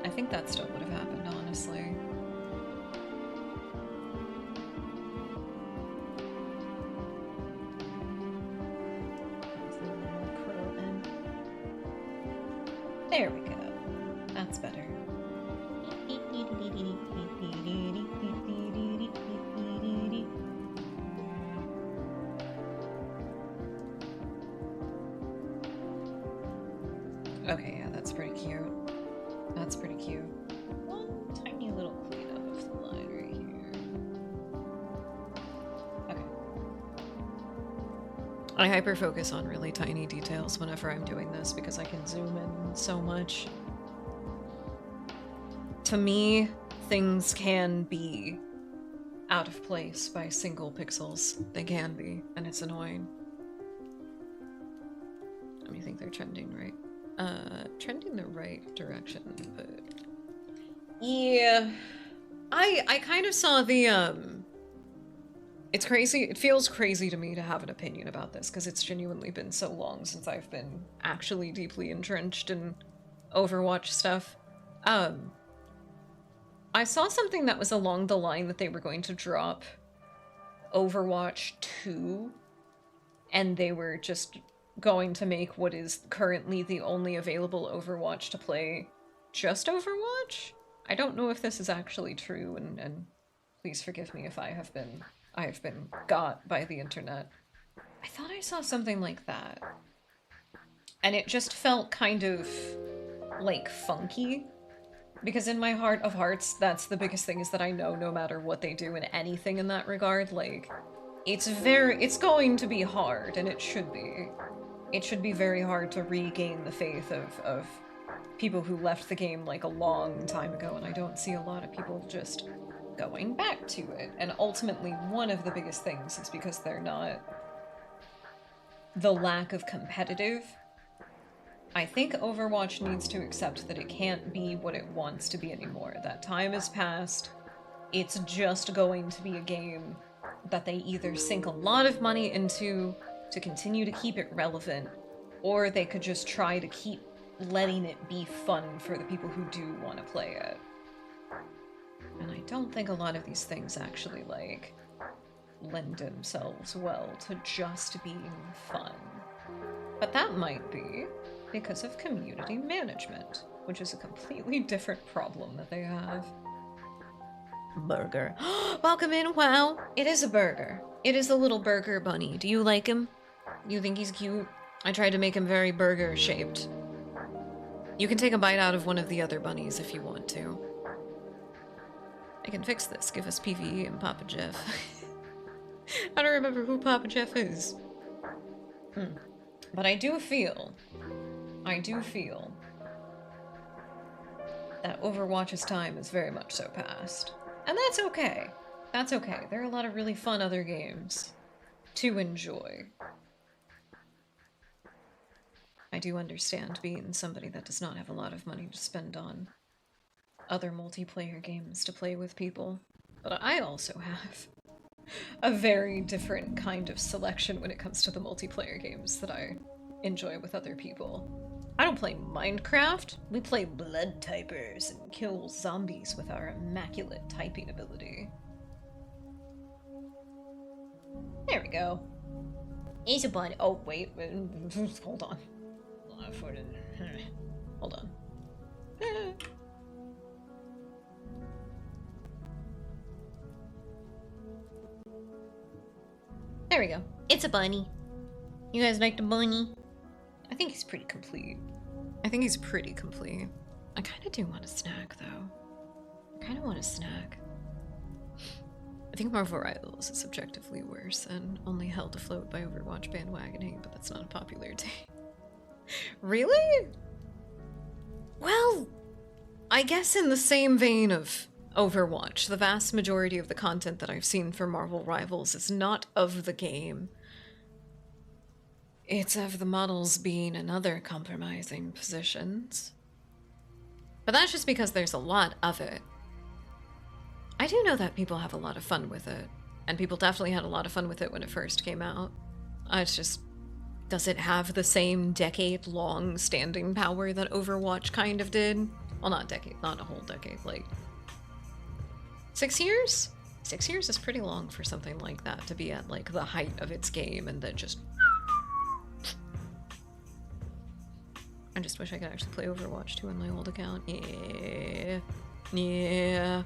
Speaker 1: I think that still would have happened, honestly. There we go. That's better. Okay, yeah, that's pretty cute. That's pretty cute. One tiny little cleanup of the line right here. Okay. I hyper-focus on really tiny details whenever I'm doing this because I can zoom in so much. To me, things can be out of place by single pixels. They can be, and it's annoying. I mean, I think they're trending right. Trending the right direction, but yeah, I kind of saw the it's crazy. It feels crazy to me to have an opinion about this because it's genuinely been so long since I've been actually deeply entrenched in Overwatch stuff. I saw something that was along the line that they were going to drop Overwatch 2, and they were just going to make what is currently the only available Overwatch to play just Overwatch? I don't know if this is actually true, and please forgive me if I have been got by the internet. I thought I saw something like that. And it just felt kind of like funky. Because in my heart of hearts, that's the biggest thing, is that I know no matter what they do in anything in that regard, like, it's going to be hard, and it should be. It should be very hard to regain the faith of people who left the game, like, a long time ago, and I don't see a lot of people just going back to it. And ultimately, one of the biggest things is because they're not... the lack of competitive. I think Overwatch needs to accept that it can't be what it wants to be anymore. That time has passed. It's just going to be a game that they either sink a lot of money into to continue to keep it relevant, or they could just try to keep letting it be fun for the people who do want to play it. And I don't think a lot of these things actually, like, lend themselves well to just being fun. But that might be because of community management, which is a completely different problem that they have. Burger. Welcome in, wow! It is a burger. It is a little burger bunny. Do you like him? You think he's cute? I tried to make him very burger-shaped. You can take a bite out of one of the other bunnies if you want to. I can fix this. Give us PvE and Papa Jeff. I don't remember who Papa Jeff is. But I do feel that Overwatch's time is very much so past. And that's okay. That's okay. There are a lot of really fun other games to enjoy. I do understand being somebody that does not have a lot of money to spend on other multiplayer games to play with people. But I also have a very different kind of selection when it comes to the multiplayer games that I enjoy with other people. I don't play Minecraft. We play blood typers and kill zombies with our immaculate typing ability. There we go. He's a bunny. Oh, wait. Hold on. Hold on. There we go. It's a bunny. You guys like the bunny? I think he's pretty complete. I think he's pretty complete. I kind of do want a snack, though. I kind of want a snack. I think Marvel Rivals is objectively worse and only held afloat by Overwatch bandwagoning, but that's not a popular take. Really? Well, I guess in the same vein of Overwatch, the vast majority of the content that I've seen for Marvel Rivals is not of the game. It's of the models being in other compromising positions. But that's just because there's a lot of it. I do know that people have a lot of fun with it, and people definitely had a lot of fun with it when it first came out. It's just, does it have the same decade-long standing power that Overwatch kind of did? Well, not decade, not a whole decade, like 6 years? 6 years is pretty long for something like that to be at like the height of its game and then just... I just wish I could actually play Overwatch 2 on my old account. Yeah. Yeah.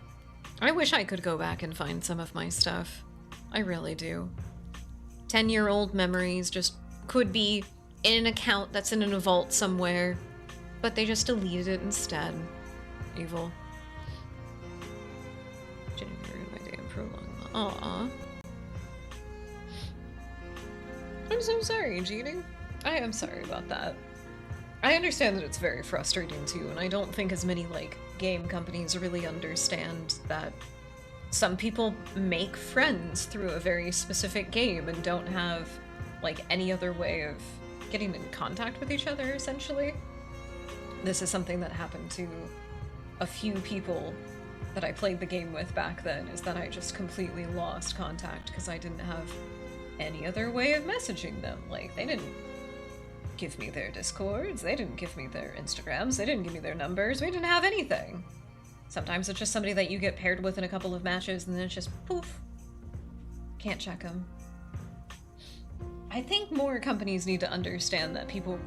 Speaker 1: I wish I could go back and find some of my stuff. I really do. 10-year-old memories just could be in an account that's in a vault somewhere, but they just deleted it instead. Evil. Didn't ruin my damn prologue. Aw. I'm so sorry, Jeannie. I am sorry about that. I understand that it's very frustrating too, and I don't think as many, like, game companies really understand that some people make friends through a very specific game and don't have, like, any other way of getting in contact with each other, essentially. This is something that happened to a few people that I played the game with back then, is that I just completely lost contact because I didn't have any other way of messaging them. Like, they didn't give me their Discords, they didn't give me their Instagrams, they didn't give me their numbers, we didn't have anything. Sometimes it's just somebody that you get paired with in a couple of matches and then it's just poof. Can't check them. I think more companies need to understand that people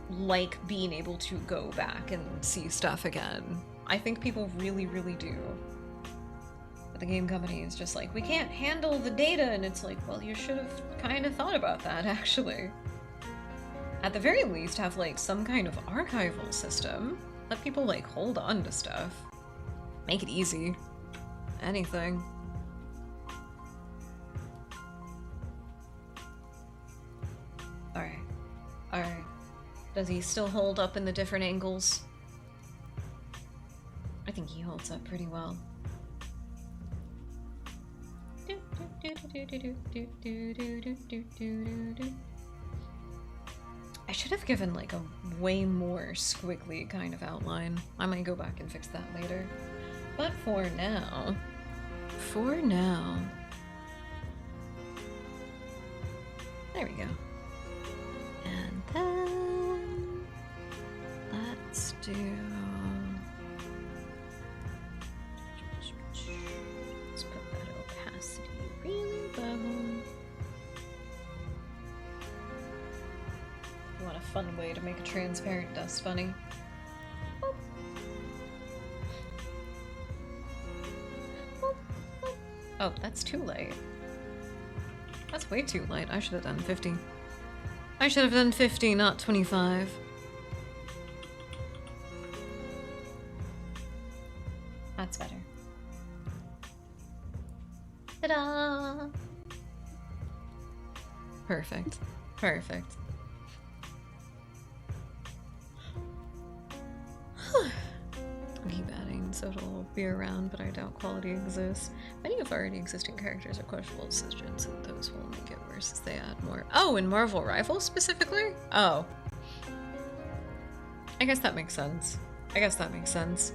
Speaker 1: like being able to go back and see stuff again. I think people really, really do. But the game company is just like, we can't handle the data, and it's like, well, you should have kind of thought about that, actually. At the very least, have, like, some kind of archival system. Let people, like, hold on to stuff. Make it easy. Anything. Alright. Alright. Does he still hold up in the different angles? I think he holds up pretty well. I should have given like a way more squiggly kind of outline. I might go back and fix that later. But for now, there we go. And then let's do, let's put that opacity really low. You want a fun way to make a transparent dust bunny? Boop. Boop, boop. Oh, that's too light. That's way too light. I should have done 50. I should have done 50, not 25. That's better. Ta-da! Perfect. Perfect. I'll keep adding so it'll be around, but I doubt quality exists. Many of already existing characters are questionable decisions, and those will make it worse as they add more. Oh, in Marvel Rivals specifically? Oh. I guess that makes sense. I guess that makes sense.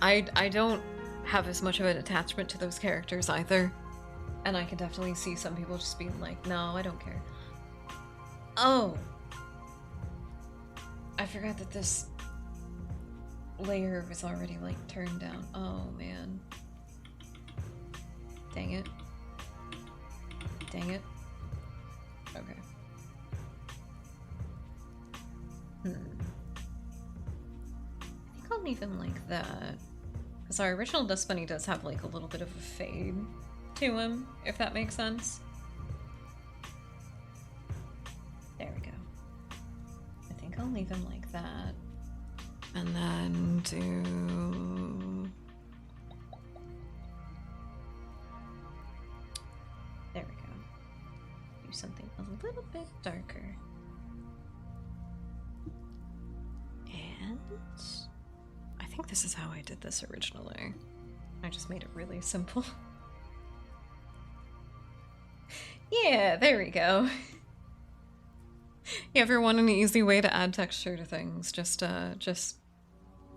Speaker 1: I don't have as much of an attachment to those characters either. And I can definitely see some people just being like, no, I don't care. Oh. I forgot that this layer was already like turned down. Oh man. Dang it. Dang it. Okay. I think I'll leave him like that. Because our original Dust Bunny does have like a little bit of a fade to him, if that makes sense. There we go. I think I'll leave him like that. And then do... There we go. Do something a little bit darker. I think this is how I did this originally. I just made it really simple. Yeah, there we go. You ever want an easy way to add texture to things? Just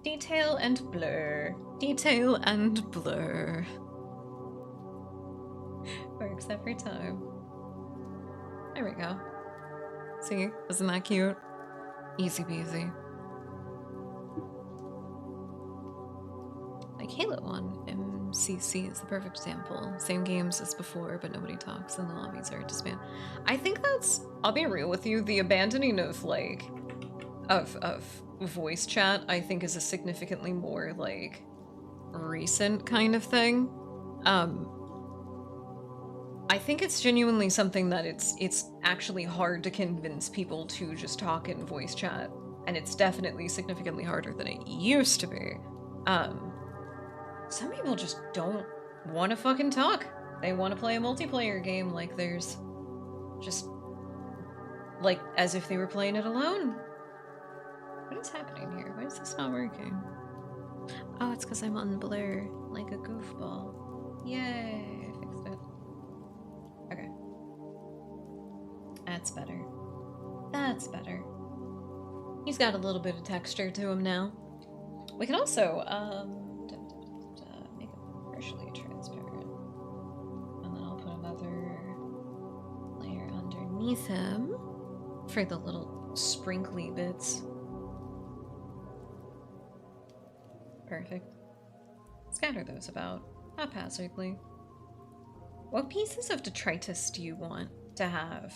Speaker 1: detail and blur. Detail and blur. Works every time. There we go. See? Isn't that cute? Easy peasy. Like Halo 1, MCC is the perfect example. Same games as before, but nobody talks and the lobbies are disbanded. I think that's, I'll be real with you, the abandoning of, like, of voice chat, I think is a significantly more, like, recent kind of thing. I think it's genuinely something that it's actually hard to convince people to just talk in voice chat, and it's definitely significantly harder than it used to be. Some people just don't want to fucking talk. They want to play a multiplayer game like there's just, like, as if they were playing it alone. What is happening here? Why is this not working? Oh, it's because I'm on blur, like a goofball. Yay, I fixed it. Okay. That's better. That's better. He's got a little bit of texture to him now. We can also, make it partially transparent. And then I'll put another layer underneath him for the little sprinkly bits. Perfect. Scatter those about, haphazardly. What pieces of detritus do you want to have,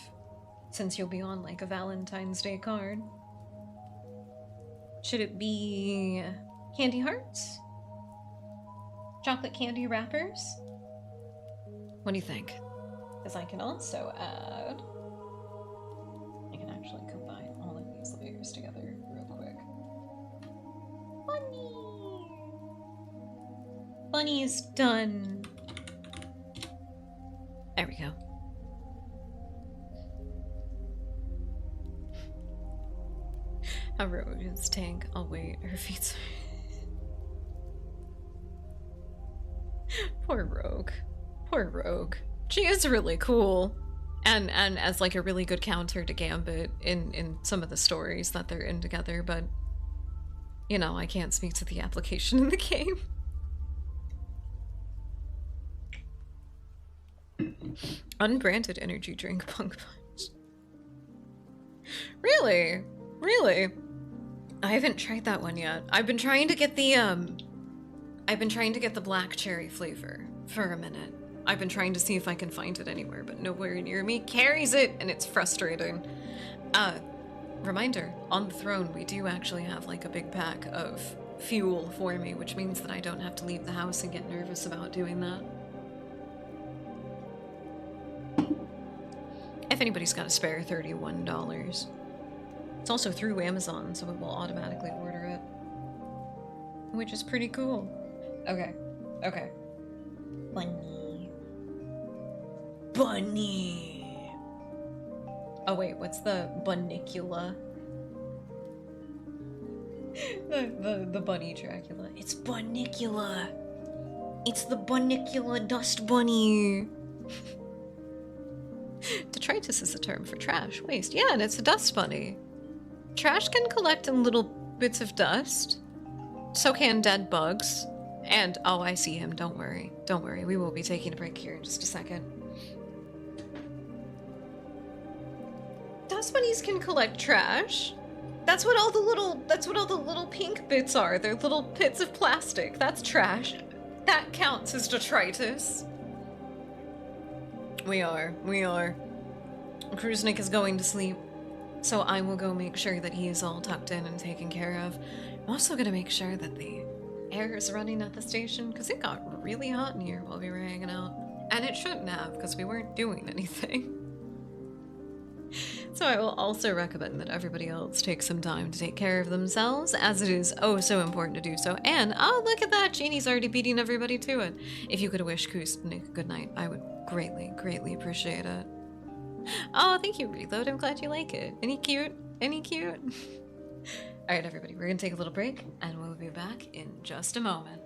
Speaker 1: since you'll be on, like, a Valentine's Day card? Should it be candy hearts? Chocolate candy wrappers? What do you think? Because I can also add... I can actually combine all of these layers together real quick. Bunny! Bunny is done. There we go. How Rogue is tank. I'll wait. Her feet's. Poor Rogue. Poor Rogue. She is really cool. And as like a really good counter to Gambit in some of the stories that they're in together, but you know, I can't speak to the application in the game. Unbranded energy drink punk punch. Really? Really? I haven't tried that one yet. I've been trying to get the black cherry flavor for a minute. I've been trying to see if I can find it anywhere, but nowhere near me carries it, and it's frustrating. Reminder, on the throne, we do actually have like a big pack of fuel for me, which means that I don't have to leave the house and get nervous about doing that. If anybody's got a spare $31. It's also through Amazon, so it will automatically order it. Which is pretty cool. Okay. Okay. Bunny. Bunny! Oh wait, what's the bunnicula? the bunny Dracula. It's bunnicula! It's the bunnicula dust bunny! Detritus is a term for trash, waste. Yeah, and it's a dust bunny. Trash can collect in little bits of dust. So can dead bugs. And, oh, I see him. Don't worry. Don't worry. We will be taking a break here in just a second. Dust bunnies can collect trash. That's what all the little pink bits are. They're little bits of plastic. That's trash. That counts as detritus. We are. Kruznik is going to sleep, so I will go make sure that he is all tucked in and taken care of. I'm also gonna make sure that the air is running at the station, because it got really hot in here while we were hanging out. And it shouldn't have, because we weren't doing anything. So I will also recommend that everybody else take some time to take care of themselves, as it is oh so important to do so. And, oh, look at that! Jeannie's already beating everybody to it. If you could wish Kruznik good night, I would greatly, greatly appreciate it. Oh, thank you, Reload. I'm glad you like it. Any cute? Any cute? All right, everybody, we're going to take a little break, and we'll be back in just a moment.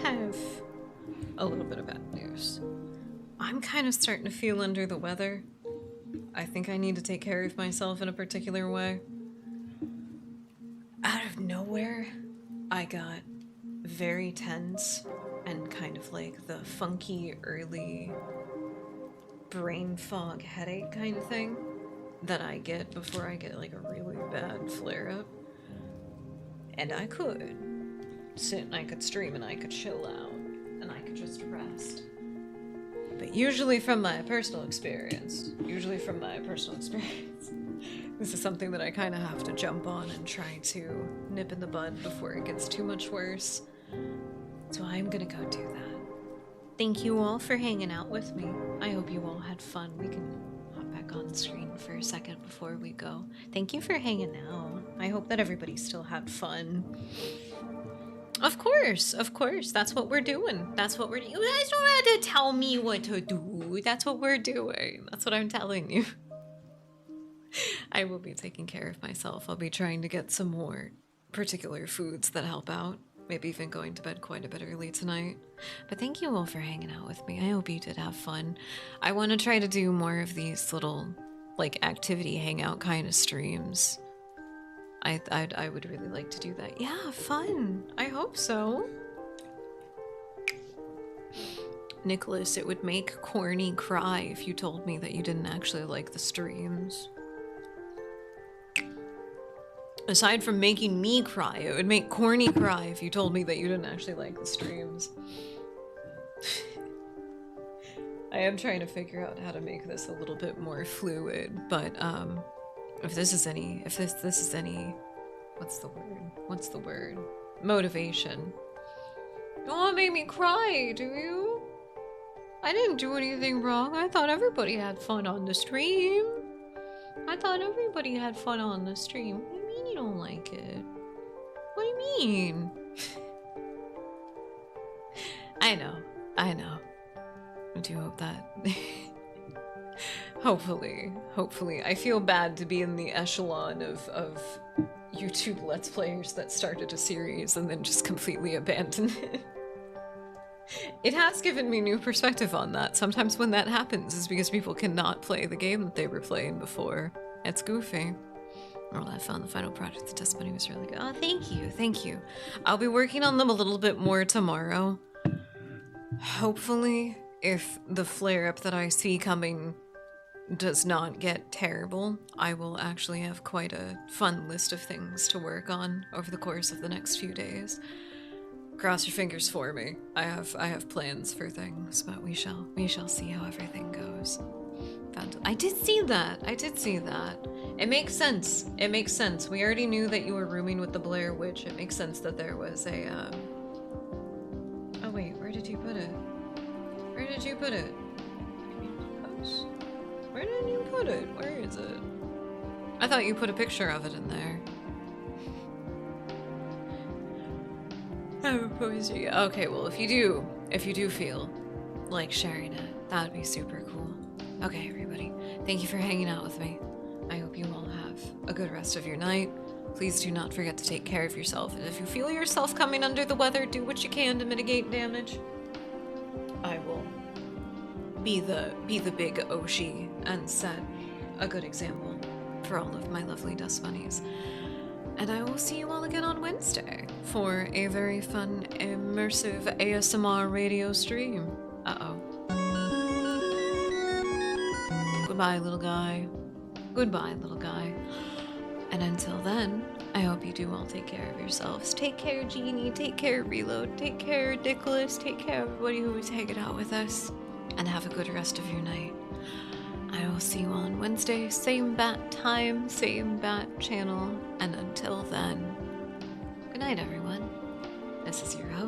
Speaker 1: have a little bit of bad news. I'm kind of starting to feel under the weather. I think I need to take care of myself in a particular way. Out of nowhere, I got very tense and kind of like the funky early brain fog headache kind of thing that I get before I get like a really bad flare-up. And I could sit and I could stream and I could chill out and I could just rest. But usually from my personal experience, this is something that I kind of have to jump on and try to nip in the bud before it gets too much worse. So I'm gonna go do that. Thank you all for hanging out with me. I hope you all had fun. We can hop back on the screen for a second before we go. Thank you for hanging out. I hope that everybody still had fun. Of course, that's what we're doing. That's what we're doing. You guys don't have to tell me what to do. That's what we're doing. That's what I'm telling you. I will be taking care of myself. I'll be trying to get some more particular foods that help out. Maybe even going to bed quite a bit early tonight. But thank you all for hanging out with me. I hope you did have fun. I want to try to do more of these little, like, activity hangout kind of streams. I would really like to do that. Yeah, fun. I hope so. Nicholas, it would make Corny cry if you told me that you didn't actually like the streams. Aside from making me cry, it would make Corny cry if you told me that you didn't actually like the streams. I am trying to figure out how to make this a little bit more fluid, but if this is any what's the word? Motivation. You don't want to make me cry, do you? I didn't do anything wrong. I thought everybody had fun on the stream. What do you mean you don't like it? What do you mean? I know. I do hope that. Hopefully. I feel bad to be in the echelon of YouTube Let's Players that started a series and then just completely abandoned it. It has given me new perspective on that. Sometimes when that happens is because people cannot play the game that they were playing before. It's goofy. Well, I found the final project. The Dust Bunny was really good. Oh, thank you. I'll be working on them a little bit more tomorrow. Hopefully, if the flare-up that I see coming does not get terrible, I will actually have quite a fun list of things to work on over the course of the next few days. Cross your fingers for me. I have plans for things, but we shall see how everything goes. I did see that. It makes sense. We already knew that you were rooming with the Blair Witch. It makes sense that there was a Oh wait, where did you put it? Where did you put it? Where is it? I thought you put a picture of it in there. Okay, well, if you do feel like sharing it, that would be super cool. Okay, everybody, thank you for hanging out with me. I hope you all have a good rest of your night. Please do not forget to take care of yourself, and if you feel yourself coming under the weather, do what you can to mitigate damage. I will be the big Oshi and set a good example for all of my lovely Dust Bunnies. And I will see you all again on Wednesday for a very fun, immersive ASMR radio stream. Uh-oh. Goodbye, little guy. And until then, I hope you do all take care of yourselves. Take care, Jeannie. Take care, Reload. Take care, Nicholas. Take care, everybody who was hanging out with us. And have a good rest of your night. I will see you on Wednesday. Same bat time, same bat channel. And until then, good night, everyone. This is your host.